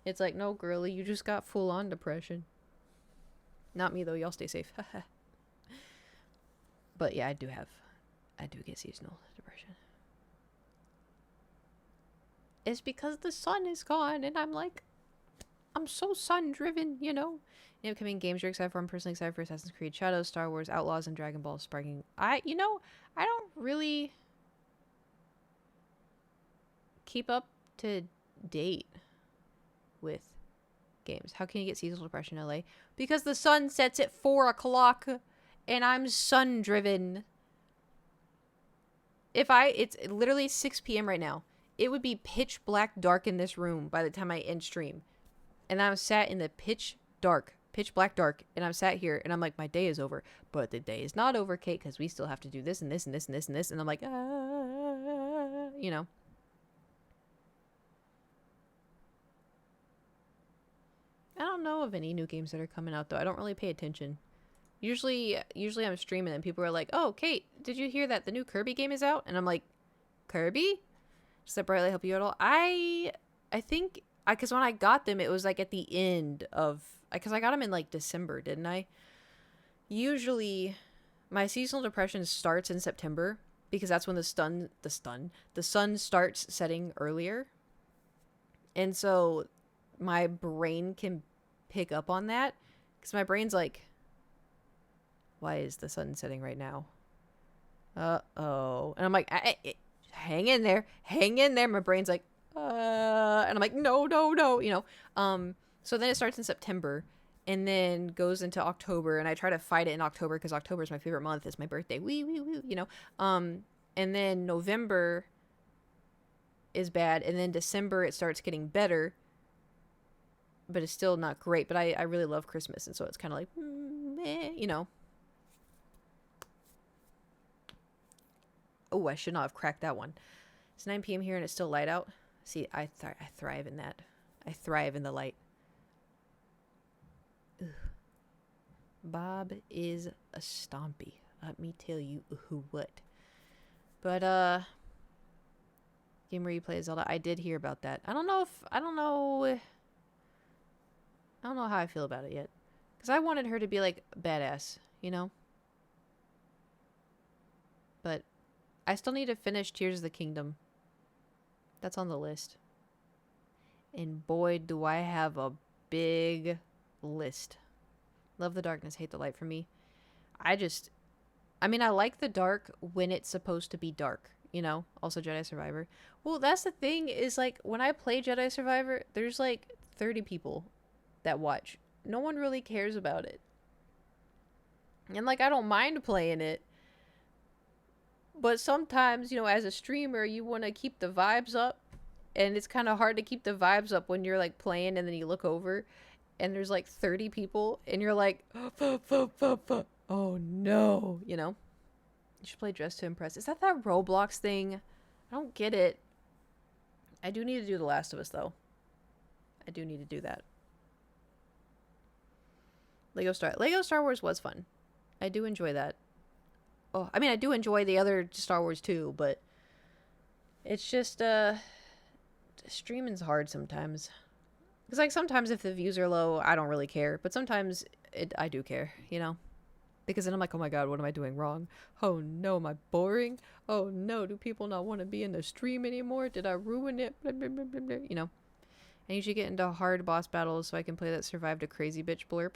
It's like, no, girly, you just got full-on depression. Not me, though. Y'all stay safe. But yeah, I do get seasonal depression. It's because the sun is gone, and I'm like, I'm so sun-driven, you know? The upcoming games you're excited for. I'm personally excited for Assassin's Creed Shadows, Star Wars Outlaws, and Dragon Ball Sparking. I don't really keep up to date with games. How can you get seasonal depression in LA? Because the sun sets at 4 o'clock, and I'm sun-driven. It's literally 6 p.m. right now. It would be pitch black dark in this room by the time I end stream. And I'm sat in the pitch black dark, and I'm sat here, and I'm like, my day is over. But the day is not over, Kate, because we still have to do this and this and this and this and this. And I'm like, you know. I don't know of any new games that are coming out, though. I don't really pay attention. Usually I'm streaming, and people are like, oh, Kate, did you hear that the new Kirby game is out? And I'm like, Kirby? Does that brightly help you at all? I think, because when I got them, it was like at the end of, because I got them in like December, didn't I? Usually my seasonal depression starts in September, because that's when the sun starts setting earlier. And so my brain can pick up on that, because my brain's like, why is the sun setting right now? Uh-oh. And I'm like, hang in there. My brain's like, and I'm like, no, you know. So then it starts in September, and then goes into October, and I try to fight it in October, because October is my favorite month. It's my birthday. Wee, you know. And then November is bad, and then December it starts getting better, but it's still not great. But I really love Christmas, and so it's kind of like, you know. Oh, I should not have cracked that one. It's 9 p.m. here, and it's still light out. See, I thrive in that. I thrive in the light. Ugh. Bob is a stompy. Let me tell you who what. But, game where you play Zelda. I did hear about that. I don't know how I feel about it yet. Because I wanted her to be, like, badass, you know? But I still need to finish Tears of the Kingdom. That's on the list. And boy, do I have a big list. Love the darkness, hate the light for me. I like the dark when it's supposed to be dark, you know? Also Jedi Survivor. Well, that's the thing, is like, when I play Jedi Survivor, there's like 30 people that watch. No one really cares about it. And like, I don't mind playing it. But sometimes, you know, as a streamer, you want to keep the vibes up. And it's kind of hard to keep the vibes up when you're, like, playing and then you look over and there's, like, 30 people. And you're like, oh, no. You know? You should play Dress to Impress. Is that Roblox thing? I don't get it. I do need to do The Last of Us, though. I do need to do that. Lego Star Wars was fun. I do enjoy that. Oh, I mean, I do enjoy the other Star Wars too, but it's just streaming's hard sometimes. Because like sometimes if the views are low, I don't really care, but sometimes I do care, you know. Because then I'm like, oh my god, what am I doing wrong? Oh no, am I boring? Oh no, do people not want to be in the stream anymore? Did I ruin it? Blah, blah, blah, blah, blah. You know. I usually get into hard boss battles so I can play that survived a crazy bitch blurb.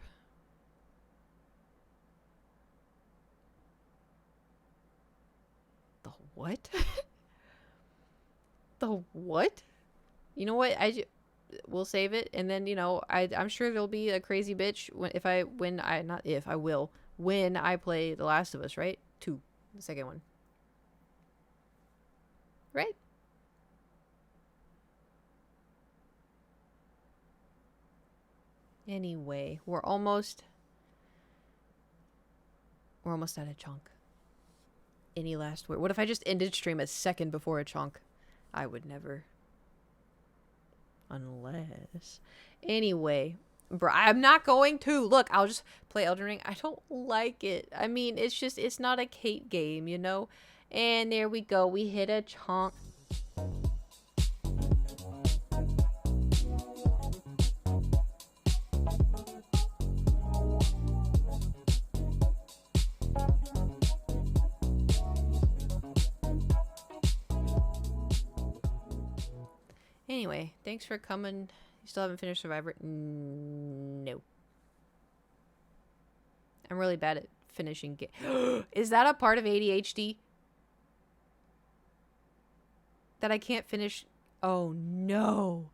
The what? The what? You know what? We'll save it, and then you know I'm sure there'll be a crazy bitch when I play The Last of Us, right? 2, the second one, right? Anyway, we're almost at a chunk. Any last word? What if I just ended stream a second before a chunk? I would never. Unless. Anyway, bro, I'm not going to. Look, I'll just play Elden Ring. I don't like it. I mean, it's not a Kate game, you know? And there we go. We hit a chunk. Anyway, thanks for coming. You still haven't finished Survivor? No. I'm really bad at finishing Is that a part of ADHD? That I can't finish? Oh no.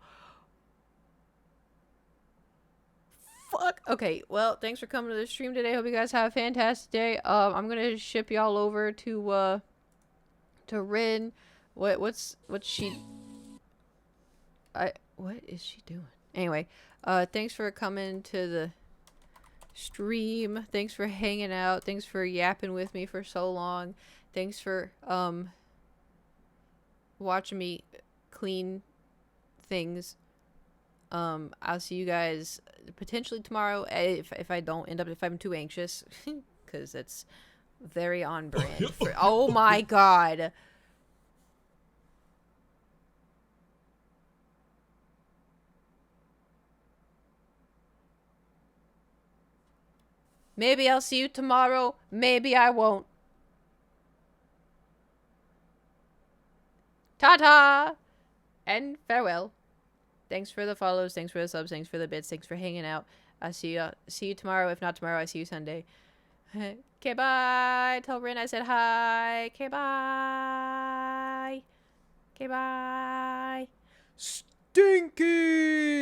Fuck. Okay, well, thanks for coming to the stream today. Hope you guys have a fantastic day. I'm gonna ship y'all over to Rin. What's she... what is she doing? Anyway, thanks for coming to the stream. Thanks for hanging out. Thanks for yapping with me for so long. Thanks for watching me clean things. I'll see you guys potentially tomorrow if I don't end up, if I'm too anxious, because it's very on brand for, oh my god. Maybe I'll see you tomorrow. Maybe I won't. Ta-ta! And farewell. Thanks for the follows. Thanks for the subs. Thanks for the bits. Thanks for hanging out. I'll see you tomorrow. If not tomorrow, I see you Sunday. Okay, bye. Tell Rin I said hi. Okay, bye. Okay, bye. Stinky!